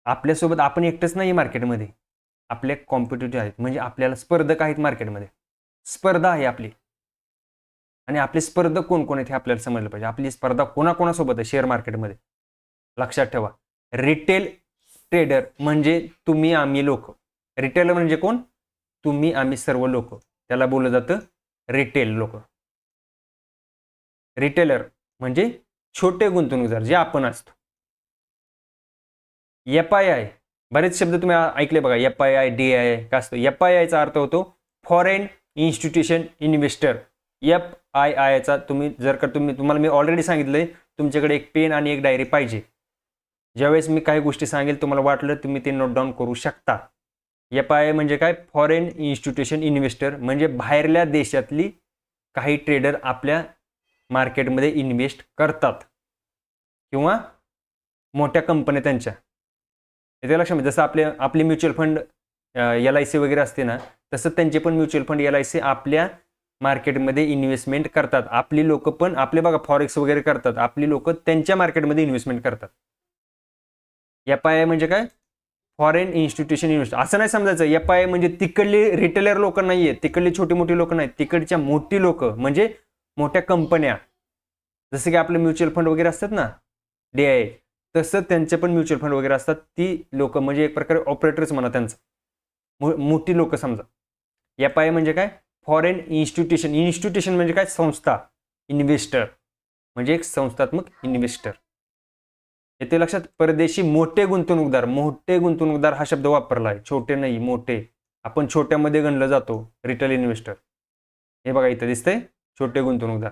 Speaker 1: आपल्यासोबत आपण एकटेच नाही मार्केटमध्ये, आपले कॉम्पिटिटिव्ह आहेत, म्हणजे आपल्याला स्पर्धक आहेत मार्केटमध्ये. स्पर्धा आहे आपली, आणि आपले स्पर्धक कोण कोण आहेत हे आपल्याला समजलं पाहिजे. आपली स्पर्धा कोणाकोणासोबत आहे शेअर मार्केटमध्ये? लक्षात ठेवा, रिटेल ट्रेडर म्हणजे तुम्ही आम्ही लोक. रिटेलर म्हणजे कोण? तुम्ही आम्ही सर्व लोक, त्याला बोललं जातं रिटेल लोक. रिटेलर म्हणजे छोटे गुंतवणूकदार, जे आपण असतो. FII, बरेच शब्द तुम्ही ऐकले बघा, FII, DII काय असतं? FII अर्थ होतो फॉरेन इन्स्टिट्यूशन इन्व्हेस्टर. FII चा तुम्हाला मी ऑलरेडी सांगितलंय, तुमच्याकडे एक पेन आणि एक डायरी पाहिजे. ज्यावेळेस मी काही गोष्टी सांगेल, तुम्हाला वाटलं तुम्ही ते नोट डाऊन करू शकता. FII म्हणजे काय? फॉरेन इन्स्टिट्यूशन इन्व्हेस्टर, म्हणजे बाहेरल्या देशातली काही ट्रेडर आपल्या मार्केटमध्ये इन्व्हेस्ट करतात, किंवा मोठ्या कंपन्या त्यांच्या. येते लक्षात? जसं आपले म्युच्युअल फंड LIC वगैरे असते ना, तसं त्यांचे पण म्युच्युअल फंड LIC आपल्या मार्केटमध्ये इन्व्हेस्टमेंट करतात. आपली लोक पण आपले बघा फॉरेक्स वगैरे करतात, आपली लोक त्यांच्या मार्केटमध्ये इन्व्हेस्टमेंट करतात. FII म्हणजे काय? Foreign institution investor. असं नाही समजायचं FII म्हणजे तिकडली रिटेलर लोक नाहीये, तिकडली छोटी मोठी लोक नाहीत, तिकडच्या मोठी लोक म्हणजे मोठ्या कंपन्या. जसं की आपले म्युच्युअल फंड वगैरे असतात ना, DII, तसं त्यांचे पण म्युच्युअल फंड वगैरे असतात. ती लोक म्हणजे एक प्रकारे ऑपरेटर्स म्हणा त्यांचं, मोठी लोक समजा. FII म्हणजे काय? Foreign institution. इन्स्टिट्यूशन म्हणजे काय? संस्था. इन्व्हेस्टर म्हणजे एक संस्थात्मक इन्व्हेस्टर. येते लक्षात? परदेशी मोठे गुंतवणूकदार. मोठे गुंतवणूकदार हा शब्द वापरला आहे, छोटे नाही, मोठे. आपण छोट्यामध्ये गणलं जातो रिटेल इन्व्हेस्टर. हे बघा इथं दिसतंय, छोटे गुंतवणूकदार.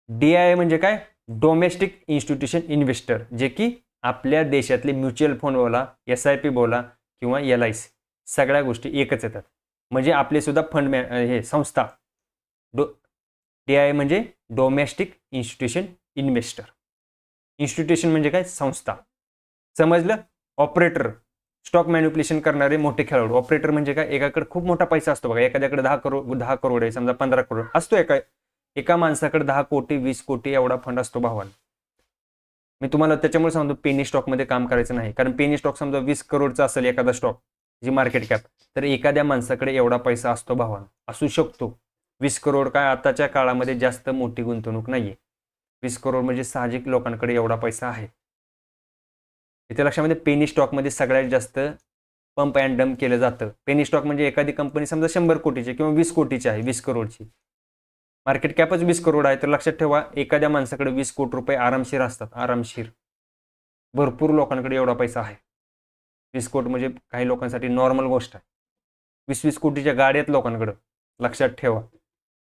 Speaker 1: DII म्हणजे काय? डोमेस्टिक इन्स्टिट्यूशन इन्व्हेस्टर, जे की आपल्या देशातले म्युच्युअल फंड बोला, SIP बोला किंवा LIC, सगळ्या गोष्टी एकच येतात. म्हणजे आपले सुद्धा फंड हे संस्था. DII म्हणजे डोमेस्टिक इन्स्टिट्यूशन इन्व्हेस्टर. इन्स्टिट्यूशन म्हणजे काय? संस्था. समजलं? ऑपरेटर, स्टॉक मॅन्युप्युलेशन करणारे मोठे खेळाडू. ऑपरेटर म्हणजे काय? एकाकडे खूप मोठा पैसा असतो बघा, एखाद्याकडे 10 करोड आहे समजा, 15 करोड असतो, एका माणसाकडे 10 कोटी 20 कोटी एवढा फंड असतो भावांनो. मी तुम्हाला त्याच्यामुळे सांगतो पेनी स्टॉकमध्ये काम करायचं नाही, कारण पेनी स्टॉक समजा 20 करोडचा असेल एखादा स्टॉक, जी मार्केट कॅप, तर एखाद्या माणसाकडे एवढा पैसा असतो भावांनो, असू शकतो. 20 करोड काय आताच्या काळामध्ये जास्त मोठी गुंतवणूक नाहीये. 20 करोड म्हणजे साहजिक लोकांकडे एवढा पैसा आहे. इथे लक्षामध्ये पेनी स्टॉकमध्ये सगळ्यात जास्त पंप अँड डंप केलं जातं. पेनी स्टॉक म्हणजे एखादी कंपनी समजा 100 कोटीची किंवा 20 कोटीची आहे, 20 करोडची मार्केट कॅपच 20 करोड आहे, तर लक्षात ठेवा एखाद्या माणसाकडे 20 कोटी रुपये आरामशीर असतात. आरामशीर. भरपूर लोकांकडे एवढा पैसा आहे. 20 कोटी म्हणजे काही लोकांसाठी नॉर्मल गोष्ट आहे. 20-20 कोटीच्या गाड्या आहेत लोकांकडे, लक्षात ठेवा.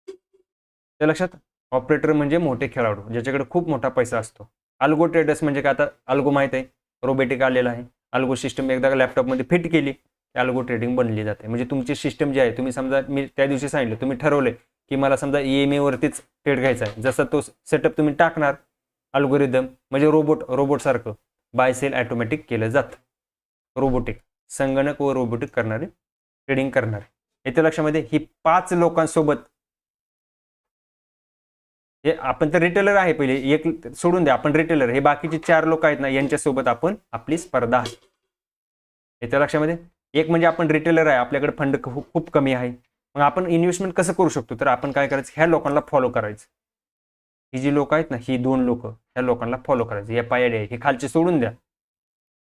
Speaker 1: त्या लक्षात? ऑपरेटर म्हणजे मोठे खेळाडू, ज्याच्याकडे खूप मोठा पैसा असतो. अल्गो ट्रेडर्स म्हणजे काय? आता अल्गो माहित आहे, रोबोटिक आलेला आहे. अल्गो सिस्टम एकदा लॅपटॉपमध्ये फिट केली, अल्गो ट्रेडिंग बनली जाते. म्हणजे तुमची सिस्टम जी आहे, तुम्ही समजा मी त्या दिवशी सांगितलं, तुम्ही ठरवले की मला समजा EMA वरतीच ट्रेड घ्यायचा आहे, जसं तो सेटअप तुम्ही टाकणार, अल्गोरिदम म्हणजे रोबोट सारखं बाय सेल ऑटोमॅटिक केलं जातं. रोबोटिक, संगणक व रोबोटिक करणारे ट्रेडिंग करणारे. येत्या लक्षामध्ये ही 5 लोकांसोबत, हे आपण तर रिटेलर आहे, पहिले एक सोडून द्या, आपण रिटेलर, हे बाकीचे 4 लोक आहेत ना, यांच्यासोबत आपण आपली स्पर्धा आहे. येत्या लक्षामध्ये एक म्हणजे आपण रिटेलर आहे, आपल्याकडे फंड खूप कमी आहे. मग आपण इन्व्हेस्टमेंट कसं करू शकतो? तर आपण काय करायचं? ह्या लोकांना फॉलो करायचं. ही जी लोक आहेत ना, ही 2 लोक, ह्या लोकांना फॉलो करायचं. FII हे खालचे सोडून द्या,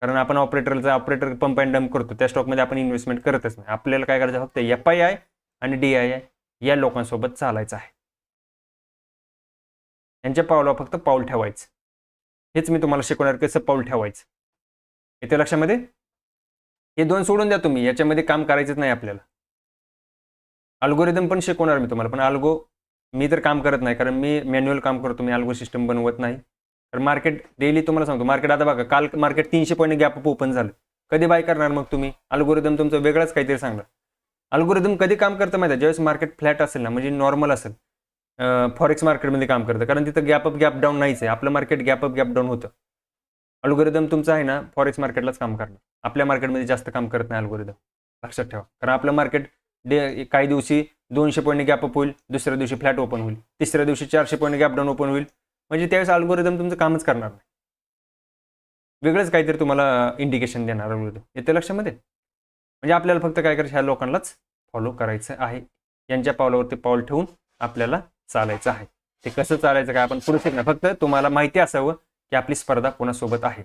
Speaker 1: कारण आपण ऑपरेटर पंप अँड डंप करतो, त्या स्टॉकमध्ये आपण इन्व्हेस्टमेंट करतच नाही. आपल्याला काय करायचं, फक्त FII आणि DII या लोकांसोबत चालायचं आहे. यांच्या पावलावर फक्त पाऊल ठेवायचं. हेच मी तुम्हाला शिकवणार, कसं पाऊल ठेवायचं. इथे लक्षामध्ये हे 2 सोडून द्या तुम्ही, याच्यामध्ये काम करायचंच नाही आपल्याला. अल्गोरिदम पण शिकवणार मी तुम्हाला, पण मी तर काम करत नाही, कारण मी मॅन्युअल काम करतो, मी अल्गो सिस्टम बनवत नाही. तर मार्केट डेली तुम्हाला सांगतो, मार्केट आता बघा, काल market 300 point gap up open झालं. कधी बाय करणार मग तुम्ही? अल्गोरिदम तुमचं वेगळंच काहीतरी सांगणार. अल्गोरिदम कधी काम करतं माहिती आहे? ज्यावेळेस मार्केट फ्लॅट असेल ना, म्हणजे नॉर्मल असेल, फॉरेक्स मार्केटमध्ये काम करतं, कारण तिथं गॅप अप गॅप डाऊन नाहीच आहे. आपलं market gap up gap down होतं. अल्गोरिदम तुमचं आहे ना, फॉरेक्स मार्केटलाच काम करणार, आपल्या मार्केटमध्ये जास्त काम करत नाही अल्गोरिदम. लक्षात ठेवा, कारण आपलं मार्केट काही दिवशी 200 पॉईंट गॅप अप होईल, दुसऱ्या दिवशी फ्लॅट ओपन होईल, तिसऱ्या दिवशी 400 पॉईंट गॅप डाऊन ओपन होईल. म्हणजे त्यावेळेस अल्गोरिदम तुमचं कामच करणार नाही, वेगळंच काहीतरी तुम्हाला इंडिकेशन देणार अल्गोरिदम. येते लक्षामध्ये? म्हणजे आपल्याला फक्त काय करायचं, ह्या लोकांनाच फॉलो करायचं आहे. यांच्या पावलावरती पाऊल ठेवून आपल्याला चालायचं आहे. ते कसं चालायचं काय आपण पुढे शिकणार, फक्त तुम्हाला माहिती असावं की आपली स्पर्धा कोणासोबत आहे.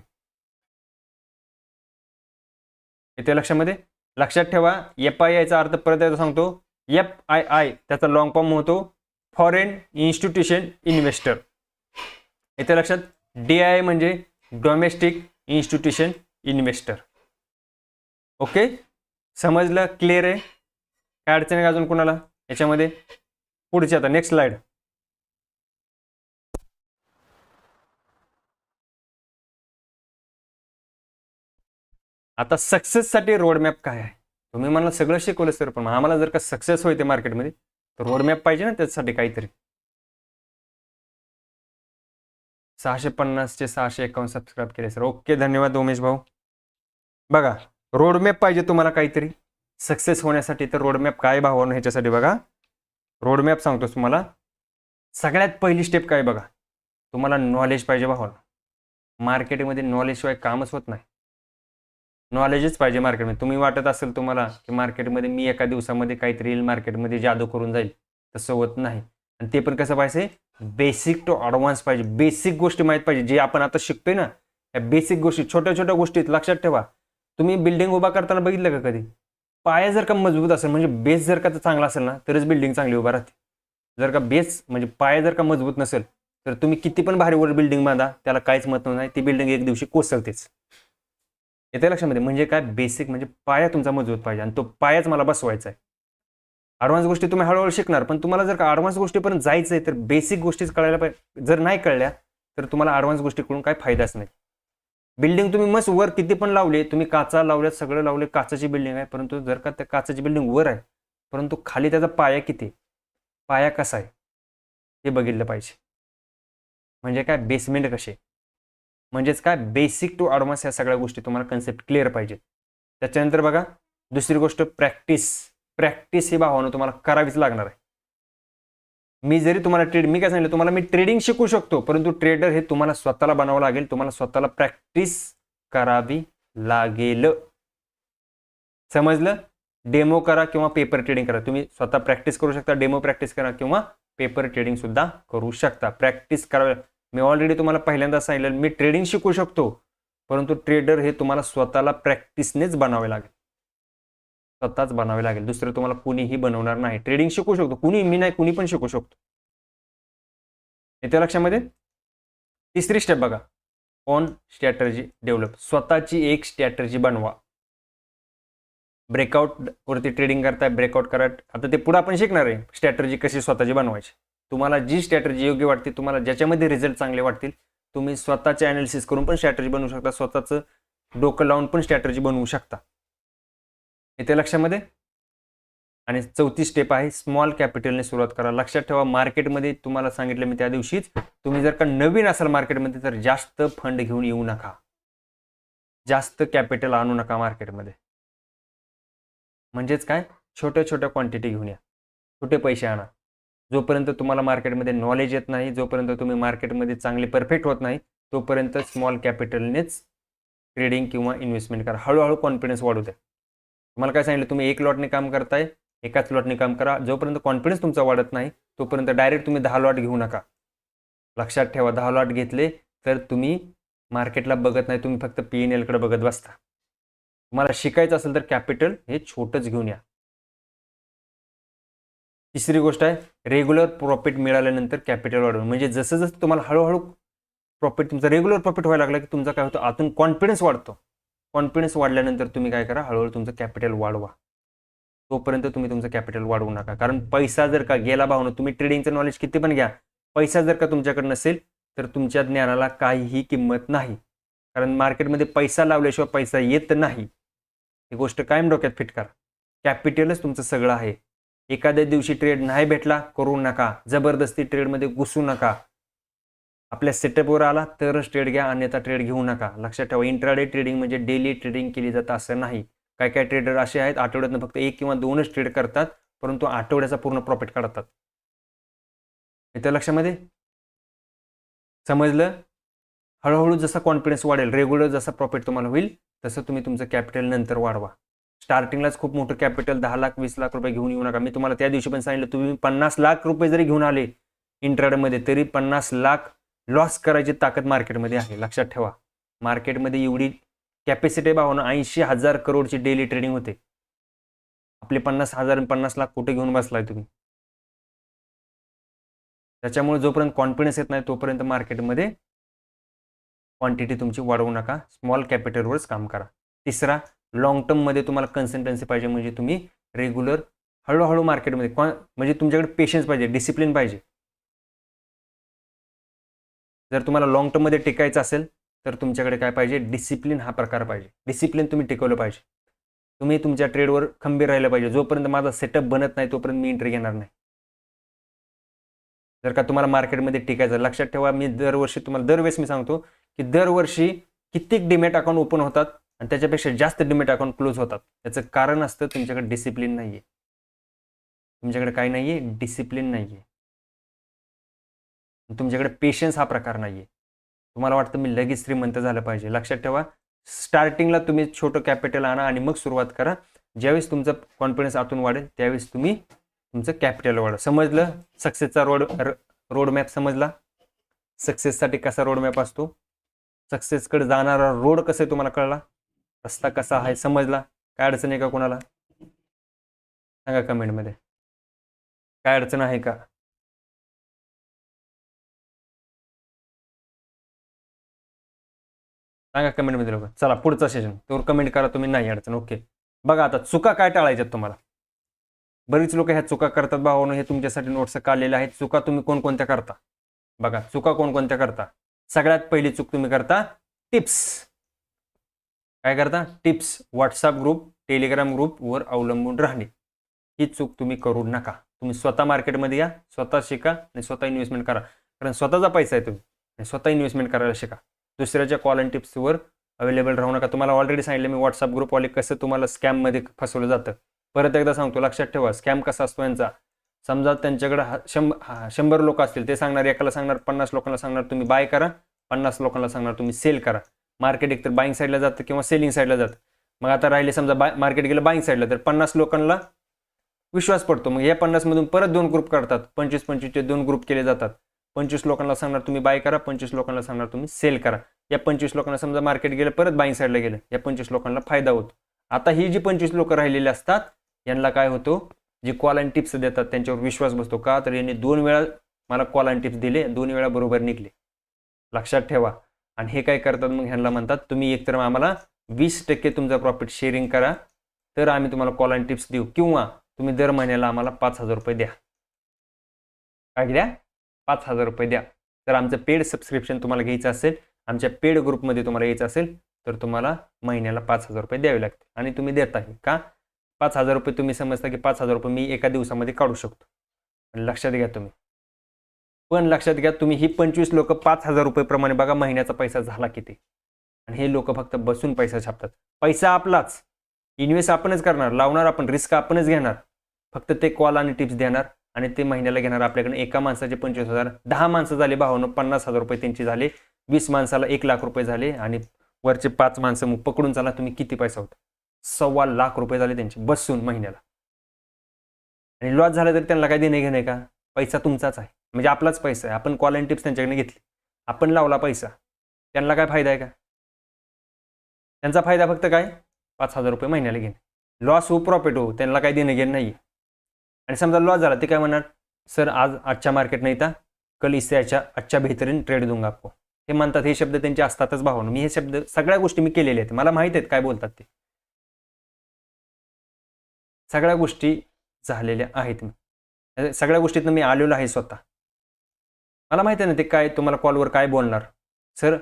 Speaker 1: येते लक्षामध्ये? लक्षात ठेवा, FII चा अर्थ परत एकदा सांगतो. FII त्याचा लॉंग फॉर्म होतो फॉरेन इन्स्टिट्यूशन इन्व्हेस्टर. येते लक्षात? DII म्हणजे डोमेस्टिक इन्स्टिट्यूशन इन्व्हेस्टर. ओके, समजलं? क्लिअर आहे? काय अडचण आहे अजून कोणाला याच्यामध्ये? पुढचे आता नेक्स्ट स्लाइड. आता सक्सेससाठी रोडमॅप काय आहे? तुम्ही मला सगळं शिकवलं सर, पण आम्हाला जर का सक्सेस होईल मार्केटमध्ये तर रोडमॅप पाहिजे ना त्याच्यासाठी काहीतरी. 650 चे 651 सबस्क्राईब केले सर. ओके, धन्यवाद उमेश भाऊ. बघा, रोडमॅप पाहिजे तुम्हाला काहीतरी सक्सेस होण्यासाठी. तर रोडमॅप काय भावानं ह्याच्यासाठी बघा, रोडमॅप सांगतो तुम्हाला. सगळ्यात पहिली स्टेप काय बघा, तुम्हाला नॉलेज पाहिजे भावानं. मार्केटमध्ये नॉलेजशिवाय कामच होत नाही. नॉलेजच पाहिजे मार्केटमध्ये. तुम्ही वाटत असेल तुम्हाला की मार्केटमध्ये मी एका दिवसामध्ये काहीतरी येईल, मार्केटमध्ये जादू करून जाईल, तसं होत नाही. आणि ते पण कसं पाहिजे, बेसिक टू ॲडव्हान्स पाहिजे. बेसिक गोष्टी माहीत पाहिजे, जे आपण आता शिकतोय ना, या बेसिक गोष्टी, छोट्या छोट्या गोष्टीत लक्षात ठेवा. तुम्ही बिल्डिंग उभा करताना बघितलं का कधी? पाया जर का मजबूत असेल, म्हणजे बेस जर का चांगला असेल ना, तरच बिल्डिंग चांगली उभा राहते. जर का बेस म्हणजे पाया जर का मजबूत नसेल, तर तुम्ही किती पण भारीवर बिल्डिंग बांधा, त्याला काहीच महत्त्व नाही. ती बिल्डिंग एक दिवशी कोसळतेच. येते लक्षामध्ये? म्हणजे काय, बेसिक म्हणजे पाया तुमचा मजबूत पाहिजे, आणि तो पायाच मला बसवायचा आहे. ॲडव्हान्स गोष्टी तुम्ही हळूहळू शिकणार, पण तुम्हाला जर का ॲडव्हान्स गोष्टीपर्यंत जायचं आहे तर बेसिक गोष्टीच कळायला पाहिजे. जर नाही कळल्या तर तुम्हाला ॲडव्हान्स गोष्टी करून काही फायदाच नाही. बिल्डिंग तुम्ही मस्त वर किती पण लावले, तुम्ही काचा लावल्यात, सगळं लावले, काचाची बिल्डिंग आहे, परंतु जर का त्या काचाची बिल्डिंग वर आहे, परंतु खाली त्याचा पाया किती, पाया कसा आहे हे बघितलं पाहिजे. म्हणजे काय, बेसमेंट कसे, म्हणजेच काय, बेसिक टू ॲडव्हान्स या सगळ्या गोष्टी तुम्हाला कन्सेप्ट क्लिअर पाहिजेत. त्याच्यानंतर बघा, दुसरी गोष्ट प्रॅक्टिस. प्रॅक्टिस ही भावानं तुम्हाला करावीच लागणार आहे. मी जरी तुम्हाला मी काय सांगितलं तुम्हाला, मी ट्रेडिंग शिकू शकतो, परंतु ट्रेडर हे तुम्हाला स्वतःला बनावं लागेल. तुम्हाला स्वतःला प्रॅक्टिस करावी लागेल. समजलं? डेमो करा किंवा पेपर ट्रेडिंग करा. तुम्ही स्वतः प्रॅक्टिस करू शकता, डेमो प्रॅक्टिस करा, किंवा पेपर ट्रेडिंग सुद्धा करू शकता. प्रॅक्टिस करा. मी ऑलरेडी तुम्हाला पहिल्यांदा सांगितलं, मी ट्रेडिंग शिकू शकतो, परंतु ट्रेडर हे तुम्हाला स्वतःला प्रॅक्टिसनेच बनावे लागेल. स्वतःच बनावे लागेल, दुसरं तुम्हाला कुणीही बनवणार नाही. ट्रेडिंग शिकू शकतो कुणी, मी नाही, कुणी पण शिकू शकतो. येत्या लक्षामध्ये? तिसरी स्टेप बघा, ऑन स्ट्रॅटर्जी डेव्हलप. स्वतःची एक स्ट्रॅटर्जी बनवा. ब्रेकआउट वरती ट्रेडिंग करताय, ब्रेकआउट करा. आता ते पुढे आपण शिकणार आहे स्ट्रॅटर्जी कशी स्वतःची बनवायची. तुम्हाला जी स्ट्रॅटर्जी योग्य वाटते, तुम्हाला ज्याच्यामध्ये रिझल्ट चांगले वाटतील, तुम्ही स्वतःचे ॲनालिसिस करून पण स्ट्रॅटर्जी बनवू शकता, स्वतःचं डोकं लावून पण स्ट्रॅटर्जी बनवू शकता. येते लक्षामध्ये? आणि चौथी स्टेप आहे, स्मॉल कॅपिटलने सुरुवात करा. लक्षात ठेवा, मार्केटमध्ये तुम्हाला सांगितलं मी त्या दिवशीच, तुम्ही जर का नवीन असाल मार्केटमध्ये तर जास्त फंड घेऊन येऊ नका, जास्त कॅपिटल आणू नका मार्केटमध्ये. म्हणजेच काय, छोट्या छोट्या क्वांटिटी घेऊन या, छोटे पैसे आणा. जोपर्यंत तुम्हाला मार्केटमध्ये नॉलेज येत नाही, जोपर्यंत तुम्ही मार्केटमध्ये चांगले परफेक्ट होत नाही, तोपर्यंत स्मॉल कॅपिटलनेच ट्रेडिंग किंवा इन्व्हेस्टमेंट करा. हळूहळू कॉन्फिडन्स वाढू द्या. तुम्हाला काय सांगितलं, तुम्ही एक लॉटने काम करताय, एकाच लॉटने काम करा. जोपर्यंत कॉन्फिडन्स तुमचा वाढत नाही, तोपर्यंत डायरेक्ट तुम्ही 10 लॉट घेऊ नका. लक्षात ठेवा, 10 लॉट घेतले तर तुम्ही मार्केटला बघत नाही, तुम्ही फक्त P&L कडे बघत बसता. तुम्हाला शिकायचं असेल तर कॅपिटल हे छोटंच घेऊन या. तिसरी गोष्ट आहे, रेग्युलर प्रॉफिट मिळाल्यानंतर कॅपिटल वाढवणं. म्हणजे जसं जसं तुम्हाला हळूहळू प्रॉफिट, तुमचा रेग्युलर प्रॉफिट व्हायला लागला की तुमचा काय होतं, आतून कॉन्फिडन्स वाढतो. कॉन्फिडन्स वाढल्यानंतर तुम्ही काय करा, हळूहळू तुमचं कॅपिटल वाढवा. तोपर्यंत तुम्ही तुमचं कॅपिटल वाढवू नका. कारण पैसा जर का गेला भावना, तुम्ही ट्रेडिंगचं नॉलेज किती पण घ्या, पैसा जर का तुमच्याकडे नसेल तर तुमच्या ज्ञानाला काहीही किंमत नाही. कारण मार्केटमध्ये पैसा लावल्याशिवाय पैसा येत नाही. ही गोष्ट कायम डोक्यात फिट करा. कॅपिटलच तुमचं सगळं आहे. एखाद्या दिवशी ट्रेड नाही भेटला, करू नका. जबरदस्ती ट्रेडमध्ये घुसू नका. आपल्या सेटअपवर आला तरच ट्रेड घ्या, अन्यथा ट्रेड घेऊ नका. लक्षात ठेवा, इंट्राडे ट्रेडिंग म्हणजे डेली ट्रेडिंग केली जातं असं नाही. काय काय ट्रेडर असे आहेत, आठवड्यातनं फक्त 1 किंवा 2च ट्रेड करतात, परंतु आठवड्याचा पूर्ण प्रॉफिट काढतात. इथं लक्षामध्ये समजलं? हळूहळू जसा कॉन्फिडन्स वाढेल, रेग्युलर जसा प्रॉफिट तुम्हाला होईल, तसं तुम्ही तुमचं कॅपिटल नंतर वाढवा. स्टार्टिंगलाच खूप मोठं कॅपिटल 10 लाख 20 लाख रुपये घेऊन येऊ नका. मी तुम्हाला त्या दिवशी पण सांगितलं, तुम्ही 50 लाख रुपये जरी घेऊन आले इंट्राडेमध्ये तरी 50 लाख लॉस करायची ताकद मार्केटमध्ये आहे. लक्षात ठेवा, मार्केटमध्ये एवढी कॅपॅसिटी भावना 80,000 करोडची डेली ट्रेडिंग होते. आपले 50,000 आणि 50 लाख कुठे घेऊन बसलाय तुम्ही? त्याच्यामुळे जोपर्यंत कॉन्फिडन्स येत नाही तोपर्यंत मार्केटमध्ये क्वांटिटी तुमची वाढवू नका. स्मॉल कॅपिटलवरच काम करा. तिसरा, लॉंग टर्ममध्ये तुम्हाला कन्सिस्टन्सी पाहिजे. म्हणजे तुम्ही रेग्युलर हळूहळू मार्केटमध्ये म्हणजे तुमच्याकडे पेशन्स पाहिजे, डिसिप्लिन पाहिजे. जर तुम्हाला लॉंग टर्ममध्ये टिकायचं असेल तर तुमच्याकडे काय पाहिजे, डिसिप्लिन हा प्रकार पाहिजे. डिसिप्लिन तुम्ही टिकवलं पाहिजे. तुम्ही तुमच्या ट्रेडवर खंबीर राहिलं पाहिजे. जोपर्यंत माझा सेटअप बनत नाही तोपर्यंत मी एंट्री घेणार नाही. जर का तुम्हाला मार्केटमध्ये टिकायचं, लक्षात ठेवा, मी दरवर्षी तुम्हाला दरवेळेस मी सांगतो की दरवर्षी कित्येक डिमॅट अकाउंट ओपन होतात आणि त्याच्यापेक्षा जास्त डिमॅट अकाउंट क्लोज होतात. याचं कारण असतं तुमच्याकडे डिसिप्लिन नाहीये. तुमच्याकडे काय नाहीये, डिसिप्लिन नाहीये. तुमच्याकडे पेशन्स हा प्रकार नाहीये. तुम्हाला वाटतं मी लगेच श्रीमंत झालं पाहिजे. लक्षात ठेवा, स्टार्टिंगला तुम्ही छोटं कॅपिटल आणा आणि मग सुरुवात करा. ज्यावेळेस तुमचा कॉन्फिडन्स आतून वाढेल त्यावेळेस तुम्ही तुमचं कॅपिटल वाढवा. समजलं? सक्सेसचा रोड मॅप समजला? सक्सेससाठी कसा रोड मॅप असतो, सक्सेसकडे जाणारा रोड कसं आहे तुम्हाला कळला, रस्ता कसा आहे समजला? काय अडचण आहे का कोणाला? सांगा कमेंटमध्ये, काय अडचण आहे का? सांगा कमेंटमध्ये लोक. चला पुढचा सेशन त्यावर कमेंट करा तुम्ही, नाही अडचण. ओके, बघा आता चुका काय टाळायच्यात तुम्हाला. बरीच लोक ह्या चुका करतात भावानो, हे तुमच्यासाठी नोट्स काढलेले आहेत. चुका तुम्ही कोणकोणत्या करता बघा. चुका कोणकोणत्या करता? सगळ्यात पहिली चूक तुम्ही करता टिप्स. काय करता? टिप्स. व्हॉट्सअप ग्रुप, टेलिग्राम ग्रुपवर अवलंबून राहणे, ही चूक तुम्ही करू नका. तुम्ही स्वतः मार्केटमध्ये या, स्वतः शिका आणि स्वतः इन्व्हेस्टमेंट करा. कारण स्वतःचा पैसा आहे तुम्ही आणि स्वतः इन्व्हेस्टमेंट करायला शिका. दुसऱ्याच्या कॉल अँड टिप्सवर अवेलेबल राहू नका. तुम्हाला ऑलरेडी सांगितलं मी व्हॉट्सअप ग्रुपवाले कसं तुम्हाला स्कॅममध्ये फसवलं जातं. परत एकदा सांगतो, लक्षात ठेवा, स्कॅम कसा असतो यांचा. समजा त्यांच्याकडे 100 लोक असतील, ते सांगणार, एकाला सांगणार 50 लोकांना सांगणार तुम्ही बाय करा, 50 लोकांना सांगणार तुम्ही सेल करा. मार्केट एकतर बाईंग साईडला जातं किंवा सेलिंग साईडला जातं. मग आता राहिले समजा मार्केट गेलं बाईंग साईडला, तर 50 लोकांना विश्वास पडतो. मग या 50 मधून परत 2 ग्रुप करतात, 25-25चे 2 ग्रुप केले जातात. 25 लोकांना सांगणार तुम्ही बाय करा, 25 लोकांना सांगणार तुम्ही सेल करा. या 25 लोकांना समजा मार्केट गेलं परत बाईंग साईडला गेलं, या 25 लोकांना फायदा होतो. आता ही जी 25 लोक राहिलेली असतात यांना काय होतो, जे कॉल अँड टिप्स देतात त्यांच्यावर विश्वास बसतो. का तर यांनी 2 वेळा मला कॉल अँड टिप्स दिले, 2 वेळा बरोबर निघले. लक्षात ठेवा. आणि हे काय करतात मग, ह्यांना म्हणतात तुम्ही एकतर आम्हाला 20% तुमचा प्रॉफिट शेअरिंग करा, तर आम्ही तुम्हाला कॉल अँड टिप्स देऊ, किंवा तुम्ही दर महिन्याला आम्हाला 5,000 रुपये द्या. काय द्या? 5,000 रुपये द्या. तर आमचं पेड सबस्क्रिप्शन तुम्हाला घ्यायचं असेल, आमच्या पेड ग्रुपमध्ये तुम्हाला यायचं असेल, तर तुम्हाला महिन्याला 5,000 रुपये द्यावे लागते. आणि तुम्ही देताही का? 5,000 रुपये तुम्ही समजता की 5,000 रुपये मी एका दिवसामध्ये काढू शकतो. लक्षात घ्या तुम्ही. पण लक्षात घ्या, तुम्ही ही 25 लोक 5,000 रुपये प्रमाणे बघा महिन्याचा पैसा झाला किती. आणि हे लोक फक्त बसून पैसा छापतात. पैसा आपलाच, इन्व्हेस्ट आपणच करणार, लावणार आपण, रिस्क आपणच घेणार. फक्त ते कॉल आणि टिप्स देणार आणि ते महिन्याला घेणार आपल्याकडे. एका माणसाचे 25,000, 10 माणसं झाले भावानो, 50,000 रुपये त्यांची झाले. 20 माणसाला 1 लाख रुपये झाले. आणि वरचे 5 माणसं मग पकडून चला तुम्ही किती पैसा होता, 1.25 लाख रुपये झाले त्यांचे बसून महिन्याला. आणि लॉस झाला तरी त्यांना काय देणे घेणे का? पैसा तुमचाच आहे. म्हणजे आपलाच पैसा आहे, आपण कॉल अँड टिप्स त्यांच्याकडे घेतली, आपण लावला पैसा, त्यांना काय फायदा आहे का? त्यांचा फायदा फक्त काय 5,000 रुपये महिन्याला घेणे, लॉस हो प्रॉफिट हो त्यांना काही देणं घेणं नाही. आणि समजा लॉस झाला ते काय म्हणणार, सर आज अच्छा मार्केट नाही था, कल इससे अच्छा बेहतरीन ट्रेड दूंगा आपको. हे म्हणतात, हे शब्द त्यांचे असतातच भावानं. मी हे शब्द सगळ्या गोष्टी मी केलेल्या आहेत, मला माहित आहेत काय बोलतात ते, सगळ्या गोष्टी झालेल्या आहेत, सगळ्या गोष्टीतनं मी आलेलो आहे स्वतः. मला माहिती आहे ना ते काय तुम्हाला कॉलवर काय बोलणार, सर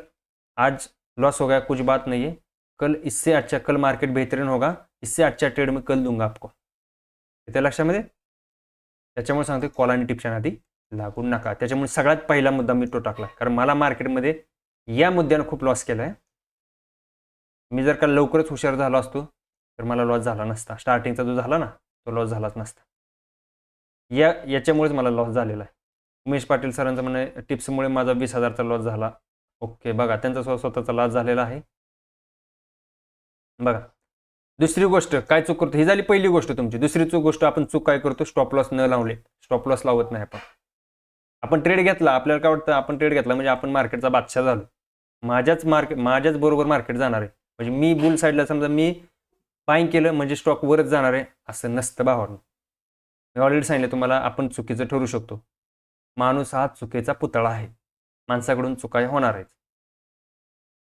Speaker 1: आज लॉस हो गया कुछ बात नहीं है, कल इससे अच्छा, कल मार्केट बेहतरीन होगा, इससे अच्छा ट्रेड में कल दूंगा आपको. त्या लक्षामध्ये, त्याच्यामुळे सांगते कॉल आणि टिप्स आधी लागू नका. त्याच्यामुळे सगळ्यात पहिला मुद्दा मी तो टाकला, कारण मला मार्केटमध्ये या मुद्द्यानं खूप लॉस केला आहे. मी जर का लवकरच हुशार झालो असतो तर मला लॉस झाला नसता, स्टार्टिंगचा जो झाला ना तो लॉस झालाच नसता. याच्यामुळेच मला लॉस झालेला आहे. उमेश पाटील सरांचं म्हणणं टिप्समुळे माझा 20,000चा लॉस झाला. ओके, बघा त्यांचा स्वतःचा लॉस झालेला आहे. बघा दुसरी गोष्ट काय चूक करतो, ही झाली पहिली गोष्ट तुमची. दुसरी गोष्ट आपण चूक काय करतो, स्टॉप लॉस न लावले. स्टॉप लॉस लावत नाही आपण ट्रेड घेतला, आपल्याला काय वाटतं आपण ट्रेड घेतला म्हणजे आपण मार्केटचा बादशाह झालो, माझ्याच बरोबर मार्केट जाणार आहे, म्हणजे मी बुल साईडला समजा मी बाईंग केलं म्हणजे स्टॉक वरच जाणार आहे, असं नसतं भावानं. मी ऑलरेडी सांगितलं तुम्हाला, आपण चुकीचं ठरू शकतो. माणूस हा चुकीचा पुतळा आहे, माणसाकडून चुका होणार आहेत.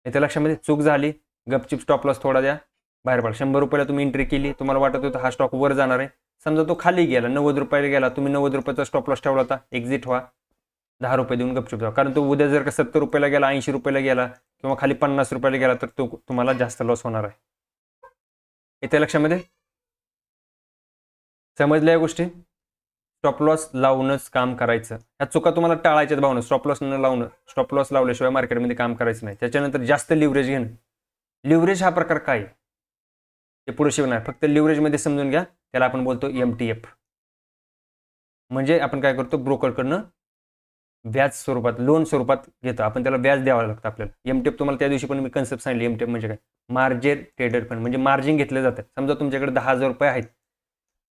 Speaker 1: इथे लक्षामध्ये चूक झाली, गपचिप स्टॉप लॉस थोडा द्या, बाहेर पडा. 100 रुपयाला तुम्ही एंट्री केली, तुम्हाला वाटत होतं हा स्टॉक वर जाणार आहे, समजा तो खाली गेला 90 रुपयाला गेला, तुम्ही 90 रुपयाचा स्टॉप लॉस ठेवला होता, एक्झिट व्हा, 10 रुपये देऊन गपचूप जावा. कारण तो उद्या जर का 70 रुपयाला गेला, 80 रुपयाला गेला किंवा खाली 50 रुपयाला गेला तर तो तुम्हाला जास्त लॉस होणार आहे. इथे लक्षामध्ये समजल्या या गोष्टी. स्टॉप लॉस लावूनच काम करायचं. ह्या चुका तुम्हाला टाळायच्यात भावना. स्टॉप लॉस न लावणं, स्टॉप लॉस लावल्याशिवाय मार्केटमध्ये काम करायचं नाही. त्याच्यानंतर जास्त लिव्हरेज घेणं. लिव्हरेज हा प्रकार काय आहे ते पुढे शिकणार, फक्त लिव्हरेजमध्ये समजून घ्या. त्याला आपण बोलतो MTF. म्हणजे आपण काय करतो, ब्रोकरकडनं व्याज स्वरूपात, लोन स्वरूपात घेतो आपण, त्याला व्याज द्यावं लागतं आपल्याला. MTF तुम्हाला त्या दिवशी पण मी कन्सेप्ट सांगितली. MTF म्हणजे काय, मार्जिन ट्रेडेड फंड, म्हणजे मार्जिन घेतले जातं. समजा तुमच्याकडे 10,000 रुपये आहेत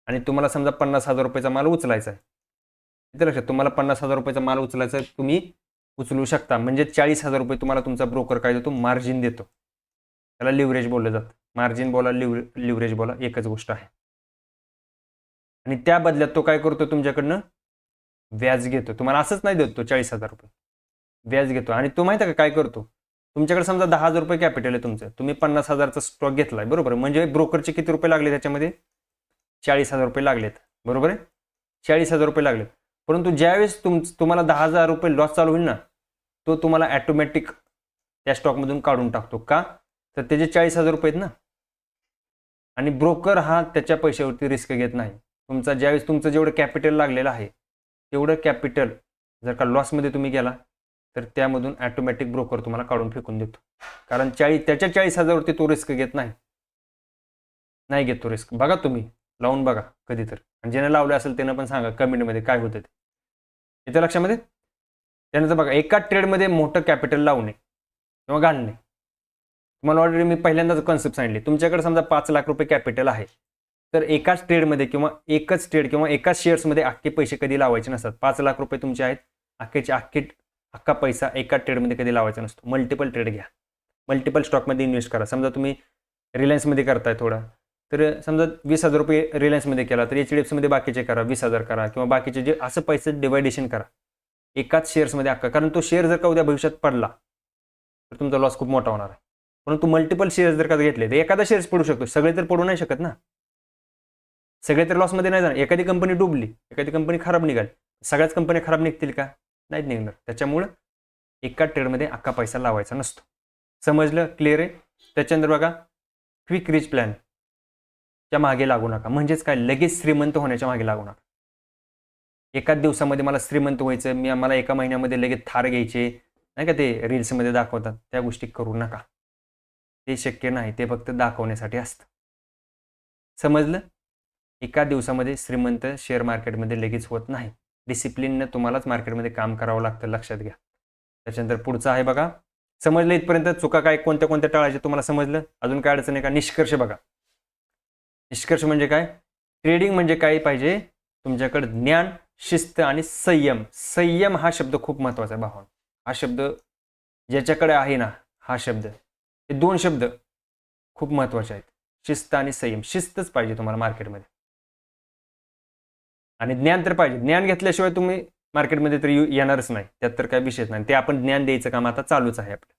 Speaker 1: आणि तुम्हाला समजा 50,000 रुपयाचा माल उचलायचा आहे. इथे लक्षात, तुम्हाला 50,000 रुपयाचा माल उचलायचा आहे, तुम्ही उचलू शकता. म्हणजे 40,000 रुपये तुम्हाला तुमचा ब्रोकर काय देतो, मार्जिन देतो. त्याला लिव्हरेज बोललं जातं. मार्जिन बोला, लिव्हरेज बोला, एकच गोष्ट आहे. आणि त्या बदल्यात तो काय करतो, तुमच्याकडनं व्याज घेतो. तुम्हाला असंच नाही देतो, 40,000 रुपये व्याज घेतो. आणि तो माहिती आहे का काय करतो, तुमच्याकडे समजा 10,000 रुपये कॅपिटल आहे तुमचं, तुम्ही 50,000चा स्टॉक घेतलाय, बरोबर. म्हणजे ब्रोकरचे किती रुपये लागले त्याच्यामध्ये, 40,000 रुपये लागलेत, बरोबर आहे. 40,000 रुपये लागलेत. परंतु ज्यावेळेस तुम्हाला 10,000 रुपये लॉस चालू होईल ना, तो तुम्हाला ॲटोमॅटिक त्या स्टॉकमधून काढून टाकतो. का तर त्याचे 40,000 रुपये आहेत ना, आणि ब्रोकर हा त्याच्या पैशावरती रिस्क घेत नाही. ज्यावेळेस तुमचं जेवढं कॅपिटल लागलेलं आहे तेवढं कॅपिटल जर का लॉसमध्ये तुम्ही गेला तर त्यामधून ॲटोमॅटिक ब्रोकर तुम्हाला काढून फेकून देतो. कारण त्याच्या 40,000 वरती तो रिस्क घेत नाही घेत तो रिस्क. बघा तुम्ही लावून बघा कधी तर, आणि ज्याने लावले असेल त्यानं पण सांगा कमेंटमध्ये काय होतं ते. इथे लक्षामध्ये त्यानंतर बघा, एका ट्रेडमध्ये मोठं कॅपिटल लावणे किंवा घालणे. तुम्हाला ऑलरेडी मी पहिल्यांदाच कन्सेप्ट सांगितली. तुमच्याकडे समजा 5 लाख रुपये कॅपिटल आहे, तर एकाच ट्रेडमध्ये किंवा एकच ट्रेड किंवा एकाच शेअर्समध्ये अख्खे पैसे कधी लावायचे नसतात. 5 लाख रुपये तुमचे आहेत, अख्खा पैसा एका ट्रेडमध्ये कधी लावायचा नसतो. मल्टिपल ट्रेड घ्या, मल्टिपल स्टॉकमध्ये इन्व्हेस्ट करा. समजा तुम्ही रिलायन्समध्ये करताय थोडा, तर समजा 20,000 रुपये रिलायन्समध्ये केला, तर HDFCमध्ये बाकीचे करा, 20,000 करा, किंवा बाकीचे जे असं पैसे डिवायडेशन करा एकाच शेअर्समध्ये अख्खा. कारण तो शेअर जर का उद्या भविष्यात पडला तर तुमचा लॉस खूप मोठा होणार आहे. परंतु मल्टिपल शेअर्स जर का घेतले तर एखादा शेअर्स पडू शकतो, सगळे तर पडू नाही शकत ना, सगळे तर लॉसमध्ये नाही जाणार. एखादी कंपनी डुबली, एखादी कंपनी खराब निघाली, सगळ्याच कंपन्या खराब निघतील का, नाहीच निघणार. त्याच्यामुळं एका ट्रेडमध्ये अख्खा पैसा लावायचा नसतो. समजलं, क्लिअर आहे. त्याच्यानंतर बघा, क्विक रिच प्लॅन च्या मागे लागू नका. म्हणजेच काय, लगेच श्रीमंत होण्याच्या मागे लागू नका. एकाच दिवसामध्ये मला श्रीमंत व्हायचं, मला एका महिन्यामध्ये लगेच थार घ्यायचे नाही का, ते रील्समध्ये दाखवतात, त्या गोष्टी करू नका. ते शक्य नाही, ते फक्त दाखवण्यासाठी असतं. समजलं. एका दिवसामध्ये श्रीमंत शेअर मार्केटमध्ये लगेच होत नाही. डिसिप्लिननं तुम्हालाच मार्केटमध्ये काम करावं लागतं, लक्षात घ्या. त्याच्यानंतर पुढचं आहे बघा, समजलं इथपर्यंत. चुका काय कोणत्या कोणत्या टाळायच्या तुम्हाला समजलं. अजून काय अडचण आहे का. निष्कर्ष बघा. निष्कर्ष म्हणजे काय, ट्रेडिंग म्हणजे काय पाहिजे, तुमच्याकडे ज्ञान, शिस्त आणि संयम. संयम हा शब्द खूप महत्वाचा आहे भावांनो. हा शब्द ज्याच्याकडे आहे ना, हा शब्द, हे दोन शब्द खूप महत्वाचे आहेत. शिस्त आणि संयम. शिस्तच पाहिजे तुम्हाला मार्केटमध्ये, आणि ज्ञान तर पाहिजे. ज्ञान घेतल्याशिवाय तुम्ही मार्केटमध्ये तर येणारच नाही, त्यात तर काही विषयच नाही. ते आपण ज्ञान द्यायचं काम आता चालूच आहे आपलं.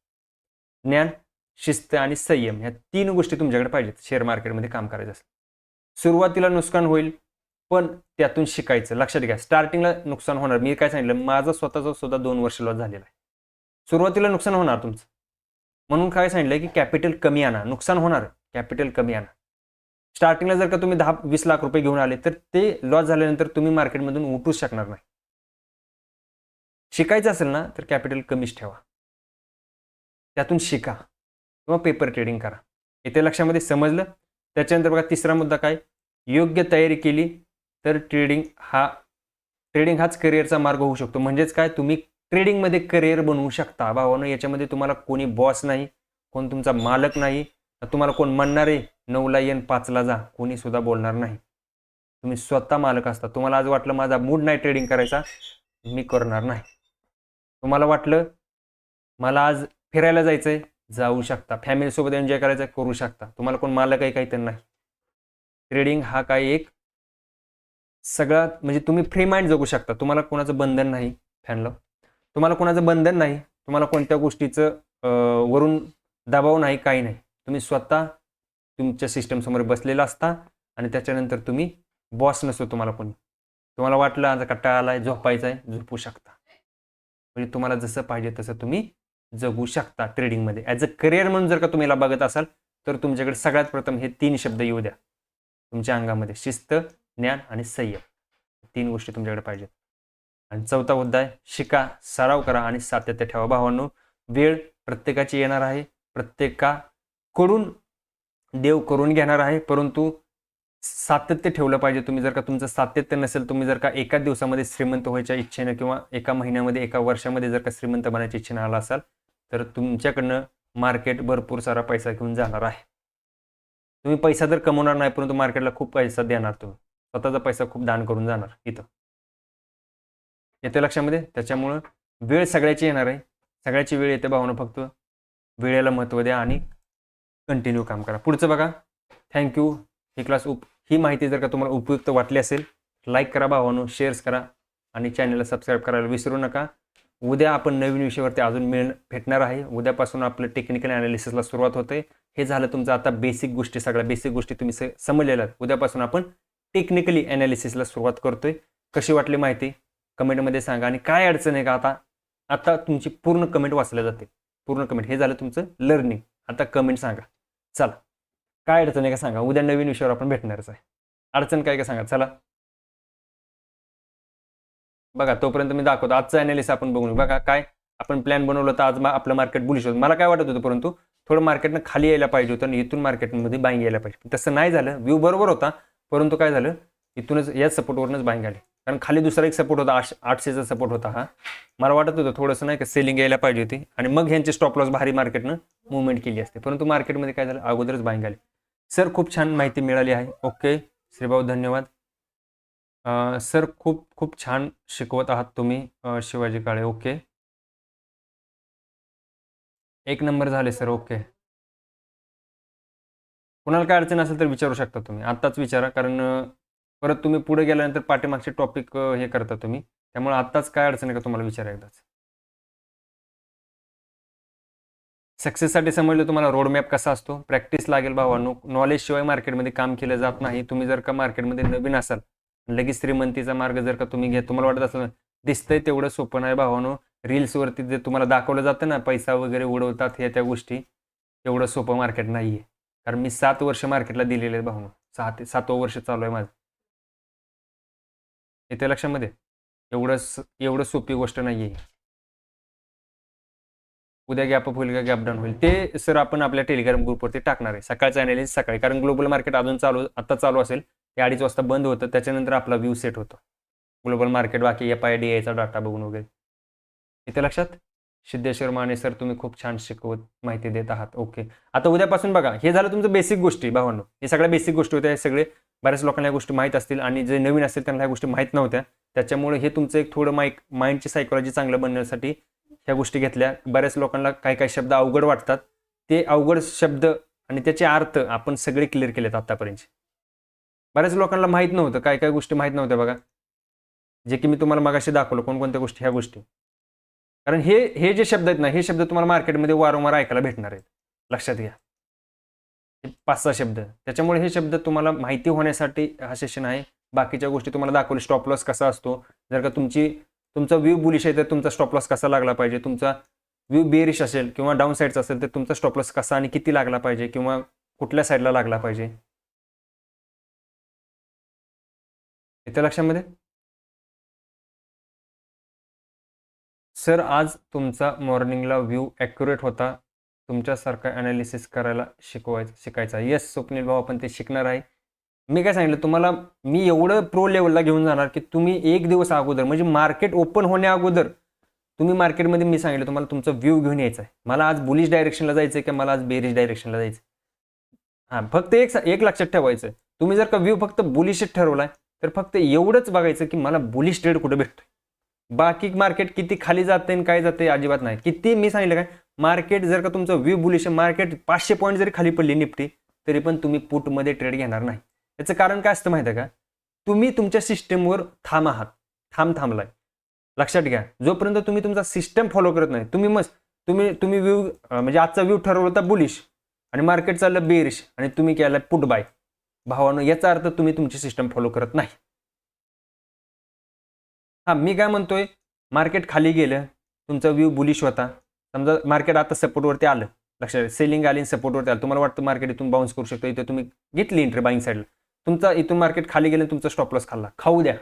Speaker 1: ज्ञान, शिस्त आणि संयम ह्या 3 गोष्टी तुमच्याकडे पाहिजेत शेअर मार्केटमध्ये काम करायचं असेल. सुरुवातीला नुकसान होईल, पण त्यातून शिकायचं. लक्षात घ्या, स्टार्टिंगला नुकसान होणार. मी काय सांगितलं, माझं स्वतःचा सुद्धा 2 वर्ष लॉस झालेला आहे. सुरुवातीला नुकसान होणार तुमचं, म्हणून काय सांगितलं की कॅपिटल कमी आणा. नुकसान होणार, कॅपिटल कमी आणा. स्टार्टिंगला जर का तुम्ही 10-20 लाख रुपये घेऊन आले, तर ते लॉस झाल्यानंतर तुम्ही मार्केटमधून उठूच शकणार नाही. शिकायचं असेल ना, तर कॅपिटल कमीच ठेवा, त्यातून शिका किंवा पेपर ट्रेडिंग करा. इथे लक्षामध्ये समजलं. त्याच्यानंतर बघा तिसरा मुद्दा काय, योग्य तयारी केली तर ट्रेडिंग हाच करिअरचा मार्ग होऊ शकतो. म्हणजेच काय, तुम्ही ट्रेडिंगमध्ये करिअर बनवू शकता भावांनो. याच्यामध्ये तुम्हाला कोणी बॉस नाही, कोण तुमचा मालक नाही, तुम्हाला कोण म्हणणार आहे 9ला ये 5ला जा, कोणी सुद्धा बोलणार नाही. तुम्ही स्वतः मालक असता. तुम्हाला आज वाटलं माझा मूड नाही ट्रेडिंग करायचा, मी करणार नाही. तुम्हाला वाटलं मला आज फिरायला जायचंय, जाऊ शकता. फॅमिलीसोबत एन्जॉय करायचं, करू शकता. तुम्हाला कोण मालक आहे काही तर नाही. ट्रेडिंग हा काय एक सगळा, म्हणजे तुम्ही फ्री माइंड जगू शकता. तुम्हाला कोणाचं बंधन नाही. फॅनला तुम्हाला कोणाचं बंधन नाही, तुम्हाला कोणत्या गोष्टीचं वरून दबाव नाही, काही नाही. तुम्ही स्वतः तुमच्या सिस्टम समोर बसलेला असता, आणि त्याच्यानंतर तुम्ही बॉस नसतो तुम्हाला कोणी. तुम्हाला वाटलं आज कंटाळा आलाय, झोपायचं आहे, झोपू शकता. म्हणजे तुम्हाला जसं पाहिजे तसं तुम्ही जगू शकता ट्रेडिंगमध्ये. ॲज अ करिअर म्हणून जर का तुम्ही याला बघत असाल, तर तुमच्याकडे सगळ्यात प्रथम हे 3 शब्द येऊ द्या तुमच्या अंगामध्ये. शिस्त, ज्ञान आणि संयम. 3 गोष्टी तुमच्याकडे पाहिजेत. आणि चौथा मुद्दा आहे, शिका, सराव करा आणि सातत्य ठेवा. भावांनो, वेळ प्रत्येकाची येणार आहे, प्रत्येकाकडून देव करून घेणार आहे, परंतु सातत्य ठेवलं पाहिजे तुम्ही. जर का तुमचं सातत्य नसेल, तुम्ही जर का एका दिवसामध्ये श्रीमंत व्हायच्या इच्छेनं किंवा एका महिन्यामध्ये, एका वर्षामध्ये जर का श्रीमंत बनायच्या इच्छेनं आला असाल, तर तुमच्याकडनं मार्केट भरपूर सारा पैसा घेऊन जाणार आहे. तुम्ही पैसा तर कमवणार नाही, परंतु मार्केटला खूप पैसा देणार. तुम्ही स्वतःचा पैसा खूप दान करून जाणार. इथं येते लक्षामध्ये. त्याच्यामुळं वेळ सगळ्याची येणार आहे, सगळ्याची वेळ येते भावना. फक्त वेळेला महत्त्व द्या आणि कंटिन्यू काम करा. पुढचं बघा. थँक्यू. ही माहिती जर का तुम्हाला उपयुक्त वाटली असेल, लाईक करा भावांनो, शेअर्स करा आणि चॅनलला सबस्क्राईब करायला विसरू नका. उद्या आपण नवीन विषयावरती अजून भेटणार आहे. उद्यापासून आपलं टेक्निकल ॲनालिसिसला सुरुवात होते. हे झालं तुमचं आता बेसिक गोष्टी, सगळ्या बेसिक गोष्टी तुम्ही समजलेल्या आहेत. उद्यापासून आपण टेक्निकली ॲनालिसिसला सुरुवात करतोय. कशी वाटली माहिती कमेंटमध्ये सांगा. आणि काय अडचण आहे का, आता तुमची पूर्ण कमेंट वाचल्या जाते. पूर्ण कमेंट. हे झालं तुमचं लर्निंग. आता कमेंट सांगा. चला, काय अडचण आहे का सांगा. उद्या नवीन विषयावर आपण भेटणारच आहे. अडचण काय का सांगा. चला बघा, तोपर्यंत मी दाखवतो आजचं ॲनालिसिस आपण बघून. बघा काय आपण प्लॅन बनवलं तर आज आपलं मार्केट बुलिश होतं. मला काय वाटत होतं, परंतु थोडं मार्केटनं खाली यायला पाहिजे होतं आणि इथून मार्केटमध्ये बाईंग यायला पाहिजे. तसं नाही झालं. व्ह्यू बरोबर होता, परंतु काय झालं, इथूनच याच सपोर्टवरूनच बाईंग आली. कारण खाली दुसरा एक सपोर्ट होता, 800चा सपोर्ट होता हा. मला वाटत होतं थोडंसं नाही का सेलिंग यायला पाहिजे होती आणि मग ह्यांचे स्टॉप लॉस भारी मार्केटनं मुवमेंट केली असते, परंतु मार्केटमध्ये काय झालं, अगोदरच बाईंग आली. सर खूप छान माहिती मिळाली आहे. ओके श्रीभाऊ, धन्यवाद. सर खूप खूप छान शिकवत आहात तुम्ही. शिवाजी काळे. ओके, 1 नंबर झाले सर. ओके, कुणाला काय अडचण असेल तर विचारू शकता तुम्ही, आत्ताच विचारा. कारण परत तुम्ही पुढे गेल्यानंतर पाठीमागचे टॉपिक हे करता तुम्ही, त्यामुळे आत्ताच काय अडचण आहे का तुम्हाला विचारा एकदाच. सक्सेससाठी समजलं तुम्हाला रोडमॅप कसा असतो. प्रॅक्टिस लागेल भावांनो. नॉलेजशिवाय मार्केटमध्ये काम केलं जात नाही. तुम्ही जर का मार्केटमध्ये नवीन असाल, लगेच श्रीमंतीचा मार्ग जर का तुम्ही घ्या, तुम्हाला वाटत असेल दिसतंय तेवढं सोपं नाही भावांनो. रील्सवरती जे तुम्हाला दाखवलं जातं ना, पैसा वगैरे उडवतात हे त्या गोष्टी, एवढं सोपं मार्केट नाही आहे. कारण मी 7 वर्ष मार्केटला दिलेले आहेत भावांनो. 7वं वर्ष चालू आहे माझं. येते लक्षामध्ये. एवढं सोपी गोष्ट नाही आहे. उद्या गॅप अप होईल का गॅप डाऊन होईल ते सर आपण आपल्या टेलिग्राम ग्रुपवरती टाकणार आहे. सकाळचं ॲनालिसिस सकाळी, कारण ग्लोबल मार्केट अजून आता चालू असेल. ते 2:30 वाजता बंद होतं, त्याच्यानंतर आपला व्ह्यू सेट होतो. ग्लोबल मार्केट बाकी FIDIचा डाटा बघून वगैरे. इथे लक्षात. सिद्धेश्वर माने सर तुम्ही खूप छान शिकवत माहिती देत आहात. ओके, आता उद्यापासून बघा, हे झालं तुमचं बेसिक गोष्टी भावांनो. हे सगळ्या बेसिक गोष्टी होत्या. हे सगळे बऱ्याच लोकांना या गोष्टी माहीत असतील आणि जे नवीन असतील त्यांना ह्या गोष्टी माहीत नव्हत्या. त्याच्यामुळे हे तुमचं एक थोडं माइंडची सायकोलॉजी चांगलं बनण्यासाठी ह्या गोष्टी घेतल्या. बऱ्याच लोकांना काही काही शब्द अवघड वाटतात, ते अवघड शब्द आणि त्याचे अर्थ आपण सगळे क्लिअर केलेत आतापर्यंत. बऱ्याच लोकांना माहीत नव्हतं, काय काय गोष्टी माहीत नव्हत्या बघा, जे की मी तुम्हाला मगाशी दाखवलं कोणकोणत्या गोष्टी, ह्या गोष्टी. कारण हे जे शब्द आहेत ना, हे शब्द तुम्हाला मार्केटमध्ये वारंवार ऐकायला भेटणार आहेत, लक्षात घ्या. 5-6 शब्द. त्याच्यामुळे हे शब्द तुम्हाला माहिती होण्यासाठी हा सेशन आहे. बाकीच्या गोष्टी तुम्हाला दाखवली, स्टॉप लॉस कसा असतो, जर का तुमचा व्ह्यू बुलिश आहे तर तुमचा स्टॉप लॉस कसा लागला पाहिजे, तुमचा व्ह्यू बेरिश असेल किंवा डाऊन साईडचा असेल तर तुमचा स्टॉप लॉस कसा आणि किती लागला पाहिजे किंवा कुठल्या साईडला लागला पाहिजे. येतं लक्षामध्ये? सर आज तुमचा मॉर्निंगला व्ह्यू ॲक्युरेट होता, तुमच्यासारखा ॲनालिसिस करायला शिकायचा. येस स्वप्नील भाऊ, आपण ते शिकणार आहे. मी काय सांगितलं तुम्हाला, मी एवढं प्रो लेवलला घेऊन जाणार की तुम्ही एक दिवस अगोदर म्हणजे मार्केट ओपन होण्या अगोदर तुम्ही मार्केटमध्ये, मी सांगितलं तुम्हाला तुमचा व्ह्यू घेऊन यायचा आहे. मला आज बुलिश डायरेक्शनला जायचं आहे की मला आज बेरिश डायरेक्शनला जायचं. हां, फक्त एक लक्षात ठेवायचं, तुम्ही जर का व्ह्यू फक्त बुलिशच ठरवलाय तर फक्त एवढंच बघायचं की मला बुलिश ट्रेड कुठं भेटतोय. बाकी मार्केट किती खाली जाते आणि काय जाते अजिबात नाही. किती मी सांगितलं काय, मार्केट जर का तुमचं व्ह्यू बुलिश, मार्केट 500 पॉईंट जरी खाली पडली निफ्टी तरी पण तुम्ही पुटमध्ये ट्रेड घेणार नाही. याचं कारण काय असतं माहिती आहे का, तुम्ही तुमच्या सिस्टमवर थांबलाय. लक्षात घ्या, जोपर्यंत तुम्ही तुमचा सिस्टम फॉलो करत नाही, तुम्ही व्ह्यू म्हणजे आजचा व्ह्यू ठरवला होता बुलिश आणि मार्केट चाललं बेरिश आणि तुम्ही केला पुट बाय, भावानं याचा अर्थ तुम्ही तुमची सिस्टम फॉलो करत नाही. हां, मी काय म्हणतोय, मार्केट खाली गेलं, तुमचा व्ह्यू बुलिश होता, समजा मार्केट आता सपोर्टवरती आलं, लक्षात सेलिंग आली, सपोर्टवरती आलं, तुम्हाला वाटतं मार्केट इथून बाउन्स करू शकतो, इथे तुम्ही घेतली एंट्री बाईंग साईडला, तुमचा इथून मार्केट खाली गेलं, तुमचा स्टॉप लॉस खाल्ला, खाऊ द्या,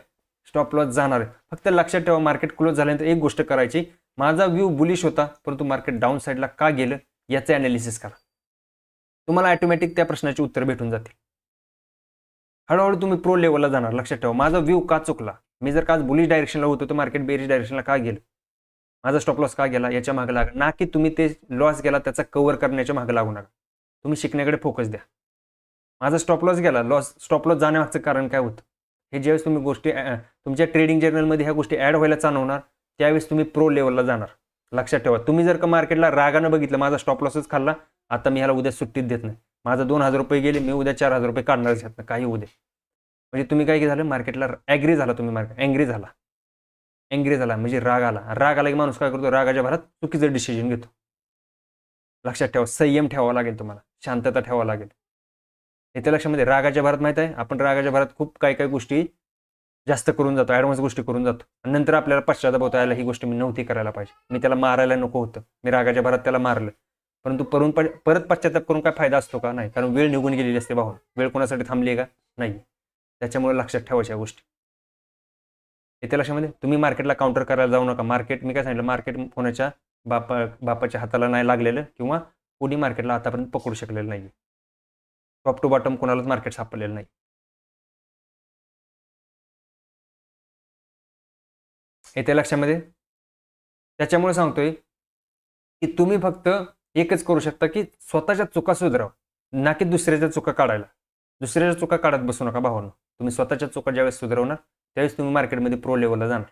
Speaker 1: स्टॉप लॉस जाणार आहे. फक्त लक्षात ठेवा, मार्केट क्लोज झाल्यानंतर एक गोष्ट करायची, माझा व्ह्यू बुलिश होता परंतु मार्केट डाऊन साईडला का गेलं याचं ॲनालिसिस करा. तुम्हाला ऑटोमॅटिक त्या प्रश्नाची उत्तर भेटून जातील. हळूहळू तुम्ही प्रो लेवलला जाणार. लक्षात ठेवा, माझा व्ह्यू का चुकला, मी जर का आज बुलिश डायरेक्शनला होतो तर मार्केट बेरिश डायरेक्शनला का गेलं, माझा स्टॉप लॉस का गेला याच्या मागे लागा, ना की तुम्ही ते लॉस गेला त्याचा कव्हर करण्याच्या मागे लागू नका. तुम्ही शिकण्याकडे फोकस द्या. माझा स्टॉप लॉस गेला, स्टॉप लॉस जाण्यामागचं कारण काय होतं, हे ज्यावेळेस तुम्ही गोष्टी तुमच्या ट्रेडिंग जर्नलमध्ये ह्या गोष्टी ॲड व्हायला चालू होणार त्यावेळेस तुम्ही प्रो लेवलला जाणार. लक्षात ठेवा, तुम्ही जर का मार्केटला रागानं बघितलं, माझा स्टॉप लॉसच खाल्ला, आता मी ह्याला उद्या सुट्टीत देत नाही, माझा 2,000 रुपये गेले, मी उद्या 4,000 रुपये काढणारच ह्यातनं काही उद्या. म्हणजे तुम्ही काय झालं, मार्केटला ॲग्री झाला, तुम्ही मार्केट अँग्री झाला म्हणजे राग आला की माणूस काय करतो, रागाच्या भरात चुकीचं डिसिजन घेतो. लक्षात ठेवा, संयम ठेवावा लागेल, तुम्हाला शांतता ठेवावं लागेल. येते लक्षामध्ये, रागाच्या भरात माहित आहे, आपण रागाच्या भरात खूप काही गोष्टी जास्त करून जातो, ॲडव्हान्स गोष्टी करून जातो आणि नंतर आपल्याला पश्चाताप होता, यायला ही गोष्ट मी नव्हती करायला पाहिजे, मी त्याला मारायला नको होतं, मी रागाच्या भरात त्याला मारलं. परंतु परत पश्चाताप करून काय फायदा असतो का, नाही, कारण वेळ निघून गेलेली असते. भाऊ, वेळ कोणासाठी थांबली आहे का, नाही. त्याच्यामुळे लक्षात ठेवायच्या गोष्टी. येते लक्षामध्ये, तुम्ही मार्केटला काउंटर करायला जाऊ नका. मार्केट, मी काय सांगितलं, मार्केट कोणाच्या बापाच्या हाताला नाही लागलेलं किंवा कोणी मार्केटला आतापर्यंत पकडू शकलेलं नाही. टॉप टू बॉटम कोणालाच मार्केट सापडलेलं नाही. येते लक्षामध्ये, त्याच्यामुळे सांगतोय की तुम्ही फक्त एकच करू शकता की स्वतःच्या चुका सुधाराव, ना की दुसऱ्याच्या चुका काढायला. दुसऱ्याच्या चुका काढत बसू नका भावांनो. तुम्ही स्वतःच्या चुका ज्यावेळेस सुधारवणार त्यावेळेस तुम्ही मार्केटमध्ये प्रो लेवलला जाणार.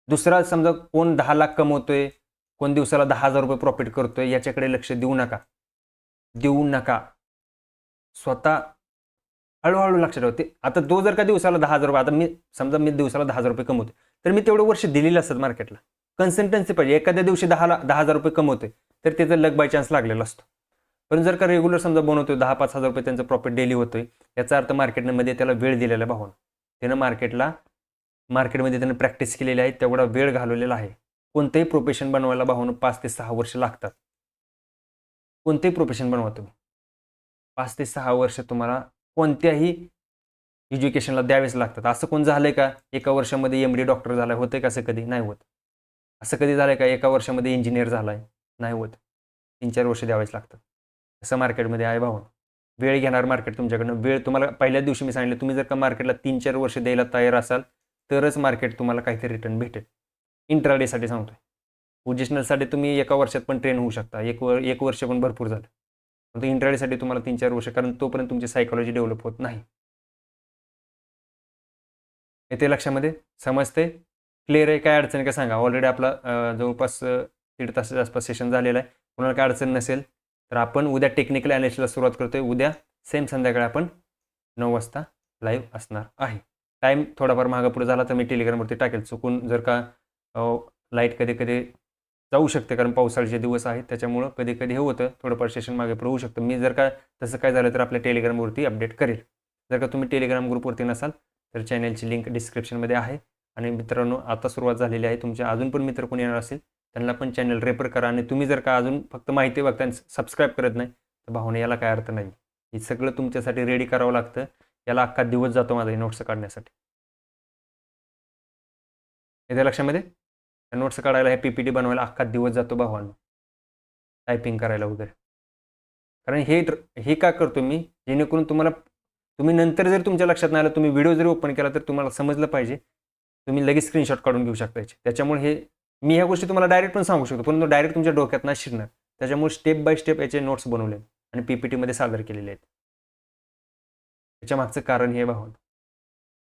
Speaker 1: दुसरा समजा कोण 10 लाख कमवतोय, कोण दिवसाला 10,000 रुपये प्रॉफिट करतोय, याच्याकडे लक्ष देऊ नका. स्वतः हळूहळू लक्षात ठेवते. आता तो जर का दिवसाला 10,000 रुपये, आता मी दिवसाला 10,000 रुपये कमवतो तर मी तेवढे वर्ष दिलेले असतात मार्केटला. कन्सिस्टन्सी पाहिजे. एखाद्या दिवशी 10,000 रुपये कमवतोय तर त्याचं लक बाय चान्स लागलेला असतो. पण जर का रेग्युलर समजा बनवतोय 10-5,000 रुपये त्यांचं प्रॉफिट डेली होतोय, याचा अर्थ मार्केटमध्ये त्याला वेळ दिलेला भावना, त्यानं मार्केटमध्ये त्यानं प्रॅक्टिस केलेली आहे, तेवढा वेळ घालवलेला आहे. कोणतेही प्रोफेशन बनवायला भावना 5 ते 6 वर्ष लागतात. कोणतेही प्रोफेशन बनवा तुम्ही, 5 ते 6 वर्ष तुम्हाला कोणत्याही एज्युकेशनला द्यावेच लागतात. असं कोण झालंय का एका वर्षामध्ये MD डॉक्टर झालाय, होतंय का असं कधी? नाही होत. असं कधी झालंय का एका वर्षामध्ये इंजिनियर झालाय? नाही होत. 3-4 वर्ष द्यावेच लागतात. असं मार्केटमध्ये आहे भाऊ. वेळ घेणार मार्केट तुमच्याकडनं. वेळ तुम्हाला पहिल्या दिवशी मी सांगितलं, तुम्ही जर का मार्केटला 3-4 वर्ष द्यायला तयार असाल तरच मार्केट तुम्हाला काहीतरी रिटर्न भेटेल. इंट्राडेसाठी सांगतोय. पोझिशनलसाठी तुम्ही एका वर्षात पण ट्रेन होऊ शकता, एक वर्ष पण भरपूर झालं. परंतु इंट्राडेसाठी तुम्हाला 3-4 वर्ष, कारण तोपर्यंत तुमची सायकोलॉजी डेव्हलप होत नाही. येते लक्षामध्ये? समजते? क्लिअर आहे? काय अडचण आहे का सांगा? ऑलरेडी आपला जवळपास 1.5 तासाच्या आसपास सेशन झालेलं आहे. कोणाला काय अडचण नसेल तर आपण उद्या टेक्निकल ॲनालिसिसला सुरुवात करतोय. उद्या सेम संध्याकाळी आपण 9 वाजता लाईव्ह असणार आहे. टाईम थोडाफार मागं पुढे झाला तर मी टेलिग्रामवरती टाकेल. चुकून जर का लाईट कधी कधी जाऊ शकते, कारण पावसाळ्याचे दिवस आहेत त्याच्यामुळं कधी कधी हे होतं, थोडंफार सेशन मागे पुढे होऊ शकतं. मी जर का तसं काय झालं तर आपल्या टेलिग्रामवरती अपडेट करेल. जर का तुम्ही टेलिग्राम ग्रुपवरती नसाल तर चॅनलची लिंक डिस्क्रिप्शनमध्ये आहे. आणि मित्रांनो, आता सुरुवात झालेली आहे. तुमचे अजून पण मित्र कोणी येणार असेल त्यांना पण चॅनल रेफर करा. आणि तुम्ही जर का अजून फक्त माहिती बघता सबस्क्राईब करत नाही तर भावना याला काय अर्थ नाही. हे सगळं तुमच्यासाठी रेडी करावं लागतं. याला अख्खा दिवस जातो माझा नोट्स काढण्यासाठी. येत्या लक्षामध्ये? नोट्स काढायला, हे PPT बनवायला अख्खा दिवस जातो भावांनो, टायपिंग करायला वगैरे. कारण हे का करतो मी, जेणेकरून तुम्ही नंतर जर तुमच्या लक्षात नाही आलं, तुम्ही व्हिडिओ जरी ओपन केला तर तुम्हाला समजलं पाहिजे, तुम्ही लगेच स्क्रीनशॉट काढून घेऊ शकता याचे. त्याच्यामुळे मी ह्या गोष्टी तुम्हाला डायरेक्ट पण सांगू शकतो, पण डायरेक्ट तुमच्या डोक्यात नाही शिरणार. त्याच्यामुळे स्टेप बाय स्टेप याचे नोट्स बनवले आणि PPTमध्ये सादर केलेले आहेत. त्याच्या मागचं कारण हे भावना.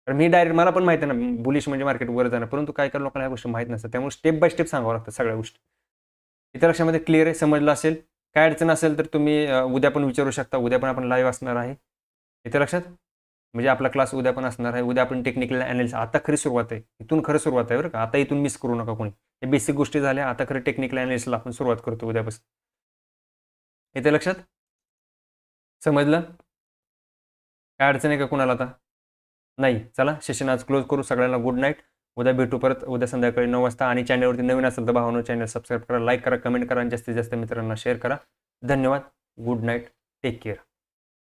Speaker 1: कारण मी डायरेक्ट, मला पण माहिती आहे ना बुलिश म्हणजे मार्केट वर जाणार, परंतु काय काय लोकांना ह्या गोष्टी माहीत नसतात. त्यामुळे स्टेप बाय स्टेप सांगावं लागतं सगळ्या गोष्टी. इतर लक्षामध्ये क्लिअर आहे? समजलं असेल? काय अडचण असेल तर तुम्ही उद्या पण विचारू शकता. उद्या पण आपण लाईव्ह असणार आहे. इथे लक्षात? म्हणजे आपला क्लास उद्या पण असणार आहे. उद्या आपण टेक्निकल ॲनालिसिस, आता खरी सुरुवात आहे, इथून खरं सुरुवात आहे बरं का. आता इथून मिस करू नका कोणी. हे बेसिक गोष्टी झाल्या. आता खरं टेक्निकल ॲनालिसिसला आपण सुरुवात करतो उद्यापासून. इथे लक्षात? समजलं? काय अडचण आहे का कुणाला आता? नाही. चला सेशन आज क्लोज करू. सगळ्यांना गुड नाईट. उद्या भेटू परत, उद्या संध्याकाळी 9 वाजता. आणि चॅनलवरती नवीन असेल तर भावानो चॅनल सबस्क्राईब करा, लाईक करा, कमेंट करा आणि जास्तीत जास्त मित्रांना शेअर करा. धन्यवाद. Good night. Take care.